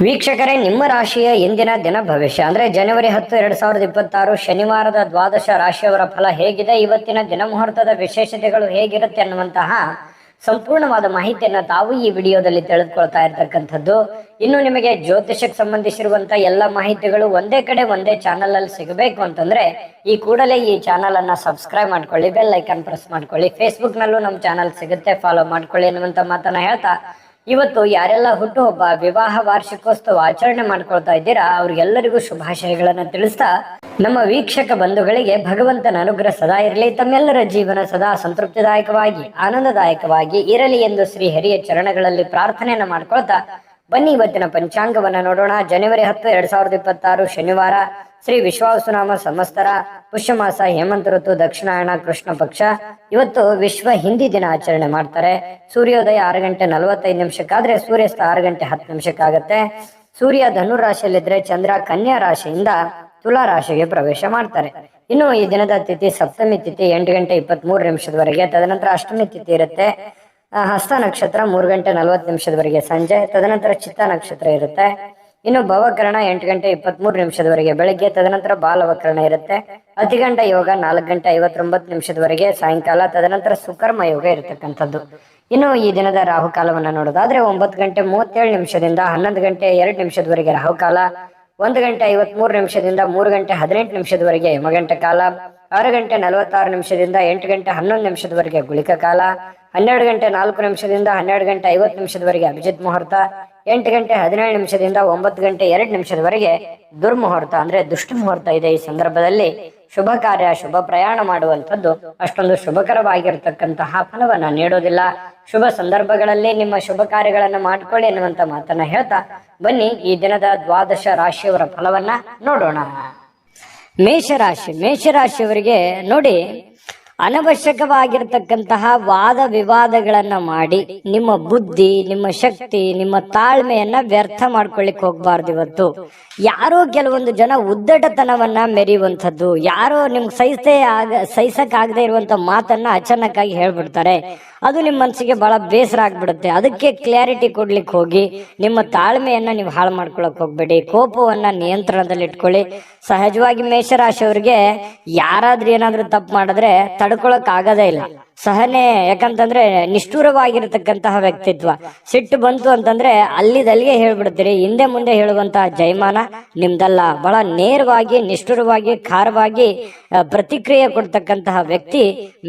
ವೀಕ್ಷಕರೇ, ನಿಮ್ಮ ರಾಶಿಯ ಇಂದಿನ ದಿನ ಭವಿಷ್ಯ ಅಂದ್ರೆ ಜನವರಿ 10, 2026 ಶನಿವಾರದ ದ್ವಾದಶ ರಾಶಿಯವರ ಫಲ ಹೇಗಿದೆ, ಇವತ್ತಿನ ದಿನ ಮುಹೂರ್ತದ ವಿಶೇಷತೆಗಳು ಹೇಗಿರುತ್ತೆ ಅನ್ನುವಂತಹ ಸಂಪೂರ್ಣವಾದ ಮಾಹಿತಿಯನ್ನ ತಾವು ಈ ವಿಡಿಯೋದಲ್ಲಿ ತಿಳಿದುಕೊಳ್ತಾ ಇರ್ತಕ್ಕಂಥದ್ದು. ಇನ್ನು ನಿಮಗೆ ಜ್ಯೋತಿಷಕ್ಕೆ ಸಂಬಂಧಿಸಿರುವಂತ ಎಲ್ಲ ಮಾಹಿತಿಗಳು ಒಂದೇ ಕಡೆ ಒಂದೇ ಚಾನಲ್ ಅಲ್ಲಿ ಸಿಗಬೇಕು ಅಂತಂದ್ರೆ ಈ ಕೂಡಲೇ ಈ ಚಾನಲ್ ಅನ್ನ ಸಬ್ಸ್ಕ್ರೈಬ್ ಮಾಡ್ಕೊಳ್ಳಿ, ಬೆಲ್ ಐಕಾನ್ ಪ್ರೆಸ್ ಮಾಡ್ಕೊಳ್ಳಿ. ಫೇಸ್ಬುಕ್ ನಲ್ಲೂ ನಮ್ಮ ಚಾನಲ್ ಸಿಗುತ್ತೆ, ಫಾಲೋ ಮಾಡ್ಕೊಳ್ಳಿ ಅನ್ನುವಂತ ಮಾತನ್ನ ಹೇಳ್ತಾ, ಇವತ್ತು ಯಾರೆಲ್ಲ ಹುಟ್ಟುಹಬ್ಬ, ವಿವಾಹ ವಾರ್ಷಿಕೋತ್ಸವ ಆಚರಣೆ ಮಾಡ್ಕೊಳ್ತಾ ಇದ್ದೀರಾ ಅವ್ರಿಗೆಲ್ಲರಿಗೂ ಶುಭಾಶಯಗಳನ್ನ ತಿಳಿಸ್ತಾ, ನಮ್ಮ ವೀಕ್ಷಕ ಬಂಧುಗಳಿಗೆ ಭಗವಂತನ ಅನುಗ್ರಹ ಸದಾ ಇರಲಿ, ತಮ್ಮೆಲ್ಲರ ಜೀವನ ಸದಾ ಸಂತೃಪ್ತಿದಾಯಕವಾಗಿ ಆನಂದದಾಯಕವಾಗಿ ಇರಲಿ ಎಂದು ಶ್ರೀ ಹರಿಯ ಚರಣಗಳಲ್ಲಿ ಪ್ರಾರ್ಥನೆಯನ್ನ ಮಾಡ್ಕೊಳ್ತಾ ಬನ್ನಿ ಇವತ್ತಿನ ಪಂಚಾಂಗವನ್ನ ನೋಡೋಣ. ಜನವರಿ 10, 2026 ಶನಿವಾರ, ಶ್ರೀ ವಿಶ್ವಾವಸುನಾಮ ಸಂವತ್ಸರ, ಪುಷ್ಯಮಾಸ, ಹೇಮಂತ ಋತು, ದಕ್ಷಿಣಾಯಣ, ಕೃಷ್ಣ ಪಕ್ಷ. ಇವತ್ತು ವಿಶ್ವ ಹಿಂದಿ ದಿನ ಆಚರಣೆ ಮಾಡ್ತಾರೆ. ಸೂರ್ಯೋದಯ 6 ಗಂಟೆ 45 ನಿಮಿಷಕ್ಕಾದ್ರೆ ಸೂರ್ಯಾಸ್ತ 6 ಗಂಟೆ 10 ನಿಮಿಷಕ್ಕಾಗತ್ತೆ. ಸೂರ್ಯ ಧನು ರಾಶಿಯಲ್ಲಿದ್ರೆ ಚಂದ್ರ ಕನ್ಯಾ ರಾಶಿಯಿಂದ ತುಲಾ ರಾಶಿಗೆ ಪ್ರವೇಶ ಮಾಡ್ತಾರೆ. ಇನ್ನು ಈ ದಿನದ ತಿಥಿ ಸಪ್ತಮಿ ತಿಥಿ 8 ಗಂಟೆ 23 ನಿಮಿಷದವರೆಗೆ, ತದನಂತರ ಅಷ್ಟಮಿ ತಿಥಿ ಇರುತ್ತೆ. ಹಸ್ತ ನಕ್ಷತ್ರ 3 ಗಂಟೆ 40 ನಿಮಿಷದವರೆಗೆ ಸಂಜೆ, ತದನಂತರ ಚಿತ್ತ ನಕ್ಷತ್ರ ಇರುತ್ತೆ. ಇನ್ನು ಭವಕರಣ 8 ಗಂಟೆ 23 ನಿಮಿಷದವರೆಗೆ ಬೆಳಗ್ಗೆ, ತದನಂತರ ಬಾಲವಕರಣ ಇರುತ್ತೆ. ಅತಿಗಂಡ ಯೋಗ 4 ಗಂಟೆ 59 ನಿಮಿಷದವರೆಗೆ ಸಾಯಂಕಾಲ, ತದನಂತರ ಸುಕರ್ಮ ಯೋಗ ಇರತಕ್ಕಂಥದ್ದು. ಇನ್ನು ಈ ದಿನದ ರಾಹುಕಾಲವನ್ನ ನೋಡೋದಾದ್ರೆ 9 ಗಂಟೆ 37 ನಿಮಿಷದಿಂದ 11 ಗಂಟೆ 2 ನಿಮಿಷದವರೆಗೆ ರಾಹುಕಾಲ, 1 ಗಂಟೆ 53 ನಿಮಿಷದಿಂದ 3 ಗಂಟೆ 18 ನಿಮಿಷದವರೆಗೆ ಯಮಗಂಟ ಕಾಲ, 6 ಗಂಟೆ 46 ನಿಮಿಷದಿಂದ 8 ಗಂಟೆ 11 ನಿಮಿಷದವರೆಗೆ ಗುಳಿಕ ಕಾಲ, 12 ಗಂಟೆ 4 ನಿಮಿಷದಿಂದ 12 ಗಂಟೆ 50 ನಿಮಿಷದವರೆಗೆ ಅಭಿಜಿತ್ ಮುಹೂರ್ತ, 8 ಗಂಟೆ 17 ನಿಮಿಷದಿಂದ 9 ಗಂಟೆ 2 ನಿಮಿಷದವರೆಗೆ ದುರ್ಮುಹೂರ್ತ ಅಂದ್ರೆ ದುಷ್ಟ ಮುಹೂರ್ತ ಇದೆ. ಈ ಸಂದರ್ಭದಲ್ಲಿ ಶುಭ ಕಾರ್ಯ, ಶುಭ ಪ್ರಯಾಣ ಮಾಡುವಂಥದ್ದು ಅಷ್ಟೊಂದು ಶುಭಕರವಾಗಿರ್ತಕ್ಕಂತಹ ಫಲವನ್ನ ನೀಡೋದಿಲ್ಲ. ಶುಭ ಸಂದರ್ಭಗಳಲ್ಲಿ ನಿಮ್ಮ ಶುಭ ಕಾರ್ಯಗಳನ್ನ ಮಾಡ್ಕೊಳ್ಳಿ ಎನ್ನುವಂತ ಮಾತನ್ನ ಹೇಳ್ತಾ ಬನ್ನಿ ಈ ದಿನದ ದ್ವಾದಶ ರಾಶಿಯವರ ಫಲವನ್ನ ನೋಡೋಣ. ಮೇಷರಾಶಿಯವರಿಗೆ ನೋಡಿ, ಅನವಶ್ಯಕವಾಗಿರ್ತಕ್ಕಂತಹ ವಾದ ವಿವಾದಗಳನ್ನ ಮಾಡಿ ನಿಮ್ಮ ಬುದ್ಧಿ, ನಿಮ್ಮ ಶಕ್ತಿ, ನಿಮ್ಮ ತಾಳ್ಮೆಯನ್ನ ವ್ಯರ್ಥ ಮಾಡ್ಕೊಳ್ಳಿಕ್ ಹೋಗ್ಬಾರ್ದು. ಇವತ್ತು ಯಾರೋ ಕೆಲವೊಂದು ಜನ ಉದ್ದಟತನವನ್ನ ಮೆರೆಯುವಂಥದ್ದು, ಯಾರೋ ನಿಮ್ಗೆ ಸಹಿಸಕ್ ಆಗದೆ ಇರುವಂತ ಮಾತನ್ನ ಅಚಾನಕ್ಕಾಗಿ ಹೇಳ್ಬಿಡ್ತಾರೆ. ಅದು ನಿಮ್ಮ ಮನಸ್ಸಿಗೆ ಬಹಳ ಬೇಸರ ಆಗ್ಬಿಡುತ್ತೆ. ಅದಕ್ಕೆ ಕ್ಲಾರಿಟಿ ಕೊಡ್ಲಿಕ್ಕೆ ಹೋಗಿ ನಿಮ್ಮ ತಾಳ್ಮೆಯನ್ನ ನೀವು ಹಾಳು ಮಾಡ್ಕೊಳಕ್ ಹೋಗ್ಬೇಡಿ. ಕೋಪವನ್ನ ನಿಯಂತ್ರಣದಲ್ಲಿ ಇಟ್ಕೊಳ್ಳಿ. ಸಹಜವಾಗಿ ಮೇಷರಾಶಿಯವರಿಗೆ ಯಾರಾದ್ರೂ ಏನಾದ್ರೂ ತಪ್ಪು ಮಾಡಿದ್ರೆ ತಡ್ಕೊಳಕ್ ಆಗದೇ ಇಲ್ಲ. ಸಹನೆ, ಯಾಕಂತಂದ್ರೆ ನಿಷ್ಠುರವಾಗಿರತಕ್ಕಂತಹ ವ್ಯಕ್ತಿತ್ವ. ಸಿಟ್ಟು ಬಂತು ಅಂತಂದ್ರೆ ಅಲ್ಲಿದಲ್ಲಿಗೆ ಹೇಳ್ಬಿಡ್ತೀರಿ. ಹಿಂದೆ ಮುಂದೆ ಹೇಳುವಂತಹ ಜೈಮಾನ ನಿಮ್ದಲ್ಲ. ಬಹಳ ನೇರವಾಗಿ, ನಿಷ್ಠುರವಾಗಿ, ಖಾರವಾಗಿ ಪ್ರತಿಕ್ರಿಯೆ ಕೊಡ್ತಕ್ಕಂತಹ ವ್ಯಕ್ತಿ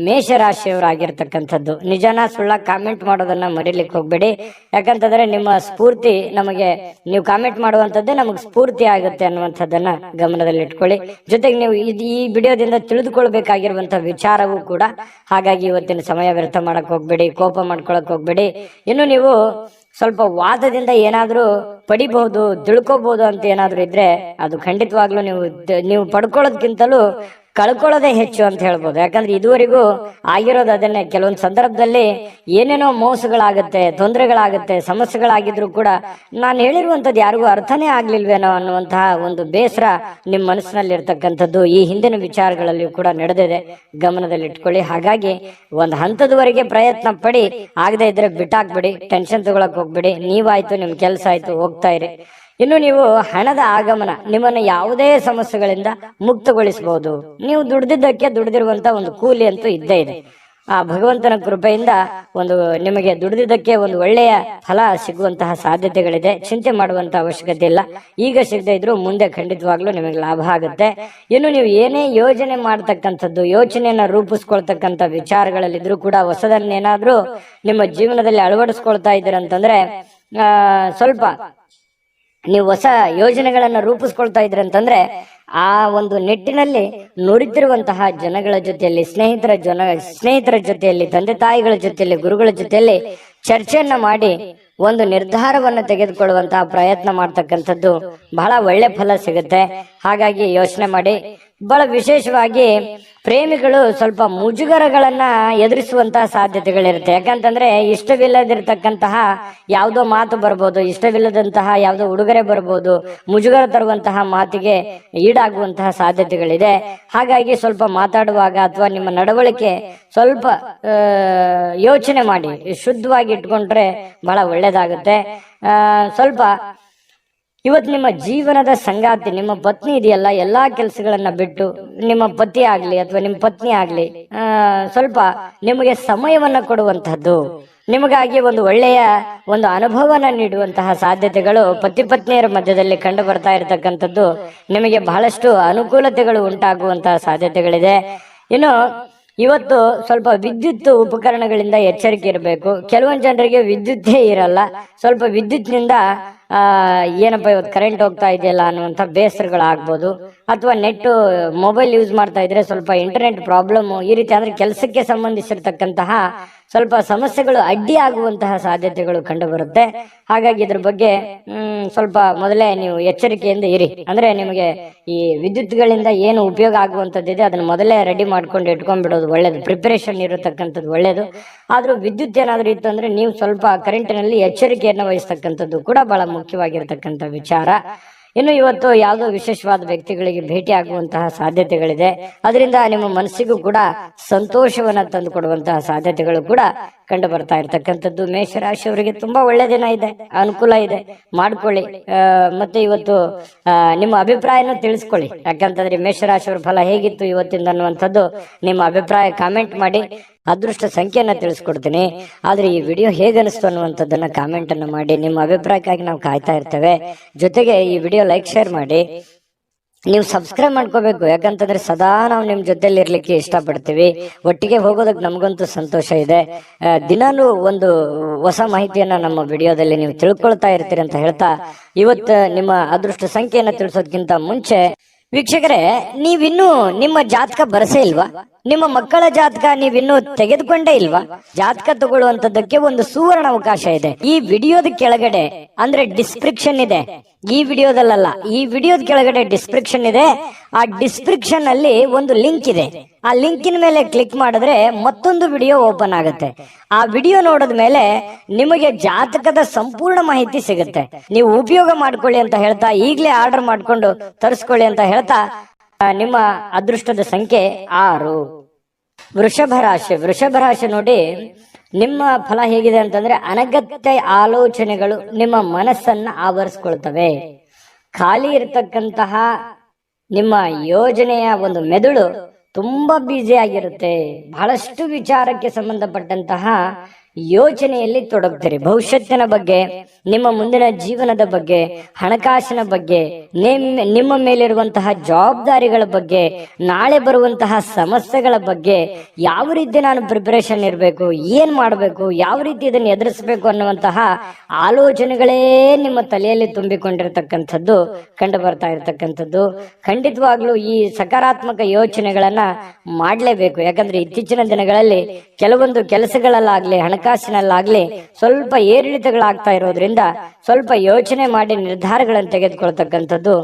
ಮೇಷರಾಶಿಯವರಾಗಿರ್ತಕ್ಕಂಥದ್ದು. ನಿಜನ ಸುಳ್ಳ ಕಾಮೆಂಟ್ ಮಾಡೋದನ್ನ ಮರಿಲಿಕ್ಕೆ ಹೋಗ್ಬೇಡಿ. ಯಾಕಂತಂದ್ರೆ ನಿಮ್ಮ ಸ್ಫೂರ್ತಿ ನಮಗೆ, ನೀವು ಕಾಮೆಂಟ್ ಮಾಡುವಂತದ್ದೇ ನಮಗೆ ಸ್ಫೂರ್ತಿ ಆಗುತ್ತೆ ಅನ್ನುವಂಥದ್ದನ್ನ ಗಮನದಲ್ಲಿ ಇಟ್ಕೊಳ್ಳಿ. ಜೊತೆಗೆ ನೀವು ಈ ವಿಡಿಯೋದಿಂದ ತಿಳಿದುಕೊಳ್ಬೇಕಾಗಿರುವಂತಹ ವಿಚಾರವೂ ಕೂಡ. ಹಾಗಾಗಿ ಇವತ್ತಿನ ಸಮಯ ವ್ಯರ್ಥ ಮಾಡಕ್ ಹೋಗ್ಬೇಡಿ, ಕೋಪ ಮಾಡ್ಕೊಳಕ್ ಹೋಗ್ಬೇಡಿ. ಇನ್ನು ನೀವು ಸ್ವಲ್ಪ ವಾದದಿಂದ ಏನಾದ್ರೂ ಪಡಿಬಹುದು, ತಿಳ್ಕೋಬಹುದು ಅಂತ ಏನಾದ್ರೂ ಇದ್ರೆ ಅದು ಖಂಡಿತವಾಗ್ಲೂ ನೀವು ಪಡ್ಕೊಳ್ಳೋದ್ಕಿಂತಲೂ ಕಳ್ಕೊಳ್ಳೋದೇ ಹೆಚ್ಚು ಅಂತ ಹೇಳ್ಬೋದು. ಯಾಕಂದ್ರೆ ಇದುವರೆಗೂ ಆಗಿರೋದು ಅದನ್ನೇ. ಕೆಲವೊಂದು ಸಂದರ್ಭದಲ್ಲಿ ಏನೇನೋ ಮೋಸಗಳಾಗುತ್ತೆ, ತೊಂದರೆಗಳಾಗುತ್ತೆ, ಸಮಸ್ಯೆಗಳಾಗಿದ್ರು ಕೂಡ ನಾನು ಹೇಳಿರುವಂತದ್ದು ಯಾರಿಗೂ ಅರ್ಥನೇ ಆಗ್ಲಿಲ್ವೇನೋ ಅನ್ನುವಂತಹ ಒಂದು ಬೇಸರ ನಿಮ್ಮ ಮನಸ್ಸಿನಲ್ಲಿ ಇರ್ತಕ್ಕಂಥದ್ದು ಈ ಹಿಂದಿನ ವಿಚಾರಗಳಲ್ಲಿಯೂ ಕೂಡ ನಡೆದಿದೆ. ಗಮನದಲ್ಲಿ ಇಟ್ಕೊಳ್ಳಿ. ಹಾಗಾಗಿ ಒಂದು ಹಂತದವರೆಗೆ ಪ್ರಯತ್ನ ಪಡಿ, ಆಗದೆ ಇದ್ರೆ ಬಿಟ್ಟಾಕ್ಬಿಡಿ, ಟೆನ್ಷನ್ ತಗೊಳಕ್ ಹೋಗ್ಬಿಡಿ. ನೀವಾಯ್ತು, ನಿಮ್ ಕೆಲಸ ಆಯ್ತು, ಹೋಗ್ತಾ ಇರಿ. ಇನ್ನು ನೀವು ಹಣದ ಆಗಮನ ನಿಮ್ಮನ್ನ ಯಾವುದೇ ಸಮಸ್ಯೆಗಳಿಂದ ಮುಕ್ತಗೊಳಿಸಬಹುದು. ನೀವು ದುಡಿದಿರುವಂತ ಒಂದು ಕೂಲಿ ಅಂತೂ ಇದ್ದೇ ಇದೆ. ಆ ಭಗವಂತನ ಕೃಪೆಯಿಂದ ನಿಮಗೆ ದುಡಿದಿದ್ದಕ್ಕೆ ಒಂದು ಒಳ್ಳೆಯ ಫಲ ಸಿಗುವಂತಹ ಸಾಧ್ಯತೆಗಳಿದೆ. ಚಿಂತೆ ಮಾಡುವಂತ ಅವಶ್ಯಕತೆ ಇಲ್ಲ. ಈಗ ಸಿಗದೆ ಇದ್ರು ಮುಂದೆ ಖಂಡಿತವಾಗ್ಲೂ ನಿಮಗೆ ಲಾಭ ಆಗುತ್ತೆ. ಇನ್ನು ನೀವು ಏನೇ ಯೋಜನೆ ಮಾಡ್ತಕ್ಕಂಥದ್ದು, ಯೋಚನೆಯನ್ನ ರೂಪಿಸ್ಕೊಳ್ತಕ್ಕಂಥ ವಿಚಾರಗಳಲ್ಲಿದ್ರು ಕೂಡ ಹೊಸದನ್ನೇನಾದ್ರೂ ನಿಮ್ಮ ಜೀವನದಲ್ಲಿ ಅಳವಡಿಸ್ಕೊಳ್ತಾ ಇದ್ದೀರಂತಂದ್ರೆ ಸ್ವಲ್ಪ ನೀವು ಹೊಸ ಯೋಜನೆಗಳನ್ನ ರೂಪಿಸ್ಕೊಳ್ತಾ ಇದ್ರಿ ಅಂತಂದ್ರೆ ಆ ಒಂದು ನಿಟ್ಟಿನಲ್ಲಿ ನುರಿತಿರುವಂತಹ ಜನಗಳ ಜೊತೆಯಲ್ಲಿ, ಸ್ನೇಹಿತರ ಜೊತೆಯಲ್ಲಿ, ತಂದೆ ತಾಯಿಗಳ ಜೊತೆಯಲ್ಲಿ, ಗುರುಗಳ ಜೊತೆಯಲ್ಲಿ ಚರ್ಚೆಯನ್ನ ಮಾಡಿ ಒಂದು ನಿರ್ಧಾರವನ್ನು ತೆಗೆದುಕೊಳ್ಳುವಂತಹ ಪ್ರಯತ್ನ ಮಾಡ್ತಕ್ಕಂಥದ್ದು ಬಹಳ ಒಳ್ಳೆ ಫಲ ಸಿಗುತ್ತೆ. ಹಾಗಾಗಿ ಯೋಚನೆ ಮಾಡಿ. ಬಹಳ ವಿಶೇಷವಾಗಿ ಪ್ರೇಮಿಗಳು ಸ್ವಲ್ಪ ಮುಜುಗರಗಳನ್ನ ಎದುರಿಸುವಂತಹ ಸಾಧ್ಯತೆಗಳಿರುತ್ತೆ. ಯಾಕಂತಂದ್ರೆ ಇಷ್ಟವಿಲ್ಲದಿರ್ತಕ್ಕಂತಹ ಯಾವುದೋ ಮಾತು ಬರ್ಬೋದು, ಇಷ್ಟವಿಲ್ಲದಂತಹ ಯಾವುದೋ ಉಡುಗೊರೆ ಬರ್ಬೋದು, ಮುಜುಗರ ತರುವಂತಹ ಮಾತಿಗೆ ಈಡಾಗುವಂತಹ ಸಾಧ್ಯತೆಗಳಿದೆ. ಹಾಗಾಗಿ ಸ್ವಲ್ಪ ಮಾತಾಡುವಾಗ ಅಥವಾ ನಿಮ್ಮ ನಡವಳಿಕೆ ಸ್ವಲ್ಪ ಯೋಚನೆ ಮಾಡಿ, ಶುದ್ಧವಾಗಿ ಇಟ್ಕೊಂಡ್ರೆ ಬಹಳ ಒಳ್ಳೇದಾಗುತ್ತೆ. ಸ್ವಲ್ಪ ಇವತ್ತು ನಿಮ್ಮ ಜೀವನದ ಸಂಗಾತಿ ನಿಮ್ಮ ಪತ್ನಿ ಇದೆಯಲ್ಲ, ಎಲ್ಲಾ ಕೆಲಸಗಳನ್ನ ಬಿಟ್ಟು ನಿಮ್ಮ ಪತಿ ಆಗ್ಲಿ ಅಥವಾ ನಿಮ್ಮ ಪತ್ನಿ ಆಗ್ಲಿ ಸ್ವಲ್ಪ ನಿಮಗೆ ಸಮಯವನ್ನ ಕೊಡುವಂತಹದ್ದು, ನಿಮಗಾಗಿ ಒಂದು ಒಳ್ಳೆಯ ಒಂದು ಅನುಭವನ ನೀಡುವಂತಹ ಸಾಧ್ಯತೆಗಳು ಪತಿ ಪತ್ನಿಯರ ಮಧ್ಯದಲ್ಲಿ ಕಂಡು ಬರ್ತಾ ಇರತಕ್ಕಂಥದ್ದು. ನಿಮಗೆ ಬಹಳಷ್ಟು ಅನುಕೂಲತೆಗಳು ಉಂಟಾಗುವಂತಹ ಸಾಧ್ಯತೆಗಳಿದೆ. ಇನ್ನು ಇವತ್ತು ಸ್ವಲ್ಪ ವಿದ್ಯುತ್ ಉಪಕರಣಗಳಿಂದ ಎಚ್ಚರಿಕೆ ಇರಬೇಕು. ಕೆಲವೊಂದು ಜನರಿಗೆ ವಿದ್ಯುತ್ತೇ ಇರಲ್ಲ, ಸ್ವಲ್ಪ ವಿದ್ಯುತ್ನಿಂದ ಏನಪ್ಪ ಇವತ್ತು ಕರೆಂಟ್ ಹೋಗ್ತಾ ಇದೆಯಲ್ಲ ಅನ್ನುವಂಥ ಬೇಸರಗಳಾಗ್ಬೋದು. ಅಥವಾ ನೆಟ್ ಮೊಬೈಲ್ ಯೂಸ್ ಮಾಡ್ತಾ ಇದ್ರೆ ಸ್ವಲ್ಪ ಇಂಟರ್ನೆಟ್ ಪ್ರಾಬ್ಲಮ್, ಈ ರೀತಿ ಅಂದ್ರೆ ಕೆಲಸಕ್ಕೆ ಸಂಬಂಧಿಸಿರ್ತಕ್ಕಂತಹ ಸ್ವಲ್ಪ ಸಮಸ್ಯೆಗಳು ಅಡ್ಡಿ ಆಗುವಂತಹ ಸಾಧ್ಯತೆಗಳು ಕಂಡು ಬರುತ್ತೆ. ಹಾಗಾಗಿ ಇದ್ರ ಬಗ್ಗೆ ಸ್ವಲ್ಪ ಮೊದಲೇ ನೀವು ಎಚ್ಚರಿಕೆಯಿಂದ ಇರಿ. ಅಂದ್ರೆ ನಿಮಗೆ ಈ ವಿದ್ಯುತ್ಗಳಿಂದ ಏನು ಉಪಯೋಗ ಆಗುವಂತದ್ದಿದೆ ಅದನ್ನ ಮೊದಲೇ ರೆಡಿ ಮಾಡ್ಕೊಂಡು ಇಟ್ಕೊಂಡ್ಬಿಡೋದು ಒಳ್ಳೇದು, ಪ್ರಿಪರೇಷನ್ ಇರತಕ್ಕಂಥದ್ದು ಒಳ್ಳೇದು. ಆದ್ರೂ ವಿದ್ಯುತ್ ಏನಾದ್ರೂ ಇತ್ತು ಅಂದ್ರೆ ನೀವು ಸ್ವಲ್ಪ ಕರೆಂಟಿನಲ್ಲಿ ಎಚ್ಚರಿಕೆಯನ್ನು ವಹಿಸ್ತಕ್ಕಂಥದ್ದು ಕೂಡ ಬಹಳ ಮುಖ್ಯವಾಗಿರ್ತಕ್ಕಂಥ ವಿಚಾರ. ಇನ್ನು ಇವತ್ತು ಯಾವುದೋ ವಿಶೇಷವಾದ ವ್ಯಕ್ತಿಗಳಿಗೆ ಭೇಟಿ ಆಗುವಂತಹ ಸಾಧ್ಯತೆಗಳಿದೆ. ಅದರಿಂದ ನಿಮ್ಮ ಮನಸ್ಸಿಗೂ ಕೂಡ ಸಂತೋಷವನ್ನ ತಂದು ಕೊಡುವಂತಹ ಸಾಧ್ಯತೆಗಳು ಕೂಡ ಕಂಡು ಬರ್ತಾ ಇರ್ತಕ್ಕಂಥದ್ದು. ಮೇಷರಾಶಿಯವರಿಗೆ ತುಂಬಾ ಒಳ್ಳೆ ದಿನ ಇದೆ, ಅನುಕೂಲ ಇದೆ, ಮಾಡ್ಕೊಳ್ಳಿ. ಮತ್ತೆ ಇವತ್ತು ನಿಮ್ಮ ಅಭಿಪ್ರಾಯನ ತಿಳಿಸ್ಕೊಳ್ಳಿ. ಯಾಕಂತಂದ್ರೆ ಮೇಷರಾಶಿಯವರ ಫಲ ಹೇಗಿತ್ತು ಇವತ್ತಿಂದ ಅನ್ನುವಂಥದ್ದು ನಿಮ್ಮ ಅಭಿಪ್ರಾಯ ಕಾಮೆಂಟ್ ಮಾಡಿ. ಅದೃಷ್ಟ ಸಂಖ್ಯೆಯನ್ನ ತಿಳಿಸ್ಕೊಡ್ತೀನಿ. ಆದ್ರೆ ಈ ವಿಡಿಯೋ ಹೇಗನಿಸ್ತು ಅನ್ನುವಂಥದ್ದನ್ನ ಕಾಮೆಂಟ್ ಅನ್ನು ಮಾಡಿ. ನಿಮ್ಮ ಅಭಿಪ್ರಾಯಕ್ಕಾಗಿ ನಾವು ಕಾಯ್ತಾ ಇರ್ತೇವೆ. ಜೊತೆಗೆ ಈ ವಿಡಿಯೋ ಲೈಕ್ ಶೇರ್ ಮಾಡಿ. ನೀವು ಸಬ್ಸ್ಕ್ರೈಬ್ ಮಾಡ್ಕೋಬೇಕು, ಯಾಕಂತಂದ್ರೆ ಸದಾ ನಾವು ನಿಮ್ ಜೊತೆಲಿ ಇರ್ಲಿಕ್ಕೆ ಇಷ್ಟಪಡ್ತೀವಿ. ಒಟ್ಟಿಗೆ ಹೋಗೋದಕ್ಕೆ ನಮಗಂತೂ ಸಂತೋಷ ಇದೆ. ದಿನಾನು ಒಂದು ಹೊಸ ಮಾಹಿತಿಯನ್ನ ನಮ್ಮ ವಿಡಿಯೋದಲ್ಲಿ ನೀವು ತಿಳ್ಕೊಳ್ತಾ ಇರ್ತೀರಿ ಅಂತ ಹೇಳ್ತಾ, ಇವತ್ತು ನಿಮ್ಮ ಅದೃಷ್ಟ ಸಂಖ್ಯೆಯನ್ನ ತಿಳಿಸೋದಕ್ಕಿಂತ ಮುಂಚೆ ವೀಕ್ಷಕರೇ, ನೀವಿನ್ನೂ ನಿಮ್ಮ ಜಾತಕ ಬರಸೇ ಇಲ್ವಾ? ನಿಮ್ಮ ಮಕ್ಕಳ ಜಾತಕ ನೀವಿನ್ನೂ ತೆಗೆದುಕೊಂಡೇ ಇಲ್ವಾ? ಜಾತಕ ತಗೊಳ್ಳುವಂತದ್ದಕ್ಕೆ ಒಂದು ಸುವರ್ಣ ಅವಕಾಶ ಇದೆ. ಈ ವಿಡಿಯೋದ ಕೆಳಗಡೆ ಅಂದ್ರೆ ಡಿಸ್ಕ್ರಿಪ್ಷನ್ ಇದೆ, ಈ ವಿಡಿಯೋದಲ್ಲ, ಈ ವಿಡಿಯೋದ ಕೆಳಗಡೆ ಡಿಸ್ಕ್ರಿಪ್ಷನ್ ಇದೆ. ಆ ಡಿಸ್ಕ್ರಿಪ್ಷನ್ ಅಲ್ಲಿ ಒಂದು ಲಿಂಕ್ ಇದೆ. ಆ ಲಿಂಕಿನ ಮೇಲೆ ಕ್ಲಿಕ್ ಮಾಡಿದ್ರೆ ಮತ್ತೊಂದು ವಿಡಿಯೋ ಓಪನ್ ಆಗುತ್ತೆ. ಆ ವಿಡಿಯೋ ನೋಡಿದ ಮೇಲೆ ನಿಮಗೆ ಜಾತಕದ ಸಂಪೂರ್ಣ ಮಾಹಿತಿ ಸಿಗುತ್ತೆ. ನೀವು ಉಪಯೋಗ ಮಾಡ್ಕೊಳ್ಳಿ ಅಂತ ಹೇಳ್ತಾ, ಈಗಲೇ ಆರ್ಡರ್ ಮಾಡ್ಕೊಂಡು ತರಿಸ್ಕೊಳ್ಳಿ ಅಂತ ಹೇಳ್ತಾ, ನಿಮ್ಮ ಅದೃಷ್ಟದ ಸಂಖ್ಯೆ 6. ವೃಷಭ ರಾಶಿ ನೋಡಿ, ನಿಮ್ಮ ಫಲ ಹೇಗಿದೆ ಅಂತಂದ್ರೆ ಅನಗತ್ಯ ಆಲೋಚನೆಗಳು ನಿಮ್ಮ ಮನಸ್ಸನ್ನ ಆವರಿಸ್ಕೊಳ್ತವೆ. ಖಾಲಿ ಇರತಕ್ಕಂತಹ ನಿಮ್ಮ ಯೋಜನೆಯ ಒಂದು ಮೆದುಳು ತುಂಬಾ ಬ್ಯುಸಿ ಆಗಿರುತ್ತೆ. ಬಹಳಷ್ಟು ವಿಚಾರಕ್ಕೆ ಸಂಬಂಧಪಟ್ಟಂತಹ ಯೋಚನೆಯಲ್ಲಿ ತೊಡಗ್ತೀರಿ. ಭವಿಷ್ಯತ್ತಿನ ಬಗ್ಗೆ, ನಿಮ್ಮ ಮುಂದಿನ ಜೀವನದ ಬಗ್ಗೆ, ಹಣಕಾಸಿನ ಬಗ್ಗೆ, ನಿಮ್ಮ ಮೇಲಿರುವಂತಹ ಜವಾಬ್ದಾರಿಗಳ ಬಗ್ಗೆ, ನಾಳೆ ಬರುವಂತಹ ಸಮಸ್ಯೆಗಳ ಬಗ್ಗೆ, ಯಾವ ರೀತಿ ನಾನು ಪ್ರಿಪರೇಷನ್ ಇರಬೇಕು, ಏನ್ ಮಾಡಬೇಕು, ಯಾವ ರೀತಿ ಇದನ್ನು ಎದುರಿಸಬೇಕು ಅನ್ನುವಂತಹ ಆಲೋಚನೆಗಳೇ ನಿಮ್ಮ ತಲೆಯಲ್ಲಿ ತುಂಬಿಕೊಂಡಿರ್ತಕ್ಕಂಥದ್ದು ಕಂಡು ಬರ್ತಾ ಇರ್ತಕ್ಕಂಥದ್ದು. ಖಂಡಿತವಾಗ್ಲೂ ಈ ಸಕಾರಾತ್ಮಕ ಯೋಚನೆಗಳನ್ನ ಮಾಡಲೇಬೇಕು. ಯಾಕಂದ್ರೆ ಇತ್ತೀಚಿನ ದಿನಗಳಲ್ಲಿ ಕೆಲವೊಂದು ಕೆಲಸಗಳಲ್ಲಾಗ್ಲಿ ಹಣಕಾಸಿನಲ್ಲಾಗ್ಲಿ ಸ್ವಲ್ಪ ಏರಿಳಿತಗಳಾಗ್ತಾ ಇರೋದ್ರಿಂದ ಸ್ವಲ್ಪ ಯೋಚನೆ ಮಾಡಿ ನಿರ್ಧಾರಗಳನ್ನು ತೆಗೆದುಕೊಳ್ತಕ್ಕಂಥದ್ದು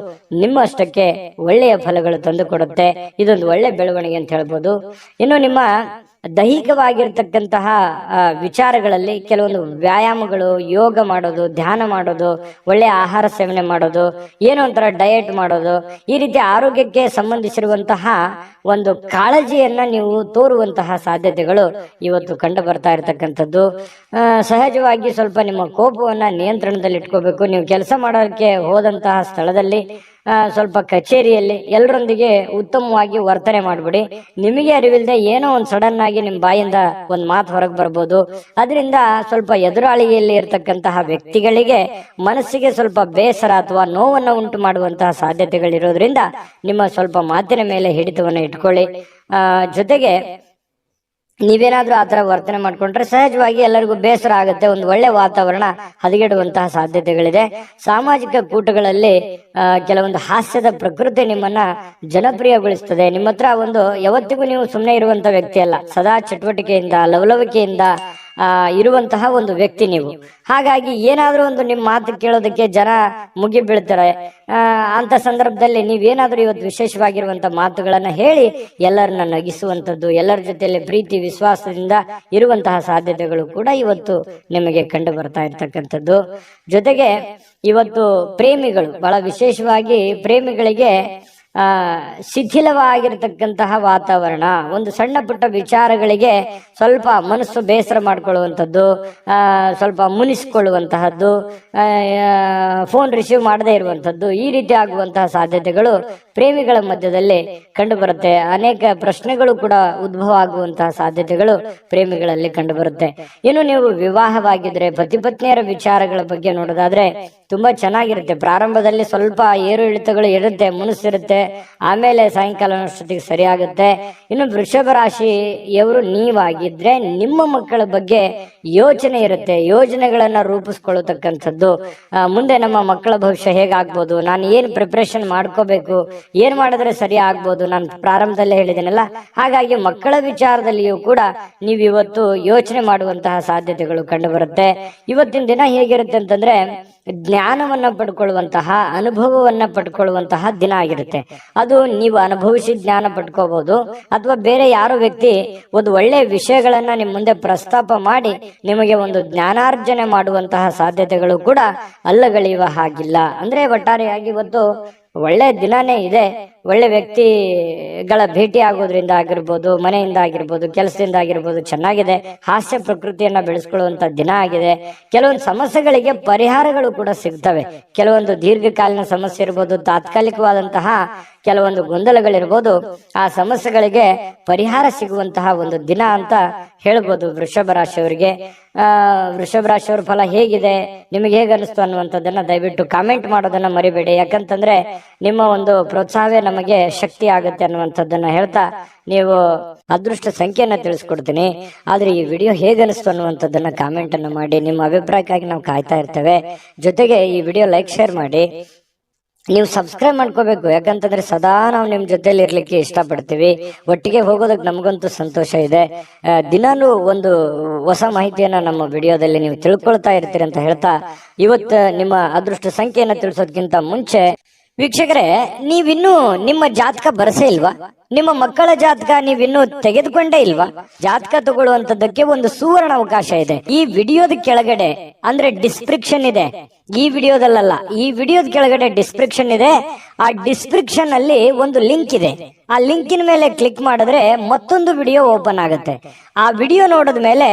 ನಿಮ್ಮಷ್ಟಕ್ಕೆ ಒಳ್ಳೆಯ ಫಲಗಳು ತಂದು ಕೊಡುತ್ತೆ. ಇದೊಂದು ಒಳ್ಳೆ ಬೆಳವಣಿಗೆ ಅಂತ ಹೇಳ್ಬೋದು. ಇನ್ನು ನಿಮ್ಮ ದೈಹಿಕವಾಗಿರ್ತಕ್ಕಂತಹ ವಿಚಾರಗಳಲ್ಲಿ ಕೆಲವೊಂದು ವ್ಯಾಯಾಮಗಳು, ಯೋಗ ಮಾಡೋದು, ಧ್ಯಾನ ಮಾಡೋದು, ಒಳ್ಳೆಯ ಆಹಾರ ಸೇವನೆ ಮಾಡೋದು, ಏನೋ ಒಂಥರ ಡಯಟ್ ಮಾಡೋದು, ಈ ರೀತಿ ಆರೋಗ್ಯಕ್ಕೆ ಸಂಬಂಧಿಸಿರುವಂತಹ ಒಂದು ಕಾಳಜಿಯನ್ನ ನೀವು ತೋರುವಂತಹ ಸಾಧ್ಯತೆಗಳು ಇವತ್ತು ಕಂಡು ಬರ್ತಾ ಇರತಕ್ಕಂಥದ್ದು. ಸಹಜವಾಗಿ ಸ್ವಲ್ಪ ನಿಮ್ಮ ಕೋಪವನ್ನ ನಿಯಂತ್ರಣದಲ್ಲಿ ಇಟ್ಕೋಬೇಕು. ನೀವು ಕೆಲಸ ಮಾಡೋಕ್ಕೆ ಹೋದಂತಹ ಸ್ಥಳದಲ್ಲಿ ಸ್ವಲ್ಪ ಕಚೇರಿಯಲ್ಲಿ ಎಲ್ಲರೊಂದಿಗೆ ಉತ್ತಮವಾಗಿ ವರ್ತನೆ ಮಾಡ್ಬಿಡಿ. ನಿಮಗೆ ಅರಿವಿಲ್ಲದೆ ಏನೋ ಒಂದು ಸಡನ್ ಆಗಿ ನಿಮ್ಮ ಬಾಯಿಂದ ಒಂದು ಮಾತು ಹೊರಗೆ ಬರ್ಬೋದು. ಅದರಿಂದ ಸ್ವಲ್ಪ ಎದುರಾಳಿಯಲ್ಲಿ ಇರತಕ್ಕಂತಹ ವ್ಯಕ್ತಿಗಳಿಗೆ ಮನಸ್ಸಿಗೆ ಸ್ವಲ್ಪ ಬೇಸರ ಅಥವಾ ನೋವನ್ನು ಉಂಟು ಮಾಡುವಂತಹ ಸಾಧ್ಯತೆಗಳಿರೋದ್ರಿಂದ ನಿಮ್ಮ ಸ್ವಲ್ಪ ಮಾತಿನ ಮೇಲೆ ಹಿಡಿತವನ್ನು ಇಟ್ಕೊಳ್ಳಿ. ಜೊತೆಗೆ ನೀವೇನಾದ್ರೂ ಆತರ ವರ್ತನೆ ಮಾಡ್ಕೊಂಡ್ರೆ ಸಹಜವಾಗಿ ಎಲ್ಲರಿಗೂ ಬೇಸರ ಆಗುತ್ತೆ. ಒಂದು ಒಳ್ಳೆ ವಾತಾವರಣ ಹದಗೆಡುವಂತಹ ಸಾಧ್ಯತೆಗಳಿದೆ. ಸಾಮಾಜಿಕ ಕೂಟಗಳಲ್ಲಿ ಕೆಲವೊಂದು ಹಾಸ್ಯದ ಪ್ರಕೃತಿ ನಿಮ್ಮನ್ನ ಜನಪ್ರಿಯಗೊಳಿಸ್ತದೆ. ನಿಮ್ಮ ಹತ್ರ ಒಂದು ಯಾವತ್ತಿಗೂ ನೀವು ಸುಮ್ಮನೆ ಇರುವಂತ ವ್ಯಕ್ತಿ ಅಲ್ಲ, ಸದಾ ಚಟುವಟಿಕೆಯಿಂದ ಲವಲವಿಕೆಯಿಂದ ಇರುವಂತಹ ಒಂದು ವ್ಯಕ್ತಿ ನೀವು. ಹಾಗಾಗಿ ಏನಾದ್ರೂ ಒಂದು ನಿಮ್ಮ ಮಾತು ಕೇಳೋದಕ್ಕೆ ಜನ ಮುಗಿ ಬೀಳ್ತಾರೆ. ಅಂತ ಸಂದರ್ಭದಲ್ಲಿ ನೀವೇನಾದ್ರೂ ಇವತ್ತು ವಿಶೇಷವಾಗಿರುವಂತ ಮಾತುಗಳನ್ನ ಹೇಳಿ ಎಲ್ಲರನ್ನ ನಗಿಸುವಂತದ್ದು, ಎಲ್ಲರ ಜೊತೆಯಲ್ಲಿ ಪ್ರೀತಿ ವಿಶ್ವಾಸದಿಂದ ಇರುವಂತಹ ಸಾಧ್ಯತೆಗಳು ಕೂಡ ಇವತ್ತು ನಿಮಗೆ ಕಂಡು ಬರ್ತಾ ಇರ್ತಕ್ಕಂಥದ್ದು. ಜೊತೆಗೆ ಇವತ್ತು ಪ್ರೇಮಿಗಳು, ಬಹಳ ವಿಶೇಷವಾಗಿ ಪ್ರೇಮಿಗಳಿಗೆ ಶಿಥಿಲವಾಗಿರ್ತಕ್ಕಂತಹ ವಾತಾವರಣ, ಒಂದು ಸಣ್ಣ ಪುಟ್ಟ ವಿಚಾರಗಳಿಗೆ ಸ್ವಲ್ಪ ಮನಸ್ಸು ಬೇಸರ ಮಾಡ್ಕೊಳ್ಳುವಂಥದ್ದು, ಸ್ವಲ್ಪ ಮುನಿಸ್ಕೊಳ್ಳುವಂತಹದ್ದು, ಫೋನ್ ರಿಸೀವ್ ಮಾಡದೇ ಇರುವಂಥದ್ದು, ಈ ರೀತಿ ಆಗುವಂತಹ ಸಾಧ್ಯತೆಗಳು ಪ್ರೇಮಿಗಳ ಮಧ್ಯದಲ್ಲಿ ಕಂಡು ಬರುತ್ತೆ. ಅನೇಕ ಪ್ರಶ್ನೆಗಳು ಕೂಡ ಉದ್ಭವ ಆಗುವಂತಹ ಸಾಧ್ಯತೆಗಳು ಪ್ರೇಮಿಗಳಲ್ಲಿ ಕಂಡು ಬರುತ್ತೆ. ಇನ್ನು ನೀವು ವಿವಾಹವಾಗಿದ್ರೆ ಪತಿ ಪತ್ನಿಯರ ವಿಚಾರಗಳ ಬಗ್ಗೆ ನೋಡೋದಾದ್ರೆ ತುಂಬಾ ಚೆನ್ನಾಗಿರುತ್ತೆ. ಪ್ರಾರಂಭದಲ್ಲಿ ಸ್ವಲ್ಪ ಏರು ಇಳಿತಗಳು ಇರುತ್ತೆ, ಮುನಿಸಿರುತ್ತೆ, ಆಮೇಲೆ ಸಾಯಂಕಾಲ ಅಷ್ಟೊತ್ತಿಗೆ ಸರಿಯಾಗುತ್ತೆ. ಇನ್ನು ವೃಷಭ ರಾಶಿಯವರು ನೀವಾಗಿದ್ರೆ ನಿಮ್ಮ ಮಕ್ಕಳ ಬಗ್ಗೆ ಯೋಚನೆ ಇರುತ್ತೆ, ಯೋಜನೆಗಳನ್ನ ರೂಪಿಸ್ಕೊಳ್ಳತಕ್ಕಂಥದ್ದು. ಮುಂದೆ ನಮ್ಮ ಮಕ್ಕಳ ಭವಿಷ್ಯ ಹೇಗಾಗ್ಬೋದು, ನಾನು ಏನ್ ಪ್ರಿಪ್ರೇಷನ್ ಮಾಡ್ಕೋಬೇಕು, ಏನ್ ಮಾಡಿದ್ರೆ ಸರಿ ಆಗ್ಬೋದು, ನಾನು ಪ್ರಾರಂಭದಲ್ಲೇ ಹೇಳಿದ್ದೇನಲ್ಲ. ಹಾಗಾಗಿ ಮಕ್ಕಳ ವಿಚಾರದಲ್ಲಿಯೂ ಕೂಡ ನೀವು ಇವತ್ತು ಯೋಚನೆ ಮಾಡುವಂತಹ ಸಾಧ್ಯತೆಗಳು ಕಂಡು ಬರುತ್ತೆ. ಇವತ್ತಿನ ದಿನ ಹೇಗಿರುತ್ತೆ ಅಂತಂದ್ರೆ ಜ್ಞಾನವನ್ನ ಪಡ್ಕೊಳ್ಳುವಂತಹ, ಅನುಭವವನ್ನ ಪಡ್ಕೊಳ್ಳುವಂತಹ ದಿನ ಆಗಿರುತ್ತೆ. ಅದು ನೀವು ಅನುಭವಿಸಿ ಜ್ಞಾನ ಪಡ್ಕೋಬಹುದು, ಅಥವಾ ಬೇರೆ ಯಾರೋ ವ್ಯಕ್ತಿ ಒಂದು ಒಳ್ಳೆ ವಿಷಯಗಳನ್ನ ನಿಮ್ಮ ಮುಂದೆ ಪ್ರಸ್ತಾಪ ಮಾಡಿ ನಿಮಗೆ ಒಂದು ಜ್ಞಾನಾರ್ಜನೆ ಮಾಡುವಂತಹ ಸಾಧ್ಯತೆಗಳು ಕೂಡ ಅಲ್ಲಗಳೆಯುವ ಹಾಗಿಲ್ಲ. ಅಂದ್ರೆ ಒಟ್ಟಾರೆಯಾಗಿ ಇವತ್ತು ಒಳ್ಳೆ ದಿನಾನೇ ಇದೆ. ಒಳ್ಳೆ ವ್ಯಕ್ತಿಗಳ ಭೇಟಿ ಆಗೋದ್ರಿಂದ ಆಗಿರ್ಬೋದು, ಮನೆಯಿಂದ ಆಗಿರ್ಬೋದು, ಕೆಲಸದಿಂದ ಆಗಿರ್ಬೋದು ಚೆನ್ನಾಗಿದೆ. ಹಾಸ್ಯ ಪ್ರಕೃತಿಯನ್ನ ಬೆಳೆಸ್ಕೊಳ್ಳುವಂತ ದಿನ ಆಗಿದೆ. ಕೆಲವೊಂದು ಸಮಸ್ಯೆಗಳಿಗೆ ಪರಿಹಾರಗಳು ಕೂಡ ಸಿಗ್ತವೆ. ಕೆಲವೊಂದು ದೀರ್ಘಕಾಲೀನ ಸಮಸ್ಯೆ ಇರ್ಬೋದು, ತಾತ್ಕಾಲಿಕವಾದಂತಹ ಕೆಲವೊಂದು ಗೊಂದಲಗಳಿರ್ಬೋದು, ಆ ಸಮಸ್ಯೆಗಳಿಗೆ ಪರಿಹಾರ ಸಿಗುವಂತಹ ಒಂದು ದಿನ ಅಂತ ಹೇಳ್ಬೋದು ವೃಷಭ ರಾಶಿಯವರಿಗೆ. ವೃಷಭ ರಾಶಿಯವರ ಫಲ ಹೇಗಿದೆ, ನಿಮಗೆ ಹೇಗೆ ಅನಿಸ್ತು ಅನ್ನುವಂಥದ್ದನ್ನ ದಯವಿಟ್ಟು ಕಾಮೆಂಟ್ ಮಾಡೋದನ್ನ ಮರಿಬೇಡಿ. ಯಾಕಂತಂದ್ರೆ ನಿಮ್ಮ ಒಂದು ಪ್ರೋತ್ಸಾಹವೇ ನಮಗೆ ಶಕ್ತಿ ಆಗುತ್ತೆ ಅನ್ನುವಂಥದ್ದನ್ನ ಹೇಳ್ತಾ ನೀವು ಅದೃಷ್ಟ ಸಂಖ್ಯೆಯನ್ನ ತಿಳಿಸ್ಕೊಡ್ತೀನಿ. ಆದ್ರೆ ಈ ವಿಡಿಯೋ ಹೇಗೆ ಅನಿಸ್ತು ಅನ್ನುವಂಥದ್ದನ್ನ ಕಾಮೆಂಟ್ ಅನ್ನ ಮಾಡಿ. ನಿಮ್ಮ ಅಭಿಪ್ರಾಯಕ್ಕಾಗಿ ನಾವು ಕಾಯ್ತಾ ಇರ್ತೇವೆ. ಜೊತೆಗೆ ಈ ವಿಡಿಯೋ ಲೈಕ್ ಶೇರ್ ಮಾಡಿ. ನೀವು ಸಬ್ಸ್ಕ್ರೈಬ್ ಮಾಡ್ಕೋಬೇಕು, ಯಾಕಂತಂದ್ರೆ ಸದಾ ನಾವು ನಿಮ್ ಜೊತೆಲಿ ಇರ್ಲಿಕ್ಕೆ ಇಷ್ಟಪಡ್ತೀವಿ. ಒಟ್ಟಿಗೆ ಹೋಗೋದಕ್ಕೆ ನಮಗಂತೂ ಸಂತೋಷ ಇದೆ. ದಿನಾಲೂ ಒಂದು ಹೊಸ ಮಾಹಿತಿಯನ್ನ ನಮ್ಮ ವಿಡಿಯೋದಲ್ಲಿ ನೀವು ತಿಳ್ಕೊಳ್ತಾ ಇರ್ತೀರಿ ಅಂತ ಹೇಳ್ತಾ, ಇವತ್ತು ನಿಮ್ಮ ಅದೃಷ್ಟ ಸಂಖ್ಯೆಯನ್ನ ತಿಳಿಸೋದಕ್ಕಿಂತ ಮುಂಚೆ ವೀಕ್ಷಕರೇ, ನೀವಿನ್ನೂ ನಿಮ್ಮ ಜಾತಕ ಬರಸೇ ಇಲ್ವಾ? ನಿಮ್ಮ ಮಕ್ಕಳ ಜಾತಕ ನೀವಿನ್ನೂ ತೆಗೆದುಕೊಂಡೇ ಇಲ್ವಾ? ಜಾತಕ ತಗೊಳ್ಳುವಂತದ್ದಕ್ಕೆ ಒಂದು ಸುವರ್ಣ ಅವಕಾಶ ಇದೆ. ಈ ವಿಡಿಯೋದ ಕೆಳಗಡೆ ಅಂದ್ರೆ ಡಿಸ್ಕ್ರಿಪ್ಷನ್ ಇದೆ. ಈ ವಿಡಿಯೋದಲ್ಲ, ಈ ವಿಡಿಯೋದ ಕೆಳಗಡೆ ಡಿಸ್ಕ್ರಿಪ್ಷನ್ ಇದೆ. ಆ ಡಿಸ್ಕ್ರಿಪ್ಷನ್ ಅಲ್ಲಿ ಒಂದು ಲಿಂಕ್ ಇದೆ. ಆ ಲಿಂಕಿನ ಮೇಲೆ ಕ್ಲಿಕ್ ಮಾಡಿದ್ರೆ ಮತ್ತೊಂದು ವಿಡಿಯೋ ಓಪನ್ ಆಗುತ್ತೆ. ಆ ವಿಡಿಯೋ ನೋಡಿದ ಮೇಲೆ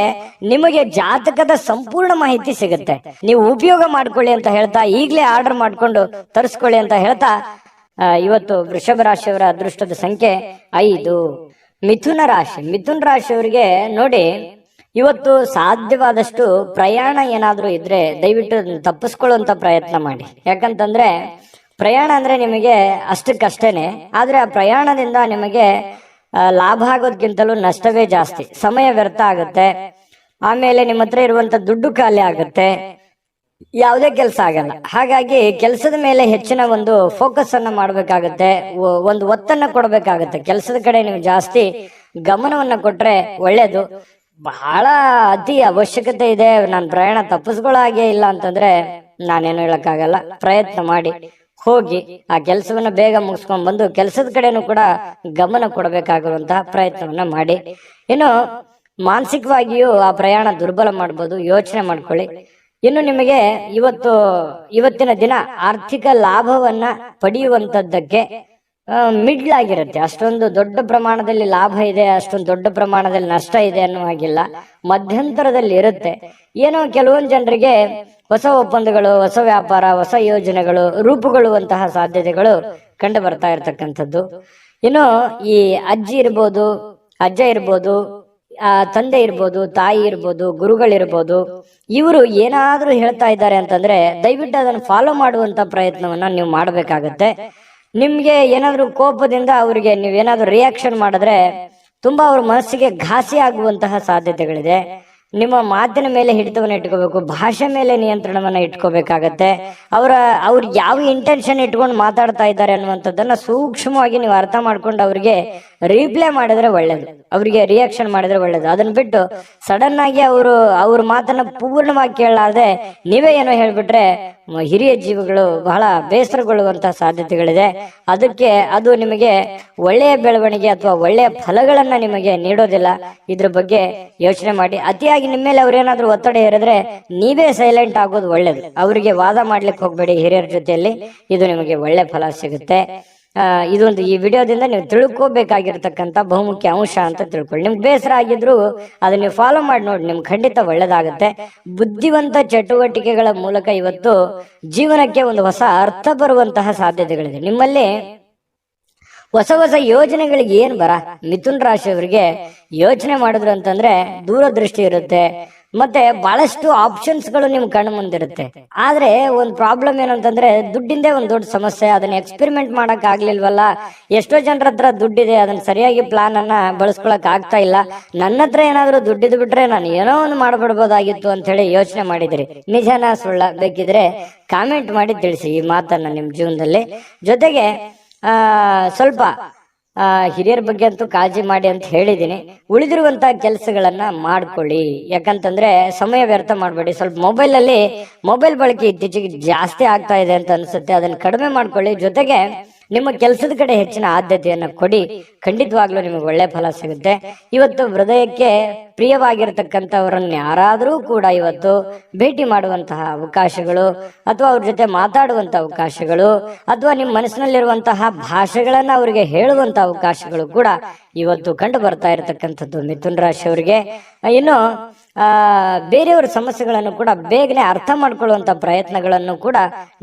ನಿಮಗೆ ಜಾತಕದ ಸಂಪೂರ್ಣ ಮಾಹಿತಿ ಸಿಗುತ್ತೆ. ನೀವು ಉಪಯೋಗ ಮಾಡ್ಕೊಳ್ಳಿ ಅಂತ ಹೇಳ್ತಾ, ಈಗಲೇ ಆರ್ಡರ್ ಮಾಡ್ಕೊಂಡು ತರಿಸ್ಕೊಳ್ಳಿ ಅಂತ ಹೇಳ್ತಾ, ಇವತ್ತು ವೃಷಭ ರಾಶಿಯವರ ಅದೃಷ್ಟದ ಸಂಖ್ಯೆ 5. ಮಿಥುನ ರಾಶಿ. ಮಿಥುನ ರಾಶಿಯವರಿಗೆ ನೋಡಿ, ಇವತ್ತು ಸಾಧ್ಯವಾದಷ್ಟು ಪ್ರಯಾಣ ಏನಾದ್ರೂ ಇದ್ರೆ ದಯವಿಟ್ಟು ತಪ್ಪಿಸ್ಕೊಳ್ಳುವಂತ ಪ್ರಯತ್ನ ಮಾಡಿ. ಯಾಕಂತಂದ್ರೆ ಪ್ರಯಾಣ ಅಂದ್ರೆ ನಿಮಗೆ ಅಷ್ಟಕ್ಕಷ್ಟೇನೆ, ಆದ್ರೆ ಆ ಪ್ರಯಾಣದಿಂದ ನಿಮಗೆ ಲಾಭ ಆಗೋದ್ಕಿಂತಲೂ ನಷ್ಟವೇ ಜಾಸ್ತಿ. ಸಮಯ ವ್ಯರ್ಥ ಆಗುತ್ತೆ, ಆಮೇಲೆ ನಿಮ್ಮ ಹತ್ರ ಇರುವಂತ ದುಡ್ಡು ಖಾಲಿ ಆಗುತ್ತೆ, ಯಾವುದೇ ಕೆಲಸ ಆಗಲ್ಲ. ಹಾಗಾಗಿ ಕೆಲಸದ ಮೇಲೆ ಹೆಚ್ಚಿನ ಒಂದು ಫೋಕಸ್ ಅನ್ನ ಮಾಡ್ಬೇಕಾಗತ್ತೆ, ಒಂದು ಒತ್ತನ್ನ ಕೊಡ್ಬೇಕಾಗತ್ತೆ. ಕೆಲಸದ ಕಡೆ ನೀವು ಜಾಸ್ತಿ ಗಮನವನ್ನ ಕೊಟ್ರೆ ಒಳ್ಳೇದು. ಬಹಳ ಅತಿ ಅವಶ್ಯಕತೆ ಇದೆ, ನಾನು ಪ್ರಯಾಣ ತಪ್ಪಿಸ್ಕೊಳ್ಳೋ ಹಾಗೆ ಇಲ್ಲ ಅಂತಂದ್ರೆ ನಾನೇನು ಹೇಳಕ್ಕಾಗಲ್ಲ. ಪ್ರಯತ್ನ ಮಾಡಿ ಹೋಗಿ ಆ ಕೆಲಸವನ್ನ ಬೇಗ ಮುಗಿಸ್ಕೊಂಡ್ ಬಂದು ಕೆಲಸದ ಕಡೆನೂ ಕೂಡ ಗಮನ ಕೊಡಬೇಕಾಗಿರುವಂತಹ ಪ್ರಯತ್ನವನ್ನ ಮಾಡಿ. ಇನ್ನು ಮಾನಸಿಕವಾಗಿಯೂ ಆ ಪ್ರಯಾಣ ದುರ್ಬಲ ಮಾಡ್ಬೋದು, ಯೋಚನೆ ಮಾಡ್ಕೊಳ್ಳಿ. ಇನ್ನು ನಿಮಗೆ ಇವತ್ತಿನ ದಿನ ಆರ್ಥಿಕ ಲಾಭವನ್ನ ಪಡೆಯುವಂತದ್ದಕ್ಕೆ ಮಿಡ್ಲ್ ಆಗಿರುತ್ತೆ. ಅಷ್ಟೊಂದು ದೊಡ್ಡ ಪ್ರಮಾಣದಲ್ಲಿ ಲಾಭ ಇದೆ, ಅಷ್ಟೊಂದು ದೊಡ್ಡ ಪ್ರಮಾಣದಲ್ಲಿ ನಷ್ಟ ಇದೆ ಅನ್ನೋ ಹಾಗಿಲ್ಲ, ಮಧ್ಯಂತರದಲ್ಲಿ ಇರುತ್ತೆ. ಏನೋ ಕೆಲವೊಂದು ಜನರಿಗೆ ಹೊಸ ಒಪ್ಪಂದಗಳು, ಹೊಸ ವ್ಯಾಪಾರ, ಹೊಸ ಯೋಜನೆಗಳು ರೂಪುಗೊಳ್ಳುವಂತಹ ಸಾಧ್ಯತೆಗಳು ಕಂಡು ಬರ್ತಾ ಇರತಕ್ಕಂಥದ್ದು. ಇನ್ನು ಈ ಅಜ್ಜಿ ಇರ್ಬೋದು, ಅಜ್ಜ ಇರ್ಬೋದು, ತಂದೆ ಇರ್ಬೋದು, ತಾಯಿ ಇರ್ಬೋದು, ಗುರುಗಳಿರ್ಬೋದು, ಇವರು ಏನಾದ್ರೂ ಹೇಳ್ತಾ ಇದ್ದಾರೆ ಅಂತಂದ್ರೆ ದಯವಿಟ್ಟು ಅದನ್ನು ಫಾಲೋ ಮಾಡುವಂತ ಪ್ರಯತ್ನವನ್ನ ನೀವು ಮಾಡ್ಬೇಕಾಗತ್ತೆ. ನಿಮ್ಗೆ ಏನಾದ್ರೂ ಕೋಪದಿಂದ ಅವ್ರಿಗೆ ನೀವೇನಾದ್ರೂ ರಿಯಾಕ್ಷನ್ ಮಾಡಿದ್ರೆ ತುಂಬಾ ಅವ್ರ ಮನಸ್ಸಿಗೆ ಘಾಸಿ ಆಗುವಂತಹ ಸಾಧ್ಯತೆಗಳಿದೆ. ನಿಮ್ಮ ಮಾತಿನ ಮೇಲೆ ಹಿಡಿತವನ್ನ ಇಟ್ಕೋಬೇಕು, ಭಾಷೆ ಮೇಲೆ ನಿಯಂತ್ರಣವನ್ನ ಇಟ್ಕೋಬೇಕಾಗತ್ತೆ. ಅವ್ರು ಯಾವ ಇಂಟೆನ್ಷನ್ ಇಟ್ಕೊಂಡು ಮಾತಾಡ್ತಾ ಇದ್ದಾರೆ ಅನ್ನುವಂಥದ್ದನ್ನ ಸೂಕ್ಷ್ಮವಾಗಿ ನೀವು ಅರ್ಥ ಮಾಡ್ಕೊಂಡು ಅವ್ರಿಗೆ ರಿಪ್ಲೈ ಮಾಡಿದ್ರೆ ಒಳ್ಳೇದು, ಅವರಿಗೆ ರಿಯಾಕ್ಷನ್ ಮಾಡಿದ್ರೆ ಒಳ್ಳೇದು. ಅದನ್ನ ಬಿಟ್ಟು ಸಡನ್ ಆಗಿ ಅವ್ರ ಮಾತನ್ನ ಪೂರ್ಣವಾಗಿ ಕೇಳಲಾರ್ದೆ ನೀವೇ ಏನೋ ಹೇಳ್ಬಿಟ್ರೆ ಹಿರಿಯ ಜೀವಿಗಳು ಬಹಳ ಬೇಸರಗೊಳ್ಳುವಂತಹ ಸಾಧ್ಯತೆಗಳಿದೆ. ಅದಕ್ಕೆ ಅದು ನಿಮಗೆ ಒಳ್ಳೆಯ ಬೆಳವಣಿಗೆ ಅಥವಾ ಒಳ್ಳೆಯ ಫಲಗಳನ್ನ ನಿಮಗೆ ನೀಡೋದಿಲ್ಲ. ಇದ್ರ ಬಗ್ಗೆ ಯೋಚನೆ ಮಾಡಿ. ಅತಿಯಾಗಿ ನಿಮ್ಮ ಮೇಲೆ ಅವ್ರೇನಾದ್ರೂ ಒತ್ತಡ ಹೇರಿದ್ರೆ ನೀವೇ ಸೈಲೆಂಟ್ ಆಗೋದು ಒಳ್ಳೇದು. ಅವರಿಗೆ ವಾದ ಮಾಡ್ಲಿಕ್ಕೆ ಹೋಗ್ಬೇಡಿ ಹಿರಿಯರ ಜೊತೆಯಲ್ಲಿ, ಇದು ನಿಮಗೆ ಒಳ್ಳೆ ಫಲ ಸಿಗುತ್ತೆ. ಇದೊಂದು ಈ ವಿಡಿಯೋದಿಂದ ನೀವು ತಿಳ್ಕೋಬೇಕಾಗಿರ್ತಕ್ಕಂಥ ಬಹುಮುಖ್ಯ ಅಂಶ ಅಂತ ತಿಳ್ಕೊಳ್ಳಿ. ನಿಮ್ಗೆ ಬೇಸರ ಆಗಿದ್ರು ಅದನ್ನ ನೀವು ಫಾಲೋ ಮಾಡಿ ನೋಡಿ, ನಿಮ್ಗೆ ಖಂಡಿತ ಒಳ್ಳೇದಾಗುತ್ತೆ. ಬುದ್ಧಿವಂತ ಚಟುವಟಿಕೆಗಳ ಮೂಲಕ ಇವತ್ತು ಜೀವನಕ್ಕೆ ಒಂದು ಹೊಸ ಅರ್ಥ ಬರುವಂತಹ ಸಾಧ್ಯತೆಗಳಿದೆ. ನಿಮ್ಮಲ್ಲಿ ಹೊಸ ಹೊಸ ಯೋಜನೆಗಳಿಗೆ ಏನ್ ಮಿಥುನ್ ರಾಶಿಯವರಿಗೆ ಯೋಚನೆ ಮಾಡಿದ್ರು ಅಂತಂದ್ರೆ ದೂರದೃಷ್ಟಿ ಇರುತ್ತೆ, ಮತ್ತೆ ಬಹಳಷ್ಟು ಆಪ್ಷನ್ಸ್ ಗಳು ನಿಮ್ ಕಣ್ಣು ಮುಂದಿರುತ್ತೆ. ಆದ್ರೆ ಒಂದ್ ಪ್ರಾಬ್ಲಮ್ ಏನಂತಂದ್ರೆ ದುಡ್ಡಿಂದೇ ಒಂದ್ ದೊಡ್ಡ ಸಮಸ್ಯೆ. ಅದನ್ನ ಎಕ್ಸ್ಪೆರಿಮೆಂಟ್ ಮಾಡಕ್ ಆಗ್ಲಿಲ್ವಲ್ಲ. ಎಷ್ಟೋ ಜನರ ಹತ್ರ ದುಡ್ಡಿದೆ, ಅದನ್ನ ಸರಿಯಾಗಿ ಪ್ಲಾನ್ ಅನ್ನ ಬಳಸ್ಕೊಳಕ್ ಆಗ್ತಾ ಇಲ್ಲ. ನನ್ನ ಹತ್ರ ಏನಾದ್ರು ದುಡ್ಡಿದ್ ಬಿಟ್ರೆ ನಾನು ಏನೋ ಒಂದು ಮಾಡ್ಬಿಡ್ಬೋದಾಗಿತ್ತು ಅಂತ ಹೇಳಿ ಯೋಚನೆ ಮಾಡಿದ್ರಿ. ನಿಜನ ಸುಳ್ಳ ಬೇಕಿದ್ರೆ ಕಾಮೆಂಟ್ ಮಾಡಿ ತಿಳಿಸಿ ಈ ಮಾತನ್ನ ನಿಮ್ ಜೀವನದಲ್ಲಿ. ಜೊತೆಗೆ ಸ್ವಲ್ಪ ಹಿರಿಯರ ಬಗ್ಗೆ ಅಂತೂ ಕಾಳಜಿ ಮಾಡಿ ಅಂತ ಹೇಳಿದೀನಿ. ಉಳಿದಿರುವಂತಹ ಕೆಲಸಗಳನ್ನ ಮಾಡ್ಕೊಳ್ಳಿ. ಯಾಕಂತಂದ್ರೆ ಸಮಯ ವ್ಯರ್ಥ ಮಾಡಬೇಡಿ. ಸ್ವಲ್ಪ ಮೊಬೈಲ್ ಬಳಕೆ ಇತ್ತೀಚೆಗೆ ಜಾಸ್ತಿ ಆಗ್ತಾ ಇದೆ ಅಂತ ಅನ್ಸುತ್ತೆ. ಅದನ್ನ ಕಡಿಮೆ ಮಾಡ್ಕೊಳ್ಳಿ. ಜೊತೆಗೆ ನಿಮ್ಮ ಕೆಲಸದ ಕಡೆ ಹೆಚ್ಚಿನ ಆದ್ಯತೆಯನ್ನ ಕೊಡಿ. ಖಂಡಿತವಾಗ್ಲೂ ನಿಮಗೆ ಒಳ್ಳೆ ಫಲ ಸಿಗುತ್ತೆ. ಇವತ್ತು ಹೃದಯಕ್ಕೆ ಪ್ರಿಯವಾಗಿರ್ತಕ್ಕಂಥವ್ರನ್ನ ಯಾರಾದರೂ ಕೂಡ ಇವತ್ತು ಭೇಟಿ ಮಾಡುವಂತಹ ಅವಕಾಶಗಳು, ಅಥವಾ ಅವ್ರ ಜೊತೆ ಮಾತಾಡುವಂತ ಅವಕಾಶಗಳು, ಅಥವಾ ನಿಮ್ಮ ಮನಸ್ಸಿನಲ್ಲಿರುವಂತಹ ಭಾಷೆಗಳನ್ನ ಅವರಿಗೆ ಹೇಳುವಂತ ಅವಕಾಶಗಳು ಕೂಡ ಇವತ್ತು ಕಂಡು ಬರ್ತಾ ಇರತಕ್ಕಂಥದ್ದು ಮಿಥುನ್ ರಾಶಿಯವರಿಗೆ. ಇನ್ನು ಬೇರೆಯವರ ಸಮಸ್ಯೆಗಳನ್ನು ಕೂಡ ಬೇಗನೆ ಅರ್ಥ ಮಾಡ್ಕೊಳ್ಳುವಂತ ಪ್ರಯತ್ನಗಳನ್ನು ಕೂಡ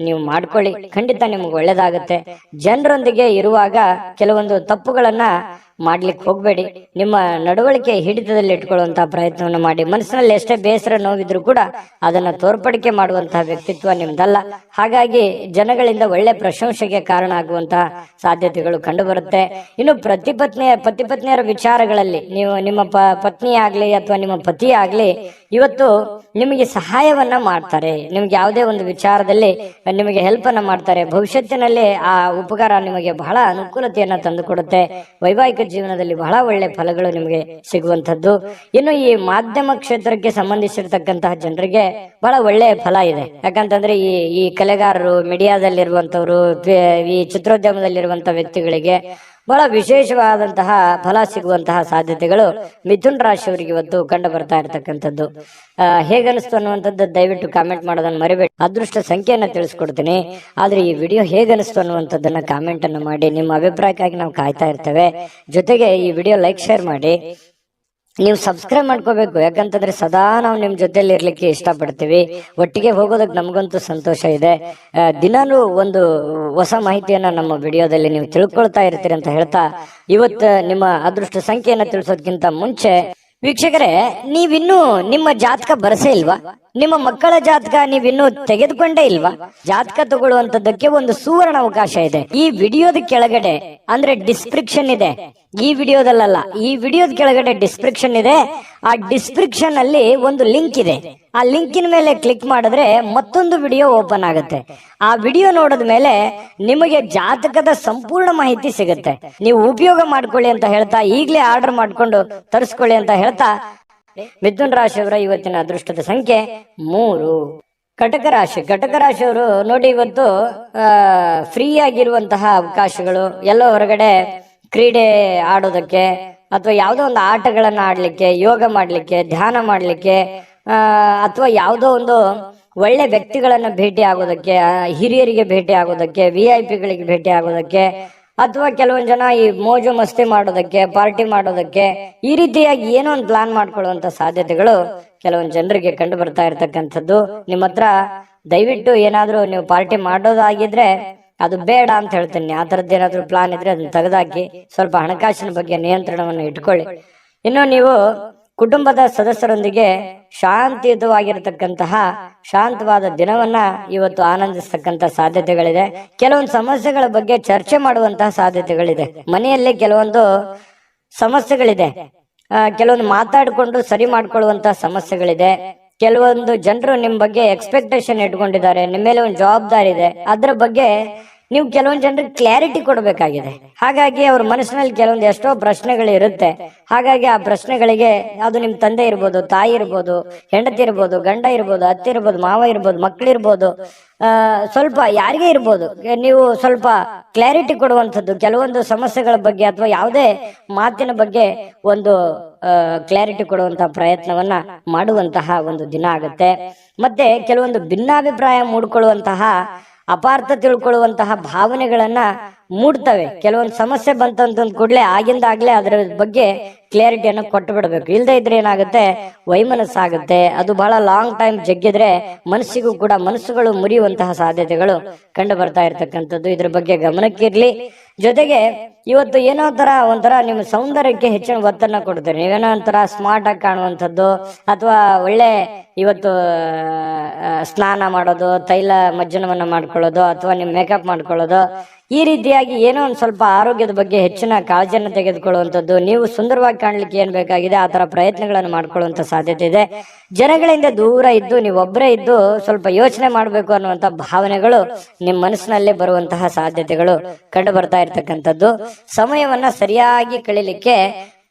ನೀವು ಮಾಡ್ಕೊಳ್ಳಿ. ಖಂಡಿತ ನಿಮ್ಗೆ ಒಳ್ಳೇದಾಗುತ್ತೆ. ಜನರೊಂದಿಗೆ ಇರುವಾಗ ಕೆಲವೊಂದು ತಪ್ಪುಗಳನ್ನ ಮಾಡ್ಲಿಕ್ಕೆ ಹೋಗ್ಬೇಡಿ. ನಿಮ್ಮ ನಡವಳಿಕೆ ಹಿಡಿತದಲ್ಲಿ ಇಟ್ಕೊಳ್ಳುವಂತಹ ಪ್ರಯತ್ನವನ್ನು ಮಾಡಿ. ಮನಸ್ಸಿನಲ್ಲಿ ಎಷ್ಟೇ ಬೇಸರ ನೋವಿದ್ರು ಕೂಡ ಅದನ್ನ ತೋರ್ಪಡಿಕೆ ಮಾಡುವಂತಹ ವ್ಯಕ್ತಿತ್ವ ನಿಮ್ದಲ್ಲ. ಹಾಗಾಗಿ ಜನಗಳಿಂದ ಒಳ್ಳೆ ಪ್ರಶಂಸೆಗೆ ಕಾರಣ ಆಗುವಂತಹ ಸಾಧ್ಯತೆಗಳು ಕಂಡು ಬರುತ್ತೆ. ಇನ್ನು ಪತಿ ಪತ್ನಿಯರ ವಿಚಾರಗಳಲ್ಲಿ ನೀವು ನಿಮ್ಮ ಪತ್ನಿ ಆಗ್ಲಿ ಅಥವಾ ನಿಮ್ಮ ಪತಿ ಆಗ್ಲಿ ಇವತ್ತು ನಿಮಗೆ ಸಹಾಯವನ್ನ ಮಾಡ್ತಾರೆ. ನಿಮ್ಗೆ ಯಾವುದೇ ಒಂದು ವಿಚಾರದಲ್ಲಿ ನಿಮಗೆ ಹೆಲ್ಪ್ ಅನ್ನ ಮಾಡ್ತಾರೆ. ಭವಿಷ್ಯತ್ತಿನಲ್ಲಿ ಆ ಉಪಕಾರ ನಿಮಗೆ ಬಹಳ ಅನುಕೂಲತೆಯನ್ನ ತಂದುಕೊಡುತ್ತೆ. ವೈವಾಹಿಕ ಜೀವನದಲ್ಲಿ ಬಹಳ ಒಳ್ಳೆ ಫಲಗಳು ನಿಮಗೆ ಸಿಗುವಂತದ್ದು. ಇನ್ನು ಈ ಮಾಧ್ಯಮ ಕ್ಷೇತ್ರಕ್ಕೆ ಸಂಬಂಧಿಸಿರ್ತಕ್ಕಂತಹ ಜನರಿಗೆ ಬಹಳ ಒಳ್ಳೆಯ ಫಲ ಇದೆ. ಯಾಕಂತಂದ್ರೆ ಈ ಕಲೆಗಾರರು, ಮೀಡಿಯಾದಲ್ಲಿರುವಂತವ್ರು, ಈ ಚಿತ್ರೋದ್ಯಮದಲ್ಲಿರುವಂತಹ ವ್ಯಕ್ತಿಗಳಿಗೆ ಬಹಳ ವಿಶೇಷವಾದಂತಹ ಫಲ ಸಿಗುವಂತಹ ಸಾಧ್ಯತೆಗಳು ಮಿಥುನ್ ರಾಶಿಯವರಿಗೆ ಇವತ್ತು ಕಂಡು ಬರ್ತಾ ಇರತಕ್ಕಂಥದ್ದು. ಹೇಗನಿಸ್ತು ಅನ್ನುವಂಥದ್ದು ದಯವಿಟ್ಟು ಕಾಮೆಂಟ್ ಮಾಡೋದನ್ನ ಮರಿಬೇಡಿ. ಅದೃಷ್ಟ ಸಂಖ್ಯೆಯನ್ನ ತಿಳಿಸ್ಕೊಡ್ತೀನಿ. ಆದ್ರೆ ಈ ವಿಡಿಯೋ ಹೇಗನಿಸ್ತು ಅನ್ನುವಂಥದ್ದನ್ನ ಕಾಮೆಂಟ್ ಅನ್ನು ಮಾಡಿ. ನಿಮ್ಮ ಅಭಿಪ್ರಾಯಕ್ಕಾಗಿ ನಾವು ಕಾಯ್ತಾ ಇರ್ತೇವೆ. ಜೊತೆಗೆ ಈ ವಿಡಿಯೋ ಲೈಕ್, ಶೇರ್ ಮಾಡಿ. ನೀವು ಸಬ್ಸ್ಕ್ರೈಬ್ ಮಾಡ್ಕೋಬೇಕು. ಯಾಕಂತಂದ್ರೆ ಸದಾ ನಾವು ನಿಮ್ ಜೊತೆಲಿ ಇರ್ಲಿಕ್ಕೆ ಇಷ್ಟಪಡ್ತೀವಿ. ಒಟ್ಟಿಗೆ ಹೋಗೋದಕ್ಕೆ ನಮಗಂತೂ ಸಂತೋಷ ಇದೆ. ದಿನಾನು ಒಂದು ಹೊಸ ಮಾಹಿತಿಯನ್ನ ನಮ್ಮ ವಿಡಿಯೋದಲ್ಲಿ ನೀವು ತಿಳ್ಕೊಳ್ತಾ ಇರ್ತೀರಿ ಅಂತ ಹೇಳ್ತಾ, ಇವತ್ತು ನಿಮ್ಮ ಅದೃಷ್ಟ ಸಂಖ್ಯೆಯನ್ನ ತಿಳಿಸೋದಕ್ಕಿಂತ ಮುಂಚೆ ವೀಕ್ಷಕರೇ, ನೀವಿನ್ನೂ ನಿಮ್ಮ ಜಾತಕ ಬರಸೇ ಇಲ್ವಾ? ನಿಮ್ಮ ಮಕ್ಕಳ ಜಾತಕ ನೀವಿನ್ನೂ ತೆಗೆದುಕೊಂಡೇ ಇಲ್ವಾ? ಜಾತಕ ತಗೊಳ್ಳುವಂತದ್ದಕ್ಕೆ ಒಂದು ಸುವರ್ಣ ಅವಕಾಶ ಇದೆ. ಈ ವಿಡಿಯೋದ ಕೆಳಗಡೆ ಅಂದ್ರೆ ಡಿಸ್ಕ್ರಿಪ್ಷನ್ ಇದೆ. ಈ ವಿಡಿಯೋದಲ್ಲ, ಈ ವಿಡಿಯೋದ ಕೆಳಗಡೆ ಡಿಸ್ಕ್ರಿಪ್ಷನ್ ಇದೆ. ಆ ಡಿಸ್ಕ್ರಿಪ್ಷನ್ ಅಲ್ಲಿ ಒಂದು ಲಿಂಕ್ ಇದೆ. ಆ ಲಿಂಕಿನ ಮೇಲೆ ಕ್ಲಿಕ್ ಮಾಡಿದ್ರೆ ಮತ್ತೊಂದು ವಿಡಿಯೋ ಓಪನ್ ಆಗುತ್ತೆ. ಆ ವಿಡಿಯೋ ನೋಡಿದ ಮೇಲೆ ನಿಮಗೆ ಜಾತಕದ ಸಂಪೂರ್ಣ ಮಾಹಿತಿ ಸಿಗುತ್ತೆ. ನೀವು ಉಪಯೋಗ ಮಾಡ್ಕೊಳ್ಳಿ ಅಂತ ಹೇಳ್ತಾ, ಈಗಲೇ ಆರ್ಡರ್ ಮಾಡ್ಕೊಂಡು ತರಿಸ್ಕೊಳ್ಳಿ ಅಂತ ಹೇಳ್ತಾ, ಮಿಥುನ್ ರಾಶಿಯವರ ಇವತ್ತಿನ ಅದೃಷ್ಟದ ಸಂಖ್ಯೆ 3. ಕಟಕ ರಾಶಿಯವರು ನೋಡಿ, ಇವತ್ತು ಫ್ರೀ ಆಗಿರುವಂತಹ ಅವಕಾಶಗಳು, ಎಲ್ಲೋ ಹೊರಗಡೆ ಕ್ರೀಡೆ ಆಡೋದಕ್ಕೆ ಅಥವಾ ಯಾವುದೋ ಒಂದು ಆಟಗಳನ್ನ ಆಡ್ಲಿಕ್ಕೆ, ಯೋಗ ಮಾಡ್ಲಿಕ್ಕೆ, ಧ್ಯಾನ ಮಾಡ್ಲಿಕ್ಕೆ, ಅಥವಾ ಯಾವುದೋ ಒಂದು ಒಳ್ಳೆ ವ್ಯಕ್ತಿಗಳನ್ನ ಭೇಟಿ ಆಗೋದಕ್ಕೆ, ಹಿರಿಯರಿಗೆ ಭೇಟಿ ಆಗೋದಕ್ಕೆ, VIP ಗಳಿಗೆ ಭೇಟಿ ಆಗೋದಕ್ಕೆ, ಅಥವಾ ಕೆಲವೊಂದು ಜನ ಈ ಮೋಜು ಮಸ್ತಿ ಮಾಡೋದಕ್ಕೆ, ಪಾರ್ಟಿ ಮಾಡೋದಕ್ಕೆ, ಈ ರೀತಿಯಾಗಿ ಏನೋ ಒಂದು ಪ್ಲಾನ್ ಮಾಡ್ಕೊಳ್ಳುವಂತ ಸಾಧ್ಯತೆಗಳು ಕೆಲವೊಂದು ಜನರಿಗೆ ಕಂಡು ಬರ್ತಾ ಇರ್ತಕ್ಕಂಥದ್ದು. ನಿಮ್ಮ ಹತ್ರ ದಯವಿಟ್ಟು ಏನಾದ್ರೂ ನೀವು ಪಾರ್ಟಿ ಮಾಡೋದಾಗಿದ್ರೆ ಅದು ಬೇಡ ಅಂತ ಹೇಳ್ತೀನಿ. ಆ ತರದ್ದು ಏನಾದ್ರು ಪ್ಲಾನ್ ಇದ್ರೆ ಅದನ್ನ ತೆಗೆದಾಕಿ ಸ್ವಲ್ಪ ಹಣಕಾಸಿನ ಬಗ್ಗೆ ನಿಯಂತ್ರಣವನ್ನು ಇಟ್ಕೊಳ್ಳಿ. ಇನ್ನು ನೀವು ಕುಟುಂಬದ ಸದಸ್ಯರೊಂದಿಗೆ ಶಾಂತಿಯುತವಾಗಿರತಕ್ಕಂತಹ ಶಾಂತವಾದ ದಿನವನ್ನ ಇವತ್ತು ಆನಂದಿಸ್ತಕ್ಕಂತ ಸಾಧ್ಯತೆಗಳಿದೆ. ಕೆಲವೊಂದು ಸಮಸ್ಯೆಗಳ ಬಗ್ಗೆ ಚರ್ಚೆ ಮಾಡುವಂತಹ ಸಾಧ್ಯತೆಗಳಿದೆ. ಮನೆಯಲ್ಲಿ ಕೆಲವೊಂದು ಸಮಸ್ಯೆಗಳಿದೆ, ಕೆಲವೊಂದು ಮಾತಾಡಿಕೊಂಡು ಸರಿ ಮಾಡ್ಕೊಳ್ಳುವಂತಹ ಸಮಸ್ಯೆಗಳಿದೆ. ಕೆಲವೊಂದು ಜನರು ನಿಮ್ ಬಗ್ಗೆ ಎಕ್ಸ್ಪೆಕ್ಟೇಷನ್ ಇಟ್ಕೊಂಡಿದ್ದಾರೆ, ನಿಮ್ಮ ಮೇಲೆ ಒಂದು ಜವಾಬ್ದಾರಿ ಇದೆ. ಅದ್ರ ಬಗ್ಗೆ ನೀವು ಕೆಲವೊಂದು ಜನರಿಗೆ ಕ್ಲಾರಿಟಿ ಕೊಡಬೇಕಾಗಿದೆ. ಹಾಗಾಗಿ ಅವ್ರ ಮನಸ್ಸಿನಲ್ಲಿ ಕೆಲವೊಂದು ಎಷ್ಟೋ ಪ್ರಶ್ನೆಗಳು ಇರುತ್ತೆ. ಹಾಗಾಗಿ ಆ ಪ್ರಶ್ನೆಗಳಿಗೆ, ಅದು ನಿಮ್ ತಂದೆ ಇರ್ಬೋದು, ತಾಯಿ ಇರ್ಬೋದು, ಹೆಂಡತಿ ಇರ್ಬೋದು, ಗಂಡ ಇರ್ಬೋದು, ಅತ್ತೆ ಇರ್ಬೋದು, ಮಾವ ಇರ್ಬೋದು, ಮಕ್ಕಳಿರ್ಬೋದು, ಸ್ವಲ್ಪ ಯಾರಿಗೇ ಇರ್ಬೋದು, ನೀವು ಸ್ವಲ್ಪ ಕ್ಲಾರಿಟಿ ಕೊಡುವಂಥದ್ದು, ಕೆಲವೊಂದು ಸಮಸ್ಯೆಗಳ ಬಗ್ಗೆ ಅಥವಾ ಯಾವುದೇ ಮಾತಿನ ಬಗ್ಗೆ ಒಂದು ಕ್ಲಾರಿಟಿ ಕೊಡುವಂತಹ ಪ್ರಯತ್ನವನ್ನ ಮಾಡುವಂತಹ ಒಂದು ದಿನ ಆಗುತ್ತೆ. ಮತ್ತೆ ಕೆಲವೊಂದು ಭಿನ್ನಾಭಿಪ್ರಾಯ ಮೂಡ್ಕೊಳ್ಳುವಂತಹ, ಅಪಾರ್ಥ ತಿಳ್ಕೊಳ್ಳುವಂತಹ ಭಾವನೆಗಳನ್ನ ಮೂಡ್ತವೆ. ಕೆಲವೊಂದು ಸಮಸ್ಯೆ ಬಂತಂತ ಕೂಡಲೇ ಆಗಿಂದಾಗ್ಲೇ ಅದರ ಬಗ್ಗೆ ಕ್ಲಾರಿಟಿಯನ್ನು ಕೊಟ್ಟು ಬಿಡಬೇಕು. ಇಲ್ಲದೆ ಇದ್ರೆ ಏನಾಗುತ್ತೆ, ವೈಮನಸ್ಸಾಗುತ್ತೆ. ಅದು ಬಹಳ ಲಾಂಗ್ ಟೈಮ್ ಜಗ್ಗಿದ್ರೆ ಮನಸ್ಸಿಗೂ ಕೂಡ ಮನಸ್ಸುಗಳು ಮುರಿಯುವಂತಹ ಸಾಧ್ಯತೆಗಳು ಕಂಡು ಬರ್ತಾ ಇರ್ತಕ್ಕಂಥದ್ದು. ಇದ್ರ ಬಗ್ಗೆ ಗಮನಕ್ಕಿರ್ಲಿ. ಜೊತೆಗೆ ಇವತ್ತು ಏನೋ ಒಂಥರ ನಿಮ್ಮ ಸೌಂದರ್ಯಕ್ಕೆ ಹೆಚ್ಚಿನ ಒತ್ತನ್ನ ಕೊಡ್ತೀರಿ. ನೀವೇನೋ ಒಂಥರ ಸ್ಮಾರ್ಟ್ ಆಗಿ ಕಾಣುವಂಥದ್ದು, ಅಥವಾ ಒಳ್ಳೆ ಇವತ್ತು ಸ್ನಾನ ಮಾಡೋದು, ತೈಲ ಮಜ್ಜನವನ್ನ ಮಾಡ್ಕೊಳ್ಳೋದು, ಅಥವಾ ನಿಮ್ ಮೇಕಪ್ ಮಾಡ್ಕೊಳ್ಳೋದು, ಈ ರೀತಿಯಾಗಿ ಏನೋ ಒಂದ್ ಸ್ವಲ್ಪ ಆರೋಗ್ಯದ ಬಗ್ಗೆ ಹೆಚ್ಚಿನ ಕಾಳಜಿಯನ್ನು ತೆಗೆದುಕೊಳ್ಳುವಂಥದ್ದು. ನೀವು ಸುಂದರವಾಗಿ ಕಾಣ್ಲಿಕ್ಕೆ ಏನ್ ಬೇಕಾಗಿದೆ ಆ ತರ ಪ್ರಯತ್ನಗಳನ್ನು ಮಾಡ್ಕೊಳ್ಳುವಂತ ಸಾಧ್ಯತೆ ಇದೆ. ಜನಗಳಿಂದ ದೂರ ಇದ್ದು ನೀವೊಬ್ಬರೇ ಇದ್ದು ಸ್ವಲ್ಪ ಯೋಚನೆ ಮಾಡ್ಬೇಕು ಅನ್ನುವಂತ ಭಾವನೆಗಳು ನಿಮ್ಮ ಮನಸ್ಸಿನಲ್ಲೇ ಬರುವಂತಹ ಸಾಧ್ಯತೆಗಳು ಕಂಡು ಬರ್ತಾ ಇರ್ತಕ್ಕಂಥದ್ದು. ಸಮಯವನ್ನ ಸರಿಯಾಗಿ ಕಳಿಲಿಕ್ಕೆ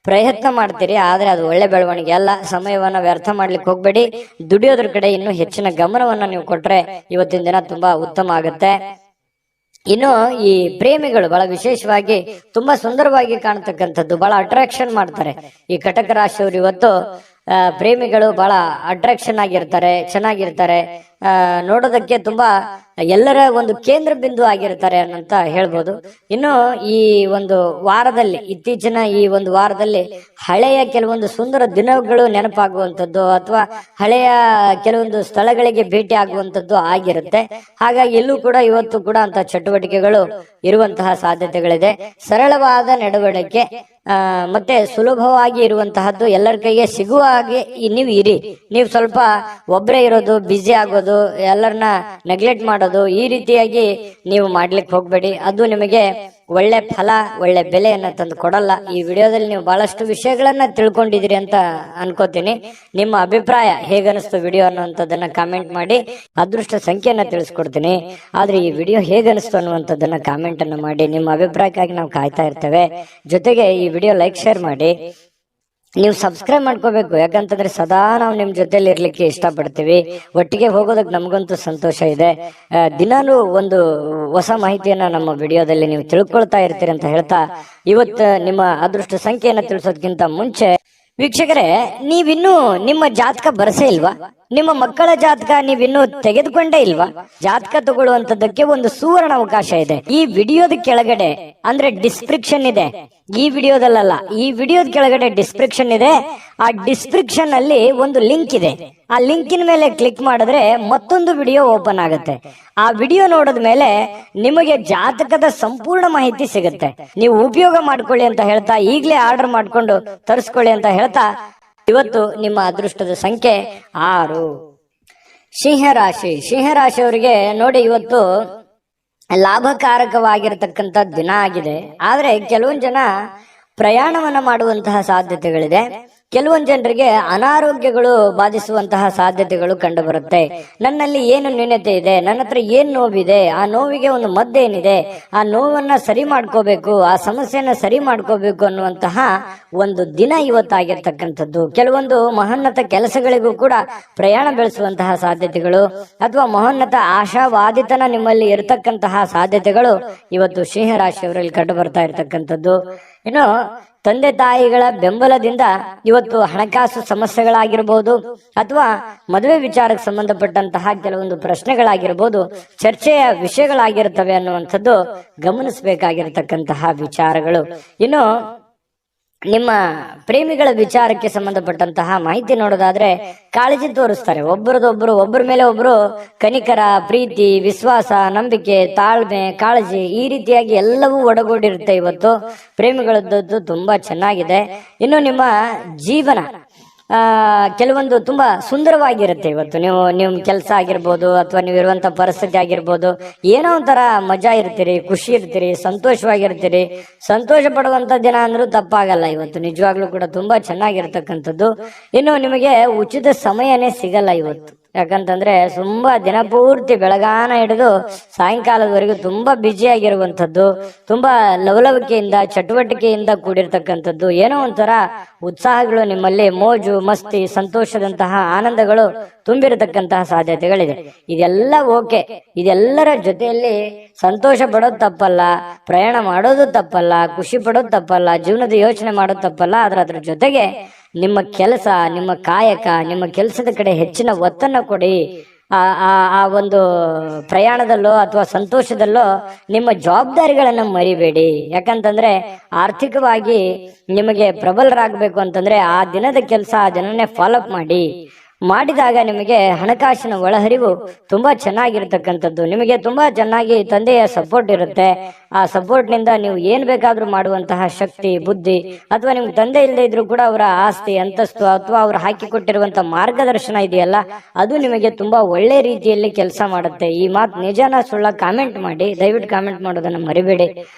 ಪ್ರಯತ್ನ ಮಾಡ್ತೀರಿ, ಆದ್ರೆ ಅದು ಒಳ್ಳೆ ಬೆಳವಣಿಗೆ ಅಲ್ಲ. ಸಮಯವನ್ನ ವ್ಯರ್ಥ ಮಾಡ್ಲಿಕ್ಕೆ ಹೋಗ್ಬೇಡಿ. ದುಡಿಯೋದ್ರ ಕಡೆ ಇನ್ನು ಹೆಚ್ಚಿನ ಗಮನವನ್ನ ನೀವು ಕೊಟ್ರೆ ಇವತ್ತಿನ ದಿನ ತುಂಬಾ ಉತ್ತಮ ಆಗುತ್ತೆ. ಇನ್ನು ಈ ಪ್ರೇಮಿಗಳು ಬಹಳ ವಿಶೇಷವಾಗಿ ತುಂಬಾ ಸುಂದರವಾಗಿ ಕಾಣತಕ್ಕಂಥದ್ದು, ಬಹಳ ಅಟ್ರಾಕ್ಷನ್ ಮಾಡ್ತಾರೆ ಈ ಕಟಕ ರಾಶಿಯವರು. ಇವತ್ತು ಪ್ರೇಮಿಗಳು ಬಹಳ ಅಟ್ರಾಕ್ಷನ್ ಆಗಿರ್ತಾರೆ, ಚೆನ್ನಾಗಿರ್ತಾರೆ, ನೋಡೋದಕ್ಕೆ ತುಂಬಾ ಎಲ್ಲರ ಒಂದು ಕೇಂದ್ರ ಬಿಂದು ಆಗಿರ್ತಾರೆ ಅಂತ ಹೇಳ್ಬೋದು. ಇನ್ನು ಈ ಒಂದು ವಾರದಲ್ಲಿ, ಇತ್ತೀಚಿನ ಈ ಒಂದು ವಾರದಲ್ಲಿ ಹಳೆಯ ಕೆಲವೊಂದು ಸುಂದರ ದಿನಗಳು ನೆನಪಾಗುವಂಥದ್ದು, ಅಥವಾ ಹಳೆಯ ಕೆಲವೊಂದು ಸ್ಥಳಗಳಿಗೆ ಭೇಟಿ ಆಗುವಂಥದ್ದು ಆಗಿರುತ್ತೆ. ಹಾಗಾಗಿ ಎಲ್ಲೂ ಕೂಡ ಇವತ್ತು ಕೂಡ ಅಂತ ಚಟುವಟಿಕೆಗಳು ಇರುವಂತಹ ಸಾಧ್ಯತೆಗಳಿದೆ. ಸರಳವಾದ ನಡವಳಿಕೆ ಮತ್ತೆ ಸುಲಭವಾಗಿ ಇರುವಂತಹದ್ದು, ಎಲ್ಲರ ಕೈಗೆ ಸಿಗುವ ಹಾಗೆ ನೀವು ಇರಿ. ನೀವು ಸ್ವಲ್ಪ ಒಬ್ಬರೇ ಇರೋದು, ಬ್ಯುಸಿ ಆಗೋದು, ಎಲ್ಲರನ್ನ ನೆಗ್ಲೆಕ್ಟ್ ಮಾಡೋದು, ಈ ರೀತಿಯಾಗಿ ನೀವು ಮಾಡ್ಲಿಕ್ಕೆ ಹೋಗ್ಬೇಡಿ. ಅದು ನಿಮಗೆ ಒಳ್ಳೆ ಫಲ, ಒಳ್ಳೆ ಬೆಲೆಯನ್ನ ತಂದು ಕೊಡಲ್ಲ. ಈ ವಿಡಿಯೋದಲ್ಲಿ ನೀವು ಬಹಳಷ್ಟು ವಿಷಯಗಳನ್ನ ತಿಳ್ಕೊಂಡಿದ್ದೀರಿ ಅಂತ ಅನ್ಕೋತೀನಿ. ನಿಮ್ಮ ಅಭಿಪ್ರಾಯ ಹೇಗನಿಸ್ತು ವಿಡಿಯೋ ಅನ್ನುವಂಥದ್ದನ್ನ ಕಾಮೆಂಟ್ ಮಾಡಿ. ಅದೃಷ್ಟ ಸಂಖ್ಯೆಯನ್ನ ತಿಳಿಸ್ಕೊಡ್ತೀನಿ, ಆದ್ರೆ ಈ ವಿಡಿಯೋ ಹೇಗನಿಸ್ತು ಅನ್ನುವಂಥದ್ದನ್ನ ಕಾಮೆಂಟ್ ಅನ್ನ ಮಾಡಿ. ನಿಮ್ಮ ಅಭಿಪ್ರಾಯಕ್ಕಾಗಿ ನಾವು ಕಾಯ್ತಾ ಇರ್ತೇವೆ. ಜೊತೆಗೆ ಈ ವಿಡಿಯೋ ಲೈಕ್, ಶೇರ್ ಮಾಡಿ. ನೀವು ಸಬ್ಸ್ಕ್ರೈಬ್ ಮಾಡ್ಕೋಬೇಕು, ಯಾಕಂತಂದ್ರೆ ಸದಾ ನಾವು ನಿಮ್ ಜೊತೆಲಿ ಇರ್ಲಿಕ್ಕೆ ಇಷ್ಟಪಡ್ತೀವಿ. ಒಟ್ಟಿಗೆ ಹೋಗೋದಕ್ಕೆ ನಮಗಂತೂ ಸಂತೋಷ ಇದೆ. ದಿನಾನು ಒಂದು ಹೊಸ ಮಾಹಿತಿಯನ್ನ ನಮ್ಮ ವಿಡಿಯೋದಲ್ಲಿ ನೀವು ತಿಳ್ಕೊಳ್ತಾ ಇರ್ತೀರಿ ಅಂತ ಹೇಳ್ತಾ, ಇವತ್ತು ನಿಮ್ಮ ಅದೃಷ್ಟ ಸಂಖ್ಯೆಯನ್ನ ತಿಳಿಸೋದಕ್ಕಿಂತ ಮುಂಚೆ ವೀಕ್ಷಕರೇ, ನೀವಿನ್ನೂ ನಿಮ್ಮ ಜಾತಕ ಬರಸೇ ಇಲ್ವಾ? ನಿಮ್ಮ ಮಕ್ಕಳ ಜಾತಕ ನೀವಿನ್ನೂ ತೆಗೆದುಕೊಂಡೇ ಇಲ್ವಾ? ಜಾತಕ ತಗೊಳ್ಳುವಂತದ್ದಕ್ಕೆ ಒಂದು ಸುವರ್ಣ ಅವಕಾಶ ಇದೆ. ಈ ವಿಡಿಯೋದ ಕೆಳಗಡೆ ಅಂದ್ರೆ ಡಿಸ್ಕ್ರಿಪ್ಷನ್ ಇದೆ, ಈ ವಿಡಿಯೋದಲ್ಲ, ಈ ವಿಡಿಯೋದ ಕೆಳಗಡೆ ಡಿಸ್ಕ್ರಿಪ್ಷನ್ ಇದೆ. ಆ ಡಿಸ್ಕ್ರಿಪ್ಷನ್ ಅಲ್ಲಿ ಒಂದು ಲಿಂಕ್ ಇದೆ. ಆ ಲಿಂಕಿನ ಮೇಲೆ ಕ್ಲಿಕ್ ಮಾಡಿದ್ರೆ ಮತ್ತೊಂದು ವಿಡಿಯೋ ಓಪನ್ ಆಗುತ್ತೆ. ಆ ವಿಡಿಯೋ ನೋಡಿದ ಮೇಲೆ ನಿಮಗೆ ಜಾತಕದ ಸಂಪೂರ್ಣ ಮಾಹಿತಿ ಸಿಗುತ್ತೆ. ನೀವು ಉಪಯೋಗ ಮಾಡ್ಕೊಳ್ಳಿ ಅಂತ ಹೇಳ್ತಾ, ಈಗಲೇ ಆರ್ಡರ್ ಮಾಡ್ಕೊಂಡು ತರಿಸ್ಕೊಳ್ಳಿ ಅಂತ ಹೇಳ್ತಾ, ಇವತ್ತು ನಿಮ್ಮ ಅದೃಷ್ಟದ ಸಂಖ್ಯೆ 6. ಸಿಂಹರಾಶಿ. ಸಿಂಹರಾಶಿಯವರಿಗೆ ನೋಡಿ, ಇವತ್ತು ಲಾಭಕಾರಕವಾಗಿರತಕ್ಕಂಥ ದಿನ ಆಗಿದೆ. ಆದ್ರೆ ಕೆಲವೊಂದು ಜನ ಪ್ರಯಾಣವನ್ನ ಮಾಡುವಂತಹ ಸಾಧ್ಯತೆಗಳಿದೆ. ಕೆಲವೊಂದು ಜನರಿಗೆ ಅನಾರೋಗ್ಯಗಳು ಬಾಧಿಸುವಂತಹ ಸಾಧ್ಯತೆಗಳು ಕಂಡು ಬರುತ್ತೆ. ನನ್ನಲ್ಲಿ ಏನು ನ್ಯೂನತೆ ಇದೆ, ನನ್ನ ಹತ್ರ ಏನ್ ನೋವಿದೆ, ಆ ನೋವಿಗೆ ಒಂದು ಮದ್ದೇನಿದೆ, ಆ ನೋವನ್ನ ಸರಿ ಮಾಡ್ಕೋಬೇಕು, ಆ ಸಮಸ್ಯೆಯನ್ನ ಸರಿ ಮಾಡ್ಕೋಬೇಕು ಅನ್ನುವಂತಹ ಒಂದು ದಿನ ಇವತ್ತಾಗಿರ್ತಕ್ಕಂಥದ್ದು. ಕೆಲವೊಂದು ಮಹೋನ್ನತ ಕೆಲಸಗಳಿಗೂ ಕೂಡ ಪ್ರಯಾಣ ಬೆಳೆಸುವಂತಹ ಸಾಧ್ಯತೆಗಳು, ಅಥವಾ ಮಹೋನ್ನತ ಆಶಾವಾದಿತನ ನಿಮ್ಮಲ್ಲಿ ಇರತಕ್ಕಂತಹ ಸಾಧ್ಯತೆಗಳು ಇವತ್ತು ಸಿಂಹರಾಶಿಯವರಲ್ಲಿ ಕಂಡು ಬರ್ತಾ ಇರತಕ್ಕಂಥದ್ದು. ಇನ್ನು ತಂದೆ ತಾಯಿಗಳ ಬೆಂಬಲದಿಂದ ಇವತ್ತು ಹಣಕಾಸು ಸಮಸ್ಯೆಗಳಾಗಿರ್ಬೋದು, ಅಥವಾ ಮದುವೆ ವಿಚಾರಕ್ಕೆ ಸಂಬಂಧಪಟ್ಟಂತಹ ಕೆಲವೊಂದು ಪ್ರಶ್ನೆಗಳಾಗಿರ್ಬೋದು, ಚರ್ಚೆಯ ವಿಷಯಗಳಾಗಿರ್ತವೆ ಅನ್ನುವಂಥದ್ದು ಗಮನಿಸಬೇಕಾಗಿರತಕ್ಕಂತಹ ವಿಚಾರಗಳು. ಇನ್ನು ನಿಮ್ಮ ಪ್ರೇಮಿಗಳ ವಿಚಾರಕ್ಕೆ ಸಂಬಂಧಪಟ್ಟಂತಹ ಮಾಹಿತಿ ನೋಡೋದಾದ್ರೆ, ಕಾಳಜಿ ತೋರಿಸ್ತಾರೆ ಒಬ್ಬರದೊಬ್ಬರು, ಒಬ್ಬರ ಮೇಲೆ ಒಬ್ಬರು ಕನಿಕರ, ಪ್ರೀತಿ, ವಿಶ್ವಾಸ, ನಂಬಿಕೆ, ತಾಳ್ಮೆ, ಕಾಳಜಿ, ಈ ರೀತಿಯಾಗಿ ಎಲ್ಲವೂ ಒಡಗೂಡಿರುತ್ತೆ. ಇವತ್ತು ಪ್ರೇಮಿಗಳದ್ದು ತುಂಬಾ ಚೆನ್ನಾಗಿದೆ. ಇನ್ನು ನಿಮ್ಮ ಜೀವನ ಕೆಲವೊಂದು ತುಂಬಾ ಸುಂದರವಾಗಿರುತ್ತೆ. ಇವತ್ತು ನೀವು ಕೆಲಸ ಆಗಿರ್ಬೋದು, ಅಥವಾ ನೀವು ಇರುವಂತ ಪರಿಸ್ಥಿತಿ ಆಗಿರ್ಬೋದು, ಏನೋ ಒಂಥರ ಮಜಾ ಇರ್ತೀರಿ, ಖುಷಿ ಇರ್ತೀರಿ, ಸಂತೋಷವಾಗಿರ್ತೀರಿ. ಸಂತೋಷ ಪಡುವಂತ ದಿನ ಅಂದ್ರೂ ತಪ್ಪಾಗಲ್ಲ. ಇವತ್ತು ನಿಜವಾಗ್ಲೂ ಕೂಡ ತುಂಬಾ ಚೆನ್ನಾಗಿರ್ತಕ್ಕಂಥದ್ದು. ಇನ್ನು ನಿಮಗೆ ಉಚಿತ ಸಮಯನೇ ಸಿಗಲ್ಲ ಇವತ್ತು. ಯಾಕಂತಂದ್ರೆ ತುಂಬಾ ದಿನ ಪೂರ್ತಿ ಬೆಳಗಾನ ಹಿಡಿದು ಸಾಯಂಕಾಲದವರೆಗೂ ತುಂಬಾ ಬ್ಯುಸಿ ಆಗಿರುವಂತದ್ದು, ತುಂಬಾ ಲವಲವಿಕೆಯಿಂದ ಚಟುವಟಿಕೆಯಿಂದ ಕೂಡಿರ್ತಕ್ಕಂಥದ್ದು. ಏನೋ ಒಂಥರ ಉತ್ಸಾಹಗಳು ನಿಮ್ಮಲ್ಲಿ, ಮೋಜು ಮಸ್ತಿ, ಸಂತೋಷದಂತಹ ಆನಂದಗಳು ತುಂಬಿರತಕ್ಕಂತಹ ಸಾಧ್ಯತೆಗಳಿದೆ. ಇದೆಲ್ಲ ಓಕೆ, ಇದೆಲ್ಲರ ಜೊತೆಯಲ್ಲಿ ಸಂತೋಷ ಪಡೋದು ತಪ್ಪಲ್ಲ, ಪ್ರಯಾಣ ಮಾಡೋದು ತಪ್ಪಲ್ಲ, ಖುಷಿ ಪಡೋದು ತಪ್ಪಲ್ಲ, ಜೀವನದ ಯೋಚನೆ ಮಾಡೋದು ತಪ್ಪಲ್ಲ. ಅದ್ರ ಜೊತೆಗೆ ನಿಮ್ಮ ಕೆಲಸ, ನಿಮ್ಮ ಕಾಯಕ, ನಿಮ್ಮ ಕೆಲಸದ ಕಡೆ ಹೆಚ್ಚಿನ ಒತ್ತನ್ನು ಕೊಡಿ. ಆ ಒಂದು ಪ್ರಯಾಣದಲ್ಲೋ ಅಥವಾ ಸಂತೋಷದಲ್ಲೋ ನಿಮ್ಮ ಜವಾಬ್ದಾರಿಗಳನ್ನ ಮರಿಬೇಡಿ. ಯಾಕಂತಂದ್ರೆ ಆರ್ಥಿಕವಾಗಿ ನಿಮಗೆ ಪ್ರಬಲರಾಗಬೇಕು ಅಂತಂದ್ರೆ ಆ ದಿನದ ಕೆಲಸ ಆ ದಿನನೇ ಫಾಲೋಅಪ್ ಮಾಡಿದಾಗ ನಿಮಗೆ ಹಣಕಾಸಿನ ಒಳಹರಿವು ತುಂಬಾ ಚೆನ್ನಾಗಿರ್ತಕ್ಕಂಥದ್ದು. ನಿಮಗೆ ತುಂಬಾ ಚೆನ್ನಾಗಿ ತಂದೆಯ ಸಪೋರ್ಟ್ ಇರುತ್ತೆ. ಆ ಸಪೋರ್ಟ್ ನಿಂದ ನೀವು ಏನ್ ಬೇಕಾದ್ರೂ ಮಾಡುವಂತಹ ಶಕ್ತಿ, ಬುದ್ಧಿ, ಅಥವಾ ನಿಮ್ಗೆ ತಂದೆ ಇಲ್ಲದೆ ಇದ್ರೂ ಕೂಡ ಅವರ ಆಸ್ತಿ, ಅಂತಸ್ತು ಅಥವಾ ಅವ್ರು ಹಾಕಿಕೊಟ್ಟಿರುವಂತಹ ಮಾರ್ಗದರ್ಶನ ಇದೆಯಲ್ಲ, ಅದು ನಿಮಗೆ ತುಂಬಾ ಒಳ್ಳೆ ರೀತಿಯಲ್ಲಿ ಕೆಲಸ ಮಾಡುತ್ತೆ. ಈ ಮಾತು ನಿಜಾನ ಸುಳ್ಳ ಕಾಮೆಂಟ್ ಮಾಡಿ, ದಯವಿಟ್ಟು ಕಾಮೆಂಟ್ ಮಾಡೋದನ್ನ ಮರಿಬೇಡಿ.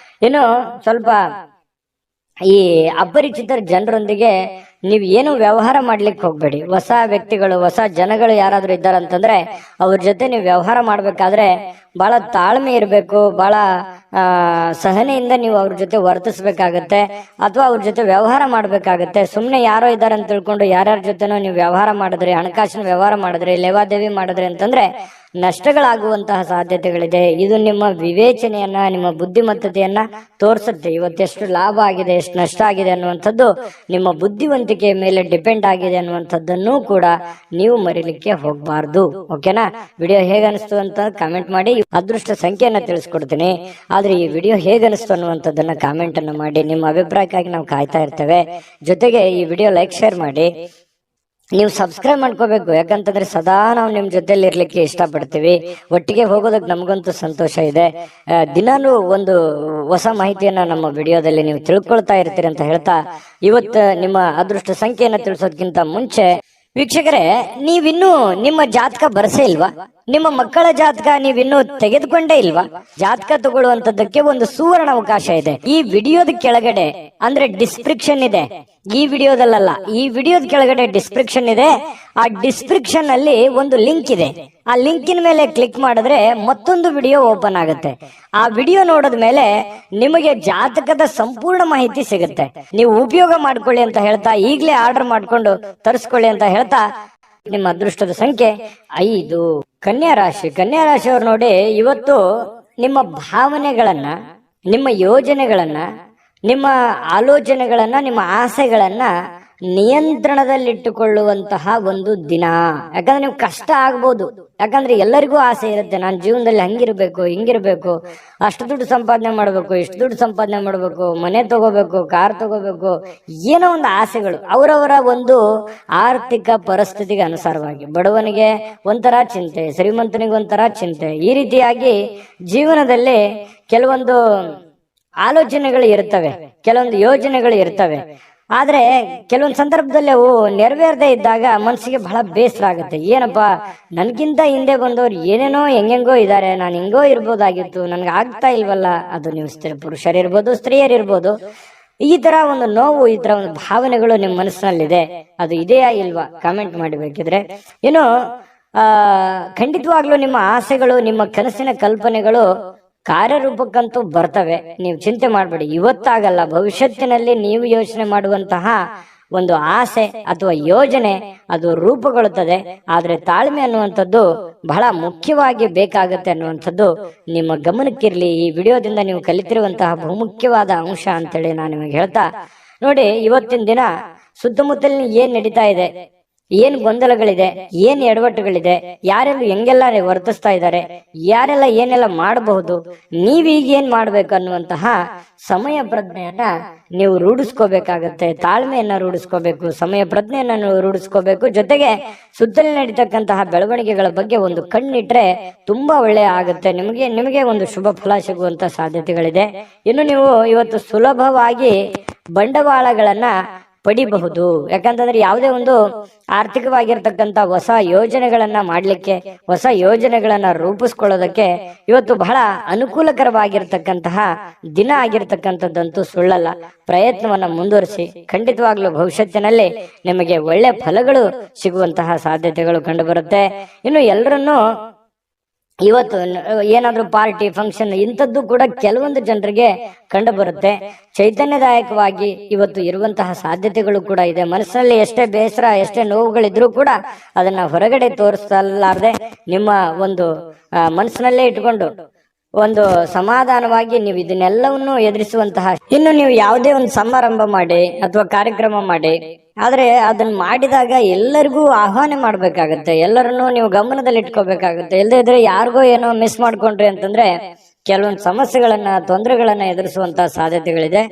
ಇನ್ನು ಸ್ವಲ್ಪ ಈ ಅಪರಿಚಿತರ ಜನರೊಂದಿಗೆ ನೀವು ಏನು ವ್ಯವಹಾರ ಮಾಡ್ಲಿಕ್ಕೆ ಹೋಗ್ಬೇಡಿ. ಹೊಸ ವ್ಯಕ್ತಿಗಳು, ಹೊಸ ಜನಗಳು ಯಾರಾದ್ರೂ ಇದ್ದಾರಂತಂದ್ರೆ ಅವ್ರ ಜೊತೆ ನೀವು ವ್ಯವಹಾರ ಮಾಡ್ಬೇಕಾದ್ರೆ ಬಹಳ ತಾಳ್ಮೆ ಇರಬೇಕು, ಬಹಳ ಸಹನೆಯಿಂದ ನೀವು ಅವ್ರ ಜೊತೆ ವರ್ತಿಸ್ಬೇಕಾಗತ್ತೆ ಅಥವಾ ಅವ್ರ ಜೊತೆ ವ್ಯವಹಾರ ಮಾಡ್ಬೇಕಾಗತ್ತೆ. ಸುಮ್ನೆ ಯಾರೋ ಇದ್ದಾರೆ ಅಂತ ತಿಳ್ಕೊಂಡು ಯಾರ್ಯಾರ ಜೊತೆನೋ ನೀವು ವ್ಯವಹಾರ ಮಾಡಿದ್ರಿ, ಹಣಕಾಸಿನ ವ್ಯವಹಾರ ಮಾಡಿದ್ರಿ, ಲೇವಾದೇವಿ ಮಾಡಿದ್ರಿ ಅಂತಂದ್ರೆ ನಷ್ಟಗಳಾಗುವಂತಹ ಸಾಧ್ಯತೆಗಳಿದೆ. ಇದು ನಿಮ್ಮ ವಿವೇಚನೆಯನ್ನ, ನಿಮ್ಮ ಬುದ್ಧಿಮತ್ತತೆಯನ್ನ ತೋರಿಸುತ್ತೆ. ಇವತ್ತೆಷ್ಟು ಲಾಭ ಆಗಿದೆ, ಎಷ್ಟು ನಷ್ಟ ಆಗಿದೆ ಅನ್ನುವಂಥದ್ದು ನಿಮ್ಮ ಬುದ್ಧಿವಂತಿಕೆಯ ಮೇಲೆ ಡಿಪೆಂಡ್ ಆಗಿದೆ ಅನ್ನುವಂಥದ್ದನ್ನು ಕೂಡ ನೀವು ಮರಿಲಿಕ್ಕೆ ಹೋಗ್ಬಾರ್ದು. ಓಕೆನಾ? ವಿಡಿಯೋ ಹೇಗೆ ಅನಿಸ್ತು ಅಂತ ಕಾಮೆಂಟ್ ಮಾಡಿ. ಅದೃಷ್ಟ ಸಂಖ್ಯೆಯನ್ನ ತಿಳಿಸ್ಕೊಡ್ತೀನಿ, ಆದ್ರೆ ಈ ವಿಡಿಯೋ ಹೇಗೆ ಅನಿಸ್ತು ಅನ್ನುವಂಥದ್ದನ್ನ ಕಾಮೆಂಟ್ ಅನ್ನು ಮಾಡಿ. ನಿಮ್ಮ ಅಭಿಪ್ರಾಯಕ್ಕಾಗಿ ನಾವು ಕಾಯ್ತಾ ಇರ್ತೇವೆ. ಜೊತೆಗೆ ಈ ವಿಡಿಯೋ ಲೈಕ್, ಶೇರ್ ಮಾಡಿ. ನೀವು ಸಬ್ಸ್ಕ್ರೈಬ್ ಮಾಡ್ಕೋಬೇಕು, ಯಾಕಂತಂದ್ರೆ ಸದಾ ನಾವು ನಿಮ್ ಜೊತೆಲಿ ಇರ್ಲಿಕ್ಕೆ ಇಷ್ಟಪಡ್ತೀವಿ. ಒಟ್ಟಿಗೆ ಹೋಗೋದಕ್ಕೆ ನಮಗಂತೂ ಸಂತೋಷ ಇದೆ. ದಿನಾನು ಒಂದು ಹೊಸ ಮಾಹಿತಿಯನ್ನ ನಮ್ಮ ವಿಡಿಯೋದಲ್ಲಿ ನೀವು ತಿಳ್ಕೊಳ್ತಾ ಇರ್ತೀರಿ ಅಂತ ಹೇಳ್ತಾ, ಇವತ್ತು ನಿಮ್ಮ ಅದೃಷ್ಟ ಸಂಖ್ಯೆಯನ್ನ ತಿಳಿಸೋದಕ್ಕಿಂತ ಮುಂಚೆ ವೀಕ್ಷಕರೇ, ನೀವಿನ್ನೂ ನಿಮ್ಮ ಜಾತಕ ಬರಸೇ ಇಲ್ವಾ? ನಿಮ್ಮ ಮಕ್ಕಳ ಜಾತಕ ನೀವಿನ್ನೂ ತೆಗೆದುಕೊಂಡೇ ಇಲ್ವಾ? ಜಾತಕ ತಗೊಳ್ಳುವಂತದ್ದಕ್ಕೆ ಒಂದು ಸುವರ್ಣ ಅವಕಾಶ ಇದೆ. ಈ ವಿಡಿಯೋದ ಕೆಳಗಡೆ ಅಂದ್ರೆ ಡಿಸ್ಕ್ರಿಪ್ಷನ್ ಇದೆ. ಈ ವಿಡಿಯೋದಲ್ಲ, ಈ ವಿಡಿಯೋದ ಕೆಳಗಡೆ ಡಿಸ್ಕ್ರಿಪ್ಷನ್ ಇದೆ. ಆ ಡಿಸ್ಕ್ರಿಪ್ಷನ್ ಅಲ್ಲಿ ಒಂದು ಲಿಂಕ್ ಇದೆ. ಆ ಲಿಂಕಿನ ಮೇಲೆ ಕ್ಲಿಕ್ ಮಾಡಿದ್ರೆ ಮತ್ತೊಂದು ವಿಡಿಯೋ ಓಪನ್ ಆಗುತ್ತೆ. ಆ ವಿಡಿಯೋ ನೋಡಿದ ಮೇಲೆ ನಿಮಗೆ ಜಾತಕದ ಸಂಪೂರ್ಣ ಮಾಹಿತಿ ಸಿಗುತ್ತೆ. ನೀವು ಉಪಯೋಗ ಮಾಡ್ಕೊಳ್ಳಿ ಅಂತ ಹೇಳ್ತಾ, ಈಗಲೇ ಆರ್ಡರ್ ಮಾಡ್ಕೊಂಡು ತರಿಸ್ಕೊಳ್ಳಿ ಅಂತ ಹೇಳ್ತಾ, ನಿಮ್ಮ ಅದೃಷ್ಟದ ಸಂಖ್ಯೆ 5. ಕನ್ಯಾ ರಾಶಿ. ಕನ್ಯಾ ರಾಶಿಯವ್ರು ನೋಡಿ, ಇವತ್ತು ನಿಮ್ಮ ಭಾವನೆಗಳನ್ನ, ನಿಮ್ಮ ಯೋಜನೆಗಳನ್ನ, ನಿಮ್ಮ ಆಲೋಚನೆಗಳನ್ನ, ನಿಮ್ಮ ಆಸೆಗಳನ್ನ ನಿಯಂತ್ರಣದಲ್ಲಿಟ್ಟುಕೊಳ್ಳುವಂತಹ ಒಂದು ದಿನ. ಯಾಕಂದ್ರೆ ನೀವು ಕಷ್ಟ ಆಗ್ಬೋದು, ಯಾಕಂದ್ರೆ ಎಲ್ಲರಿಗೂ ಆಸೆ ಇರುತ್ತೆ, ನಾನು ಜೀವನದಲ್ಲಿ ಹಂಗಿರ್ಬೇಕು, ಹಿಂಗಿರ್ಬೇಕು, ಅಷ್ಟು ದುಡ್ಡು ಸಂಪಾದನೆ ಮಾಡ್ಬೇಕು, ಇಷ್ಟು ದುಡ್ಡು ಸಂಪಾದನೆ ಮಾಡ್ಬೇಕು, ಮನೆ ತಗೋಬೇಕು, ಕಾರ್ ತಗೋಬೇಕು, ಏನೋ ಒಂದು ಆಸೆಗಳು ಅವರವರ ಒಂದು ಆರ್ಥಿಕ ಪರಿಸ್ಥಿತಿಗೆ ಅನುಸಾರವಾಗಿ. ಬಡವನಿಗೆ ಒಂಥರ ಚಿಂತೆ, ಶ್ರೀಮಂತನಿಗೆ ಒಂಥರ ಚಿಂತೆ. ಈ ರೀತಿಯಾಗಿ ಜೀವನದಲ್ಲಿ ಕೆಲವೊಂದು ಆಲೋಚನೆಗಳು ಇರ್ತವೆ, ಕೆಲವೊಂದು ಯೋಜನೆಗಳು ಇರ್ತವೆ. ಆದ್ರೆ ಕೆಲವೊಂದು ಸಂದರ್ಭದಲ್ಲಿ ಅವು ನೆರವೇರದೇ ಇದ್ದಾಗ ಮನಸ್ಸಿಗೆ ಬಹಳ ಬೇಸರ ಆಗುತ್ತೆ. ಏನಪ್ಪಾ, ನನ್ಗಿಂತ ಹಿಂದೆ ಬಂದವ್ರು ಏನೇನೋ ಹೆಂಗೆಂಗೋ ಇದ್ದಾರೆ, ನಾನು ಹಿಂಗೋ ಇರ್ಬೋದಾಗಿತ್ತು, ನನ್ಗೆ ಆಗ್ತಾ ಇಲ್ವಲ್ಲ. ಅದು ನೀವು ಪುರುಷರಿರ್ಬೋದು, ಸ್ತ್ರೀಯರಿರ್ಬೋದು. ಈ ತರ ಒಂದು ನೋವು, ಈ ತರ ಒಂದು ಭಾವನೆಗಳು ನಿಮ್ಮ ಮನಸ್ಸಿನಲ್ಲಿದೆ. ಅದು ಇದೆಯಾ ಇಲ್ವಾ ಕಾಮೆಂಟ್ ಮಾಡಬೇಕಿದ್ರೆ. ಇನ್ನು ಖಂಡಿತವಾಗ್ಲೂ ನಿಮ್ಮ ಆಸೆಗಳು, ನಿಮ್ಮ ಕನಸಿನ ಕಲ್ಪನೆಗಳು ಕಾರ್ಯರೂಪಕ್ಕಂತೂ ಬರ್ತವೆ. ನೀವು ಚಿಂತೆ ಮಾಡಬೇಡಿ. ಇವತ್ತಾಗಲ್ಲ, ಭವಿಷ್ಯತ್ತಿನಲ್ಲಿ ನೀವು ಯೋಚನೆ ಮಾಡುವಂತಹ ಒಂದು ಆಸೆ ಅಥವಾ ಯೋಜನೆ ಅದು ರೂಪುಗೊಳ್ಳುತ್ತದೆ. ಆದ್ರೆ ತಾಳ್ಮೆ ಅನ್ನುವಂಥದ್ದು ಬಹಳ ಮುಖ್ಯವಾಗಿ ಬೇಕಾಗುತ್ತೆ ಅನ್ನುವಂಥದ್ದು ನಿಮ್ಮ ಗಮನಕ್ಕಿರ್ಲಿ. ಈ ವಿಡಿಯೋದಿಂದ ನೀವು ಕಲಿತಿರುವಂತಹ ಬಹುಮುಖ್ಯವಾದ ಅಂಶ ಅಂತೇಳಿ ನಾನು ನಿಮಗೆ ಹೇಳ್ತಾ, ನೋಡಿ, ಇವತ್ತಿನ ದಿನ ಸುತ್ತಮುತ್ತಲಿನ ಏನ್ ನಡೀತಾ ಇದೆ, ಏನ್ ಗೊಂದಲಗಳಿದೆ, ಏನ್ ಎಡವಟ್ಟುಗಳಿದೆ, ಯಾರೆಲ್ಲ ಹೆಂಗೆಲ್ಲ ವರ್ತಿಸ್ತಾ ಇದ್ದಾರೆ, ಯಾರೆಲ್ಲ ಏನೆಲ್ಲ ಮಾಡಬಹುದು, ನೀವೀಗ ಏನ್ ಮಾಡ್ಬೇಕು ಅನ್ನುವಂತಹ ಸಮಯ ಪ್ರಜ್ಞೆಯನ್ನ ನೀವು ರೂಢಿಸ್ಕೋಬೇಕಾಗತ್ತೆ. ತಾಳ್ಮೆಯನ್ನ ರೂಢಿಸ್ಕೋಬೇಕು, ಸಮಯ ಪ್ರಜ್ಞೆಯನ್ನ ರೂಢಿಸ್ಕೋಬೇಕು. ಜೊತೆಗೆ ಸುತ್ತಲೇ ನಡೀತಕ್ಕಂತಹ ಬೆಳವಣಿಗೆಗಳ ಬಗ್ಗೆ ಒಂದು ಕಣ್ಣಿಟ್ರೆ ತುಂಬಾ ಒಳ್ಳೆಯ ಆಗುತ್ತೆ. ನಿಮಗೆ ಒಂದು ಶುಭ ಫಲ ಸಿಗುವಂತ ಸಾಧ್ಯತೆಗಳಿದೆ. ಇನ್ನು ನೀವು ಇವತ್ತು ಸುಲಭವಾಗಿ ಬಂಡವಾಳಗಳನ್ನ ಪಡಿಬಹುದು. ಯಾಕಂತಂದ್ರೆ ಯಾವುದೇ ಒಂದು ಆರ್ಥಿಕವಾಗಿರ್ತಕ್ಕಂಥ ಹೊಸ ಯೋಜನೆಗಳನ್ನ ಮಾಡ್ಲಿಕ್ಕೆ, ಹೊಸ ಯೋಜನೆಗಳನ್ನ ರೂಪಿಸ್ಕೊಳ್ಳೋದಕ್ಕೆ ಇವತ್ತು ಬಹಳ ಅನುಕೂಲಕರವಾಗಿರ್ತಕ್ಕಂತಹ ದಿನ ಆಗಿರ್ತಕ್ಕಂಥದ್ದಂತೂ ಸುಳ್ಳಲ್ಲ. ಪ್ರಯತ್ನವನ್ನ ಮುಂದುವರಿಸಿ, ಖಂಡಿತವಾಗ್ಲೂ ಭವಿಷ್ಯತ್ತಿನಲ್ಲಿ ನಿಮಗೆ ಒಳ್ಳೆ ಫಲಗಳು ಸಿಗುವಂತಹ ಸಾಧ್ಯತೆಗಳು ಕಂಡು ಬರುತ್ತೆ. ಇನ್ನು ಎಲ್ಲರನ್ನೂ ಇವತ್ತು ಏನಾದ್ರೂ ಪಾರ್ಟಿ, ಫಂಕ್ಷನ್ ಇಂಥದ್ದು ಕೂಡ ಕೆಲವೊಂದು ಜನರಿಗೆ ಕಂಡು ಬರುತ್ತೆ. ಚೈತನ್ಯದಾಯಕವಾಗಿ ಇವತ್ತು ಇರುವಂತಹ ಸಾಧ್ಯತೆಗಳು ಕೂಡ ಇದೆ. ಮನಸ್ಸಿನಲ್ಲಿ ಎಷ್ಟೇ ಬೇಸರ, ಎಷ್ಟೇ ನೋವುಗಳಿದ್ರೂ ಕೂಡ ಅದನ್ನ ಹೊರಗಡೆ ತೋರಿಸಲಾರದೆ ನಿಮ್ಮ ಒಂದು ಮನಸ್ಸಿನಲ್ಲೇ ಇಟ್ಕೊಂಡು ಒಂದು ಸಮಾಧಾನವಾಗಿ ನೀವು ಇದನ್ನೆಲ್ಲವನ್ನು ಎದುರಿಸುವಂತಹ, ಇನ್ನು ನೀವು ಯಾವುದೇ ಒಂದು ಸಮಾರಂಭ ಮಾಡಿ ಅಥವಾ ಕಾರ್ಯಕ್ರಮ ಮಾಡಿ ಆದ್ರೆ ಅದನ್ನ ಮಾಡಿದಾಗ ಎಲ್ಲರಿಗೂ ಆಹ್ವಾನ ಮಾಡ್ಬೇಕಾಗತ್ತೆ, ಎಲ್ಲರನ್ನು ನೀವು ಗಮನದಲ್ಲಿ ಇಟ್ಕೋಬೇಕಾಗುತ್ತೆ. ಇಲ್ಲದೇ ಇದ್ರೆ ಯಾರಿಗೋ ಏನೋ ಮಿಸ್ ಮಾಡ್ಕೊಂಡ್ರಿ ಅಂತಂದ್ರೆ ಕೆಲವೊಂದು ಸಮಸ್ಯೆಗಳನ್ನ ತೊಂದರೆಗಳನ್ನ ಎದುರಿಸುವಂತಹ ಸಾಧ್ಯತೆಗಳಿದೆ.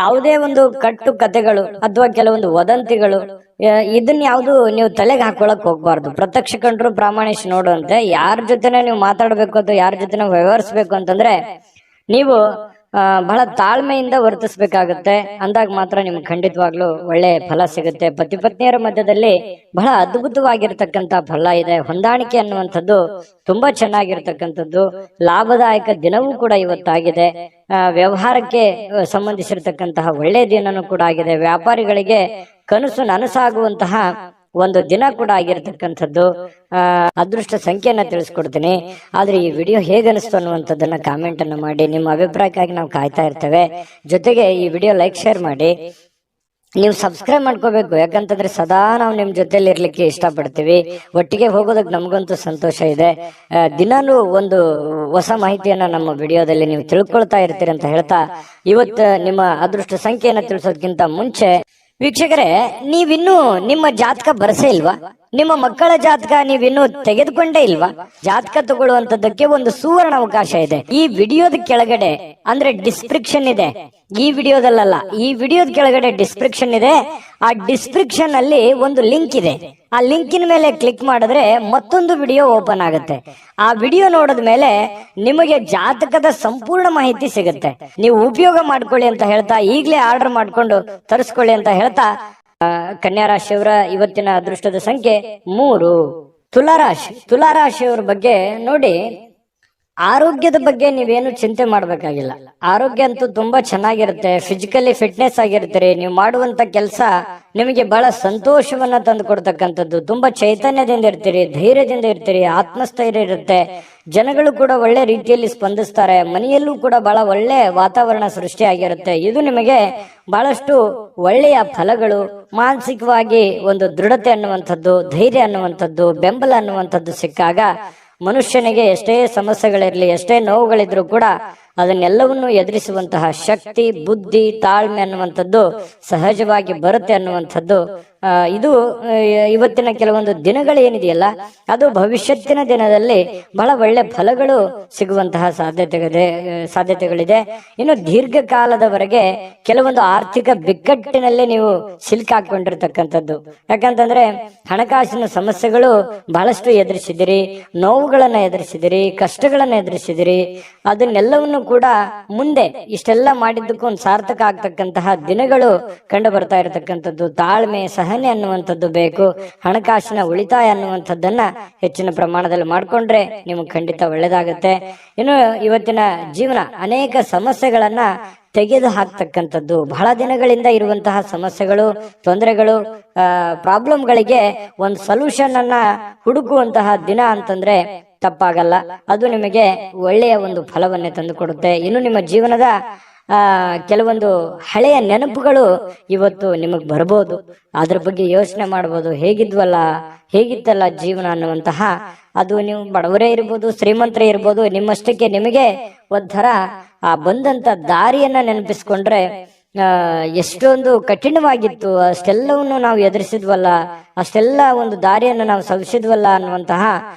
ಯಾವುದೇ ಒಂದು ಕಟ್ಟು ಕಥೆಗಳು ಅಥವಾ ಕೆಲವೊಂದು ವದಂತಿಗಳು ಇದನ್ನ ಯಾವ್ದು ನೀವು ತಲೆಗೆ ಹಾಕೊಳಕ್ ಹೋಗ್ಬಾರ್ದು. ಪ್ರತ್ಯಕ್ಷ ಕಂಡ್ರು ಪ್ರಾಮಾಣಿಸಿ ನೋಡುವಂತೆ ಯಾರ ಜೊತೆನೆ ನೀವು ಮಾತಾಡ್ಬೇಕು ಅಥವಾ ಯಾರ ಜೊತೆ ವ್ಯವಹರಿಸ್ಬೇಕು ಅಂತಂದ್ರೆ ನೀವು ಬಹಳ ತಾಳ್ಮೆಯಿಂದ ವರ್ತಿಸ್ಬೇಕಾಗತ್ತೆ. ಅಂದಾಗ ಮಾತ್ರ ನಿಮ್ಗೆ ಖಂಡಿತವಾಗ್ಲೂ ಒಳ್ಳೆ ಫಲ ಸಿಗುತ್ತೆ. ಪತಿ ಪತ್ನಿಯರ ಮಧ್ಯದಲ್ಲಿ ಬಹಳ ಅದ್ಭುತವಾಗಿರ್ತಕ್ಕಂಥ ಫಲ ಇದೆ. ಹೊಂದಾಣಿಕೆ ಅನ್ನುವಂಥದ್ದು ತುಂಬಾ ಚೆನ್ನಾಗಿರ್ತಕ್ಕಂಥದ್ದು. ಲಾಭದಾಯಕ ದಿನವೂ ಕೂಡ ಇವತ್ತಾಗಿದೆ. ವ್ಯವಹಾರಕ್ಕೆ ಸಂಬಂಧಿಸಿರ್ತಕ್ಕಂತಹ ಒಳ್ಳೆ ದಿನನೂ ಕೂಡ ಆಗಿದೆ. ವ್ಯಾಪಾರಿಗಳಿಗೆ ಕನಸು ನನಸಾಗುವಂತಹ ಒಂದು ದಿನ ಕೂಡ ಆಗಿರ್ತಕ್ಕಂಥದ್ದು. ಅದೃಷ್ಟ ಸಂಖ್ಯೆಯನ್ನ ತಿಳಿಸ್ಕೊಡ್ತೀನಿ. ಆದ್ರೆ ಈ ವಿಡಿಯೋ ಹೇಗನಿಸ್ತು ಅನ್ನುವಂಥದ್ದನ್ನ ಕಾಮೆಂಟ್ ಅನ್ನು ಮಾಡಿ. ನಿಮ್ಮ ಅಭಿಪ್ರಾಯಕ್ಕಾಗಿ ನಾವು ಕಾಯ್ತಾ ಇರ್ತೇವೆ. ಜೊತೆಗೆ ಈ ವಿಡಿಯೋ ಲೈಕ್ ಶೇರ್ ಮಾಡಿ. ನೀವು ಸಬ್ಸ್ಕ್ರೈಬ್ ಮಾಡ್ಕೋಬೇಕು, ಯಾಕಂತಂದ್ರೆ ಸದಾ ನಾವು ನಿಮ್ ಜೊತೆಲಿ ಇರ್ಲಿಕ್ಕೆ ಇಷ್ಟಪಡ್ತೀವಿ. ಒಟ್ಟಿಗೆ ಹೋಗೋದಕ್ಕೆ ನಮಗಂತೂ ಸಂತೋಷ ಇದೆ. ದಿನಾನು ಒಂದು ಹೊಸ ಮಾಹಿತಿಯನ್ನ ನಮ್ಮ ವಿಡಿಯೋದಲ್ಲಿ ನೀವು ತಿಳ್ಕೊಳ್ತಾ ಇರ್ತೀರಿ ಅಂತ ಹೇಳ್ತಾ, ಇವತ್ತು ನಿಮ್ಮ ಅದೃಷ್ಟ ಸಂಖ್ಯೆಯನ್ನ ತಿಳಿಸೋದಕ್ಕಿಂತ ಮುಂಚೆ ವೀಕ್ಷಕರೇ, ನೀವಿನ್ನೂ ನಿಮ್ಮ ಜಾತಕ ಬರಸೇ ಇಲ್ವಾ? ನಿಮ್ಮ ಮಕ್ಕಳ ಜಾತಕ ನೀವಿನ್ನೂ ತೆಗೆದುಕೊಂಡೇ ಇಲ್ವಾ? ಜಾತಕ ತಗೊಳ್ಳುವಂತದ್ದಕ್ಕೆ ಒಂದು ಸುವರ್ಣ ಅವಕಾಶ ಇದೆ. ಈ ವಿಡಿಯೋದ ಕೆಳಗಡೆ ಅಂದ್ರೆ ಡಿಸ್ಕ್ರಿಪ್ಷನ್ ಇದೆ. ಈ ವಿಡಿಯೋದಲ್ಲ, ಈ ವಿಡಿಯೋದ ಕೆಳಗಡೆ ಡಿಸ್ಕ್ರಿಪ್ಷನ್ ಇದೆ. ಆ ಡಿಸ್ಕ್ರಿಪ್ಷನ್ ಅಲ್ಲಿ ಒಂದು ಲಿಂಕ್ ಇದೆ. ಆ ಲಿಂಕಿನ ಮೇಲೆ ಕ್ಲಿಕ್ ಮಾಡಿದ್ರೆ ಮತ್ತೊಂದು ವಿಡಿಯೋ ಓಪನ್ ಆಗುತ್ತೆ. ಆ ವಿಡಿಯೋ ನೋಡಿದ ಮೇಲೆ ನಿಮಗೆ ಜಾತಕದ ಸಂಪೂರ್ಣ ಮಾಹಿತಿ ಸಿಗುತ್ತೆ. ನೀವು ಉಪಯೋಗ ಮಾಡ್ಕೊಳ್ಳಿ ಅಂತ ಹೇಳ್ತಾ, ಈಗಲೇ ಆರ್ಡರ್ ಮಾಡ್ಕೊಂಡು ತರಿಸ್ಕೊಳ್ಳಿ ಅಂತ ಹೇಳ್ತಾ, ಕನ್ಯಾ ರಾಶಿಯವರ ಇವತ್ತಿನ ಅದೃಷ್ಟದ ಸಂಖ್ಯೆ 3. ತುಲಾರಾಶಿಯವರ ಬಗ್ಗೆ ನೋಡಿ, ಆರೋಗ್ಯದ ಬಗ್ಗೆ ನೀವೇನು ಚಿಂತೆ ಮಾಡ್ಬೇಕಾಗಿಲ್ಲ. ಆರೋಗ್ಯ ಅಂತೂ ತುಂಬಾ ಚೆನ್ನಾಗಿರುತ್ತೆ. ಫಿಸಿಕಲಿ ಫಿಟ್ನೆಸ್ ಆಗಿರ್ತೀರಿ. ನೀವು ಮಾಡುವಂತ ಕೆಲಸ ನಿಮಗೆ ಬಹಳ ಸಂತೋಷವನ್ನ ತಂದು ಕೊಡ್ತಕ್ಕಂಥದ್ದು. ತುಂಬಾ ಚೈತನ್ಯದಿಂದ ಇರ್ತೀರಿ, ಧೈರ್ಯದಿಂದ ಇರ್ತೀರಿ, ಆತ್ಮಸ್ಥೈರ್ಯ ಇರುತ್ತೆ. ಜನಗಳು ಕೂಡ ಒಳ್ಳೆ ರೀತಿಯಲ್ಲಿ ಸ್ಪಂದಿಸ್ತಾರೆ. ಮನೆಯಲ್ಲೂ ಕೂಡ ಬಹಳ ಒಳ್ಳೆ ವಾತಾವರಣ ಸೃಷ್ಟಿಯಾಗಿರುತ್ತೆ. ಇದು ನಿಮಗೆ ಬಹಳಷ್ಟು ಒಳ್ಳೆಯ ಫಲಗಳು. ಮಾನಸಿಕವಾಗಿ ಒಂದು ದೃಢತೆ ಅನ್ನುವಂಥದ್ದು, ಧೈರ್ಯ ಅನ್ನುವಂಥದ್ದು, ಬೆಂಬಲ ಅನ್ನುವಂಥದ್ದು ಸಿಕ್ಕಾಗ ಮನುಷ್ಯನಿಗೆ ಎಷ್ಟೇ ಸಮಸ್ಯೆಗಳಿರ್ಲಿ, ಎಷ್ಟೇ ನೋವುಗಳಿದ್ರು ಕೂಡ ಅದನ್ನೆಲ್ಲವನ್ನು ಎದುರಿಸುವಂತಹ ಶಕ್ತಿ, ಬುದ್ಧಿ, ತಾಳ್ಮೆ ಅನ್ನುವಂಥದ್ದು ಸಹಜವಾಗಿ ಬರುತ್ತೆ ಅನ್ನುವಂಥದ್ದು. ಇದು ಇವತ್ತಿನ ಕೆಲವೊಂದು ದಿನಗಳೇನಿದೆಯಲ್ಲ, ಅದು ಭವಿಷ್ಯತ್ತಿನ ದಿನದಲ್ಲಿ ಬಹಳ ಒಳ್ಳೆ ಫಲಗಳು ಸಿಗುವಂತಹ ಸಾಧ್ಯತೆಗಳಿದೆ. ಇನ್ನು ದೀರ್ಘಕಾಲದವರೆಗೆ ಕೆಲವೊಂದು ಆರ್ಥಿಕ ಬಿಕ್ಕಟ್ಟಿನಲ್ಲಿ ನೀವು ಸಿಲುಕಾಕೊಂಡಿರ್ತಕ್ಕಂಥದ್ದು. ಯಾಕಂತಂದ್ರೆ ಹಣಕಾಸಿನ ಸಮಸ್ಯೆಗಳು ಬಹಳಷ್ಟು ಎದುರಿಸಿದಿರಿ, ನೋವುಗಳನ್ನ ಎದುರಿಸಿದಿರಿ, ಕಷ್ಟಗಳನ್ನ ಎದುರಿಸಿದಿರಿ. ಅದನ್ನೆಲ್ಲವನ್ನು ಕೂಡ ಮುಂದೆ ಇಷ್ಟೆಲ್ಲ ಮಾಡಿದ್ದಕ್ಕೂ ಒಂದು ಸಾರ್ಥಕ ಆಗ್ತಕ್ಕಂತಹ ದಿನಗಳು ಕಂಡು ಬರ್ತಾ ಇರತಕ್ಕಂಥದ್ದು. ತಾಳ್ಮೆ, ಸಹನೆ ಅನ್ನುವಂಥದ್ದು ಬೇಕು. ಹಣಕಾಸಿನ ಉಳಿತಾಯ ಅನ್ನುವಂಥದ್ದನ್ನ ಹೆಚ್ಚಿನ ಪ್ರಮಾಣದಲ್ಲಿ ಮಾಡ್ಕೊಂಡ್ರೆ ನಿಮಗೆ ಖಂಡಿತ ಒಳ್ಳೇದಾಗತ್ತೆ. ಇನ್ನು ಇವತ್ತಿನ ಜೀವನ ಅನೇಕ ಸಮಸ್ಯೆಗಳನ್ನ ತೆಗೆದು ಹಾಕ್ತಕ್ಕಂಥದ್ದು. ಬಹಳ ದಿನಗಳಿಂದ ಇರುವಂತಹ ಸಮಸ್ಯೆಗಳು, ತೊಂದರೆಗಳು, ಪ್ರಾಬ್ಲಮ್ಗಳಿಗೆ ಒಂದು ಸೊಲ್ಯೂಷನ್ ಅನ್ನ ಹುಡುಕುವಂತಹ ದಿನ ಅಂತಂದ್ರೆ ತಪ್ಪಾಗಲ್ಲ. ಅದು ನಿಮಗೆ ಒಳ್ಳೆಯ ಒಂದು ಫಲವನ್ನೇ ತಂದು ಕೊಡುತ್ತೆ. ಇನ್ನು ನಿಮ್ಮ ಜೀವನದ ಕೆಲವೊಂದು ಹಳೆಯ ನೆನಪುಗಳು ಇವತ್ತು ನಿಮಗ್ ಬರ್ಬೋದು. ಅದ್ರ ಬಗ್ಗೆ ಯೋಚನೆ ಮಾಡ್ಬೋದು. ಹೇಗಿತ್ತಲ್ಲ ಜೀವನ ಅನ್ನುವಂತಹ, ಅದು ನೀವು ಬಡವರೇ ಇರ್ಬೋದು, ಶ್ರೀಮಂತರೇ ಇರ್ಬೋದು, ನಿಮ್ಮಷ್ಟಕ್ಕೆ ನಿಮಗೆ ಒಂಥರ ಆ ಬಂದಂತ ದಾರಿಯನ್ನ ನೆನಪಿಸ್ಕೊಂಡ್ರೆ ಎಷ್ಟೊಂದು ಕಠಿಣವಾಗಿತ್ತು, ಅಷ್ಟೆಲ್ಲವನ್ನು ನಾವು ಎದುರಿಸಿದ್ವಲ್ಲ, ಅಷ್ಟೆಲ್ಲ ಒಂದು ದಾರಿಯನ್ನು ನಾವು ಸವಿಸಿದ್ವಲ್ಲ ಅನ್ನುವಂತಹ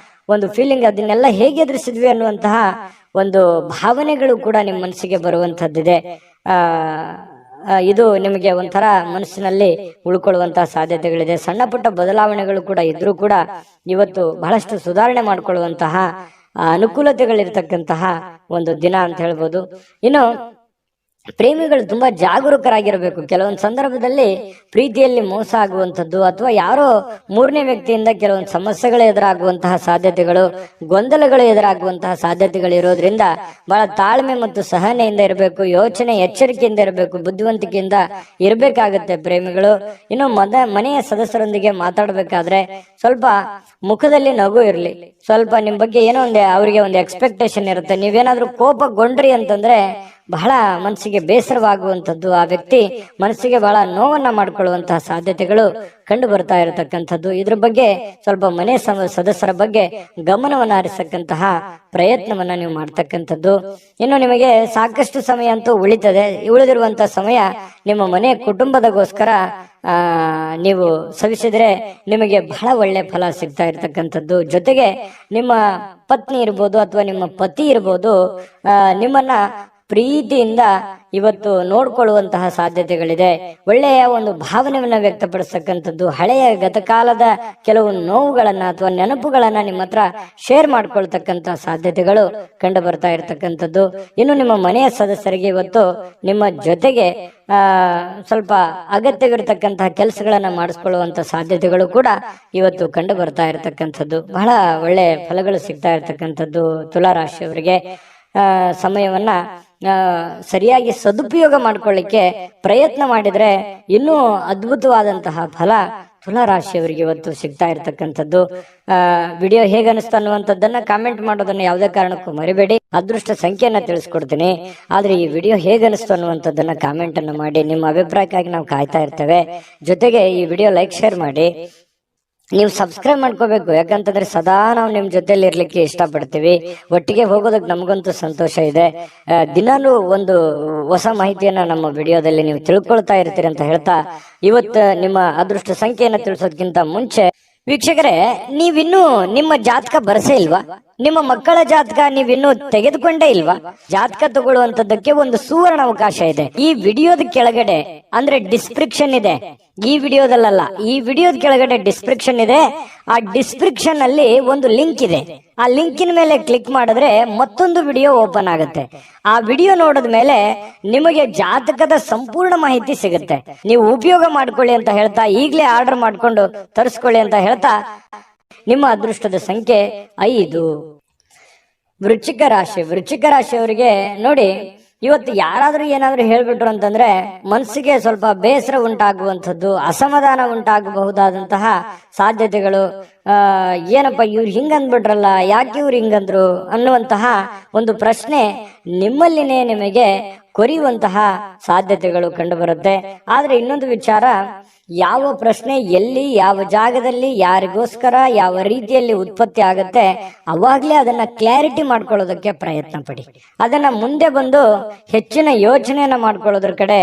ಒಂದು ಫೀಲಿಂಗ್, ಅದನ್ನೆಲ್ಲ ಹೇಗೆ ಎದುರಿಸಿದ್ವಿ ಅನ್ನುವಂತಹ ಒಂದು ಭಾವನೆಗಳು ಕೂಡ ನಿಮ್ಮ ಮನಸ್ಸಿಗೆ ಬರುವಂತದ್ದಿದೆ. ಇದು ನಿಮಗೆ ಒಂಥರ ಮನಸ್ಸಿನಲ್ಲಿ ಉಳ್ಕೊಳ್ಳುವಂತಹ ಸಾಧ್ಯತೆಗಳಿದೆ. ಸಣ್ಣ ಪುಟ್ಟ ಬದಲಾವಣೆಗಳು ಕೂಡ ಇದ್ರೂ ಕೂಡ ಇವತ್ತು ಬಹಳಷ್ಟು ಸುಧಾರಣೆ ಮಾಡಿಕೊಳ್ಳುವಂತಹ ಅನುಕೂಲತೆಗಳಿರ್ತಕ್ಕಂತಹ ಒಂದು ದಿನ ಅಂತ ಹೇಳ್ಬೋದು. ಇನ್ನು ಪ್ರೇಮಿಗಳು ತುಂಬಾ ಜಾಗರೂಕರಾಗಿರಬೇಕು. ಕೆಲವೊಂದು ಸಂದರ್ಭದಲ್ಲಿ ಪ್ರೀತಿಯಲ್ಲಿ ಮೋಸ ಆಗುವಂಥದ್ದು, ಅಥವಾ ಯಾರೋ ಮೂರನೇ ವ್ಯಕ್ತಿಯಿಂದ ಕೆಲವೊಂದು ಸಮಸ್ಯೆಗಳು ಎದುರಾಗುವಂತಹ ಸಾಧ್ಯತೆಗಳು, ಗೊಂದಲಗಳು ಎದುರಾಗುವಂತಹ ಸಾಧ್ಯತೆಗಳು ಇರೋದ್ರಿಂದ ಬಹಳ ತಾಳ್ಮೆ ಮತ್ತು ಸಹನೆಯಿಂದ ಇರಬೇಕು. ಯೋಚನೆ, ಎಚ್ಚರಿಕೆಯಿಂದ ಇರಬೇಕು, ಬುದ್ಧಿವಂತಿಕೆಯಿಂದ ಇರಬೇಕಾಗುತ್ತೆ ಪ್ರೇಮಿಗಳು. ಇನ್ನು ಮನೆಯ ಸದಸ್ಯರೊಂದಿಗೆ ಮಾತಾಡಬೇಕಾದ್ರೆ ಸ್ವಲ್ಪ ಮುಖದಲ್ಲಿ ನಗು ಇರಲಿ. ಸ್ವಲ್ಪ ನಿಮ್ ಬಗ್ಗೆ ಏನೋ ಅವರಿಗೆ ಒಂದು ಎಕ್ಸ್ಪೆಕ್ಟೇಷನ್ ಇರುತ್ತೆ. ನೀವೇನಾದ್ರೂ ಕೋಪಗೊಂಡ್ರಿ ಅಂತಂದ್ರೆ ಬಹಳ ಮನಸ್ಸಿಗೆ ಬೇಸರವಾಗುವಂಥದ್ದು, ಆ ವ್ಯಕ್ತಿ ಮನಸ್ಸಿಗೆ ಬಹಳ ನೋವನ್ನ ಮಾಡ್ಕೊಳ್ಳುವಂತಹ ಸಾಧ್ಯತೆಗಳು ಕಂಡು ಬರ್ತಾ ಇರತಕ್ಕಂಥದ್ದು. ಇದ್ರ ಬಗ್ಗೆ ಸ್ವಲ್ಪ ಮನೆ ಸದಸ್ಯರ ಬಗ್ಗೆ ಗಮನವನ್ನ ಹರಿಸತಕ್ಕಂತಹ ಪ್ರಯತ್ನವನ್ನ ನೀವು ಮಾಡ್ತಕ್ಕಂಥದ್ದು. ಇನ್ನು ನಿಮಗೆ ಸಾಕಷ್ಟು ಸಮಯ ಅಂತೂ ಉಳಿತದೆ. ಉಳಿದಿರುವಂತಹ ಸಮಯ ನಿಮ್ಮ ಮನೆ ಕುಟುಂಬದಗೋಸ್ಕರ ನೀವು ಸವಿಸಿದ್ರೆ ನಿಮಗೆ ಬಹಳ ಒಳ್ಳೆ ಫಲ ಸಿಗ್ತಾ ಇರ್ತಕ್ಕಂಥದ್ದು. ಜೊತೆಗೆ ನಿಮ್ಮ ಪತ್ನಿ ಇರ್ಬೋದು ಅಥವಾ ನಿಮ್ಮ ಪತಿ ಇರ್ಬೋದು, ನಿಮ್ಮನ್ನ ಪ್ರೀತಿಯಿಂದ ಇವತ್ತು ನೋಡ್ಕೊಳ್ಳುವಂತಹ ಸಾಧ್ಯತೆಗಳಿದೆ. ಒಳ್ಳೆಯ ಒಂದು ಭಾವನೆಯನ್ನ ವ್ಯಕ್ತಪಡಿಸ್ತಕ್ಕಂಥದ್ದು, ಹಳೆಯ ಗತಕಾಲದ ಕೆಲವು ನೋವುಗಳನ್ನ ಅಥವಾ ನೆನಪುಗಳನ್ನ ನಿಮ್ಮ ಹತ್ರ ಶೇರ್ ಮಾಡ್ಕೊಳ್ತಕ್ಕಂಥ ಸಾಧ್ಯತೆಗಳು ಕಂಡು ಬರ್ತಾ ಇರತಕ್ಕಂಥದ್ದು. ಇನ್ನು ನಿಮ್ಮ ಮನೆಯ ಸದಸ್ಯರಿಗೆ ಇವತ್ತು ನಿಮ್ಮ ಜೊತೆಗೆ ಸ್ವಲ್ಪ ಅಗತ್ಯವಿರತಕ್ಕಂತಹ ಕೆಲಸಗಳನ್ನ ಮಾಡಿಸ್ಕೊಳ್ಳುವಂತ ಸಾಧ್ಯತೆಗಳು ಕೂಡ ಇವತ್ತು ಕಂಡು ಬರ್ತಾ ಇರತಕ್ಕಂಥದ್ದು. ಬಹಳ ಒಳ್ಳೆ ಫಲಗಳು ಸಿಗ್ತಾ ಇರತಕ್ಕಂಥದ್ದು ತುಲಾರಾಶಿಯವರಿಗೆ. ಸಮಯವನ್ನ ಸರಿಯಾಗಿ ಸದುಪಯೋಗ ಮಾಡ್ಕೊಳ್ಳಿಕ್ಕೆ ಪ್ರಯತ್ನ ಮಾಡಿದ್ರೆ ಇನ್ನೂ ಅದ್ಭುತವಾದಂತಹ ಫಲ ತುಲಾರಾಶಿಯವರಿಗೆ ಇವತ್ತು ಸಿಗ್ತಾ ಇರ್ತಕ್ಕಂಥದ್ದು. ವಿಡಿಯೋ ಹೇಗೆ ಅನಿಸ್ತು ಅನ್ನುವಂಥದ್ದನ್ನ ಕಾಮೆಂಟ್ ಮಾಡೋದನ್ನ ಯಾವುದೇ ಕಾರಣಕ್ಕೂ ಮರಿಬೇಡಿ. ಅದೃಷ್ಟ ಸಂಖ್ಯೆಯನ್ನ ತಿಳಿಸ್ಕೊಡ್ತೀನಿ, ಆದ್ರೆ ಈ ವಿಡಿಯೋ ಹೇಗೆ ಅನಿಸ್ತು ಅನ್ನುವಂಥದ್ದನ್ನ ಕಾಮೆಂಟ್ ಅನ್ನು ಮಾಡಿ. ನಿಮ್ಮ ಅಭಿಪ್ರಾಯಕ್ಕಾಗಿ ನಾವು ಕಾಯ್ತಾ ಇರ್ತೇವೆ. ಜೊತೆಗೆ ಈ ವಿಡಿಯೋ ಲೈಕ್ ಶೇರ್ ಮಾಡಿ. ನೀವು ಸಬ್ಸ್ಕ್ರೈಬ್ ಮಾಡ್ಕೋಬೇಕು, ಯಾಕಂತಂದ್ರೆ ಸದಾ ನಾವು ನಿಮ್ ಜೊತೆಲಿ ಇರ್ಲಿಕ್ಕೆ ಇಷ್ಟಪಡ್ತೀವಿ. ಒಟ್ಟಿಗೆ ಹೋಗೋದಕ್ಕೆ ನಮಗಂತೂ ಸಂತೋಷ ಇದೆ. ದಿನಾಲೂ ಒಂದು ಹೊಸ ಮಾಹಿತಿಯನ್ನ ನಮ್ಮ ವಿಡಿಯೋದಲ್ಲಿ ನೀವು ತಿಳ್ಕೊಳ್ತಾ ಇರ್ತೀರಿ ಅಂತ ಹೇಳ್ತಾ, ಇವತ್ತು ನಿಮ್ಮ ಅದೃಷ್ಟ ಸಂಖ್ಯೆಯನ್ನ ತಿಳಿಸೋದಕ್ಕಿಂತ ಮುಂಚೆ ವೀಕ್ಷಕರೇ, ನೀವಿನ್ನೂ ನಿಮ್ಮ ಜಾತಕ ಬರಸೇ ಇಲ್ವಾ? ನಿಮ್ಮ ಮಕ್ಕಳ ಜಾತಕ ನೀವಿನ್ನೂ ತೆಗೆದುಕೊಂಡೇ ಇಲ್ವಾ? ಜಾತಕ ತಗೊಳ್ಳುವಂತದ್ದಕ್ಕೆ ಒಂದು ಸುವರ್ಣ ಅವಕಾಶ ಇದೆ. ಈ ವಿಡಿಯೋದ ಕೆಳಗಡೆ ಅಂದ್ರೆ ಡಿಸ್ಕ್ರಿಪ್ಷನ್ ಇದೆ, ಈ ವಿಡಿಯೋದಲ್ಲ, ಈ ವಿಡಿಯೋದ ಕೆಳಗಡೆ ಡಿಸ್ಕ್ರಿಪ್ಷನ್ ಇದೆ. ಆ ಡಿಸ್ಕ್ರಿಪ್ಷನ್ ಅಲ್ಲಿ ಒಂದು ಲಿಂಕ್ ಇದೆ. ಆ ಲಿಂಕಿನ ಮೇಲೆ ಕ್ಲಿಕ್ ಮಾಡಿದ್ರೆ ಮತ್ತೊಂದು ವಿಡಿಯೋ ಓಪನ್ ಆಗುತ್ತೆ. ಆ ವಿಡಿಯೋ ನೋಡಿದ ಮೇಲೆ ನಿಮಗೆ ಜಾತಕದ ಸಂಪೂರ್ಣ ಮಾಹಿತಿ ಸಿಗುತ್ತೆ. ನೀವು ಉಪಯೋಗ ಮಾಡ್ಕೊಳ್ಳಿ ಅಂತ ಹೇಳ್ತಾ, ಈಗಲೇ ಆರ್ಡರ್ ಮಾಡ್ಕೊಂಡು ತರಿಸ್ಕೊಳ್ಳಿ ಅಂತ ಹೇಳ್ತಾ, ನಿಮ್ಮ ಅದೃಷ್ಟದ ಸಂಖ್ಯೆ 5. ವೃಶ್ಚಿಕ ರಾಶಿ. ವೃಶ್ಚಿಕ ರಾಶಿಯವರಿಗೆ ನೋಡಿ, ಇವತ್ತು ಯಾರಾದ್ರೂ ಏನಾದ್ರೂ ಹೇಳ್ಬಿಟ್ರು ಅಂತಂದ್ರೆ ಮನಸ್ಸಿಗೆ ಸ್ವಲ್ಪ ಬೇಸರ ಉಂಟಾಗುವಂಥದ್ದು, ಅಸಮಾಧಾನ ಉಂಟಾಗಬಹುದಾದಂತಹ ಸಾಧ್ಯತೆಗಳು. ಏನಪ್ಪ ಇವ್ರು ಹಿಂಗಂದ್ಬಿಟ್ರಲ್ಲ, ಯಾಕೆ ಇವ್ರು ಹಿಂಗಂದ್ರು ಅನ್ನುವಂತಹ ಒಂದು ಪ್ರಶ್ನೆ ನಿಮ್ಮಲ್ಲಿನೇ ನಿಮಗೆ ಕೊರಿಯುವಂತಹ ಸಾಧ್ಯತೆಗಳು ಕಂಡು ಬರುತ್ತೆ. ಆದ್ರೆ ಇನ್ನೊಂದು ವಿಚಾರ, ಯಾವ ಪ್ರಶ್ನೆ ಎಲ್ಲಿ, ಯಾವ ಜಾಗದಲ್ಲಿ, ಯಾರಿಗೋಸ್ಕರ, ಯಾವ ರೀತಿಯಲ್ಲಿ ಉತ್ಪತ್ತಿ ಆಗುತ್ತೆ, ಅವಾಗ್ಲೇ ಅದನ್ನ ಕ್ಲಾರಿಟಿ ಮಾಡ್ಕೊಳ್ಳೋದಕ್ಕೆ ಪ್ರಯತ್ನ ಪಡಿ. ಅದನ್ನ ಮುಂದೆ ಬಂದು ಹೆಚ್ಚಿನ ಯೋಚನೆಯನ್ನ ಮಾಡ್ಕೊಳ್ಳೋದ್ರ ಕಡೆ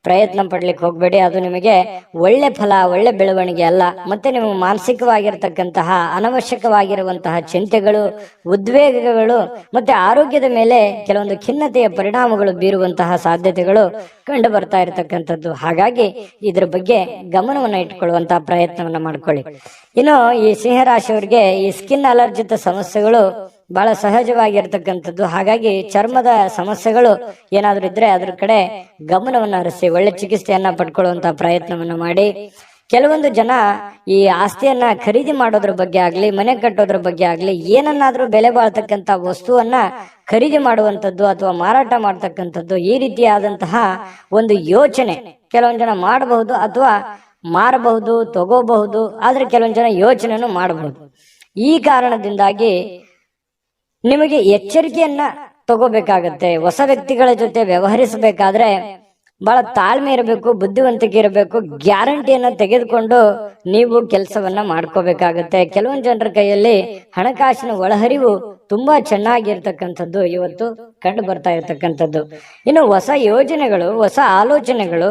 ಪ್ರಯತ್ನ ಪಡ್ಲಿಕ್ಕೆ ಹೋಗ್ಬೇಡಿ. ಅದು ನಿಮಗೆ ಒಳ್ಳೆ ಫಲ, ಒಳ್ಳೆ ಬೆಳವಣಿಗೆ ಅಲ್ಲ. ಮತ್ತೆ ನಿಮಗೆ ಮಾನಸಿಕವಾಗಿರತಕ್ಕಂತಹ ಅನವಶ್ಯಕವಾಗಿರುವಂತಹ ಚಿಂತೆಗಳು, ಉದ್ವೇಗಗಳು ಮತ್ತೆ ಆರೋಗ್ಯದ ಮೇಲೆ ಕೆಲವೊಂದು ಖಿನ್ನತೆಯ ಪರಿಣಾಮಗಳು ಬೀರುವಂತಹ ಸಾಧ್ಯತೆಗಳು ಕಂಡು ಬರ್ತಾ ಇರತಕ್ಕಂಥದ್ದು. ಹಾಗಾಗಿ ಇದ್ರ ಬಗ್ಗೆ ಗಮನವನ್ನ ಇಟ್ಕೊಳ್ಳುವಂತಹ ಪ್ರಯತ್ನವನ್ನ ಮಾಡ್ಕೊಳ್ಳಿ. ಇನ್ನು ಈ ಸಿಂಹರಾಶಿಯವರಿಗೆ ಈ ಸ್ಕಿನ್ ಅಲರ್ಜಿತ ಸಮಸ್ಯೆಗಳು ಬಹಳ ಸಹಜವಾಗಿರ್ತಕ್ಕಂಥದ್ದು. ಹಾಗಾಗಿ ಚರ್ಮದ ಸಮಸ್ಯೆಗಳು ಏನಾದ್ರೂ ಇದ್ರೆ ಅದ್ರ ಕಡೆ ಗಮನವನ್ನ ಹರಿಸಿ ಒಳ್ಳೆ ಚಿಕಿತ್ಸೆಯನ್ನ ಪಡ್ಕೊಳ್ಳುವಂತ ಪ್ರಯತ್ನವನ್ನ ಮಾಡಿ. ಕೆಲವೊಂದು ಜನ ಈ ಆಸ್ತಿಯನ್ನ ಖರೀದಿ ಮಾಡೋದ್ರ ಬಗ್ಗೆ ಆಗ್ಲಿ, ಮನೆ ಕಟ್ಟೋದ್ರ ಬಗ್ಗೆ ಆಗ್ಲಿ, ಏನನ್ನಾದ್ರೂ ಬೆಲೆ ಬಾಳ್ತಕ್ಕಂತ ವಸ್ತುವನ್ನ ಖರೀದಿ ಮಾಡುವಂತದ್ದು ಅಥವಾ ಮಾರಾಟ ಮಾಡ್ತಕ್ಕಂಥದ್ದು, ಈ ರೀತಿಯಾದಂತಹ ಒಂದು ಯೋಚನೆ ಕೆಲವೊಂದು ಜನ ಮಾಡಬಹುದು ಅಥವಾ ಮಾರಬಹುದು, ತಗೋಬಹುದು. ಆದ್ರೆ ಕೆಲವೊಂದು ಜನ ಯೋಚನೆಯನ್ನು ಮಾಡಬಹುದು. ಈ ಕಾರಣದಿಂದಾಗಿ ನಿಮಗೆ ಎಚ್ಚರಿಕೆಯನ್ನ ತಗೋಬೇಕಾಗತ್ತೆ. ಹೊಸ ವ್ಯಕ್ತಿಗಳ ಜೊತೆ ವ್ಯವಹರಿಸಬೇಕಾದ್ರೆ ಬಹಳ ತಾಳ್ಮೆ ಇರಬೇಕು, ಬುದ್ಧಿವಂತಿಕೆ ಇರಬೇಕು. ಗ್ಯಾರಂಟಿಯನ್ನ ತೆಗೆದುಕೊಂಡು ನೀವು ಕೆಲಸವನ್ನ ಮಾಡ್ಕೋಬೇಕಾಗತ್ತೆ. ಕೆಲವೊಂದು ಜನರ ಕೈಯಲ್ಲಿ ಹಣಕಾಸಿನ ಒಳಹರಿವು ತುಂಬಾ ಚೆನ್ನಾಗಿರ್ತಕ್ಕಂಥದ್ದು ಇವತ್ತು ಕಂಡು ಬರ್ತಾ ಇರ್ತಕ್ಕಂಥದ್ದು. ಇನ್ನು ಹೊಸ ಯೋಜನೆಗಳು, ಹೊಸ ಆಲೋಚನೆಗಳು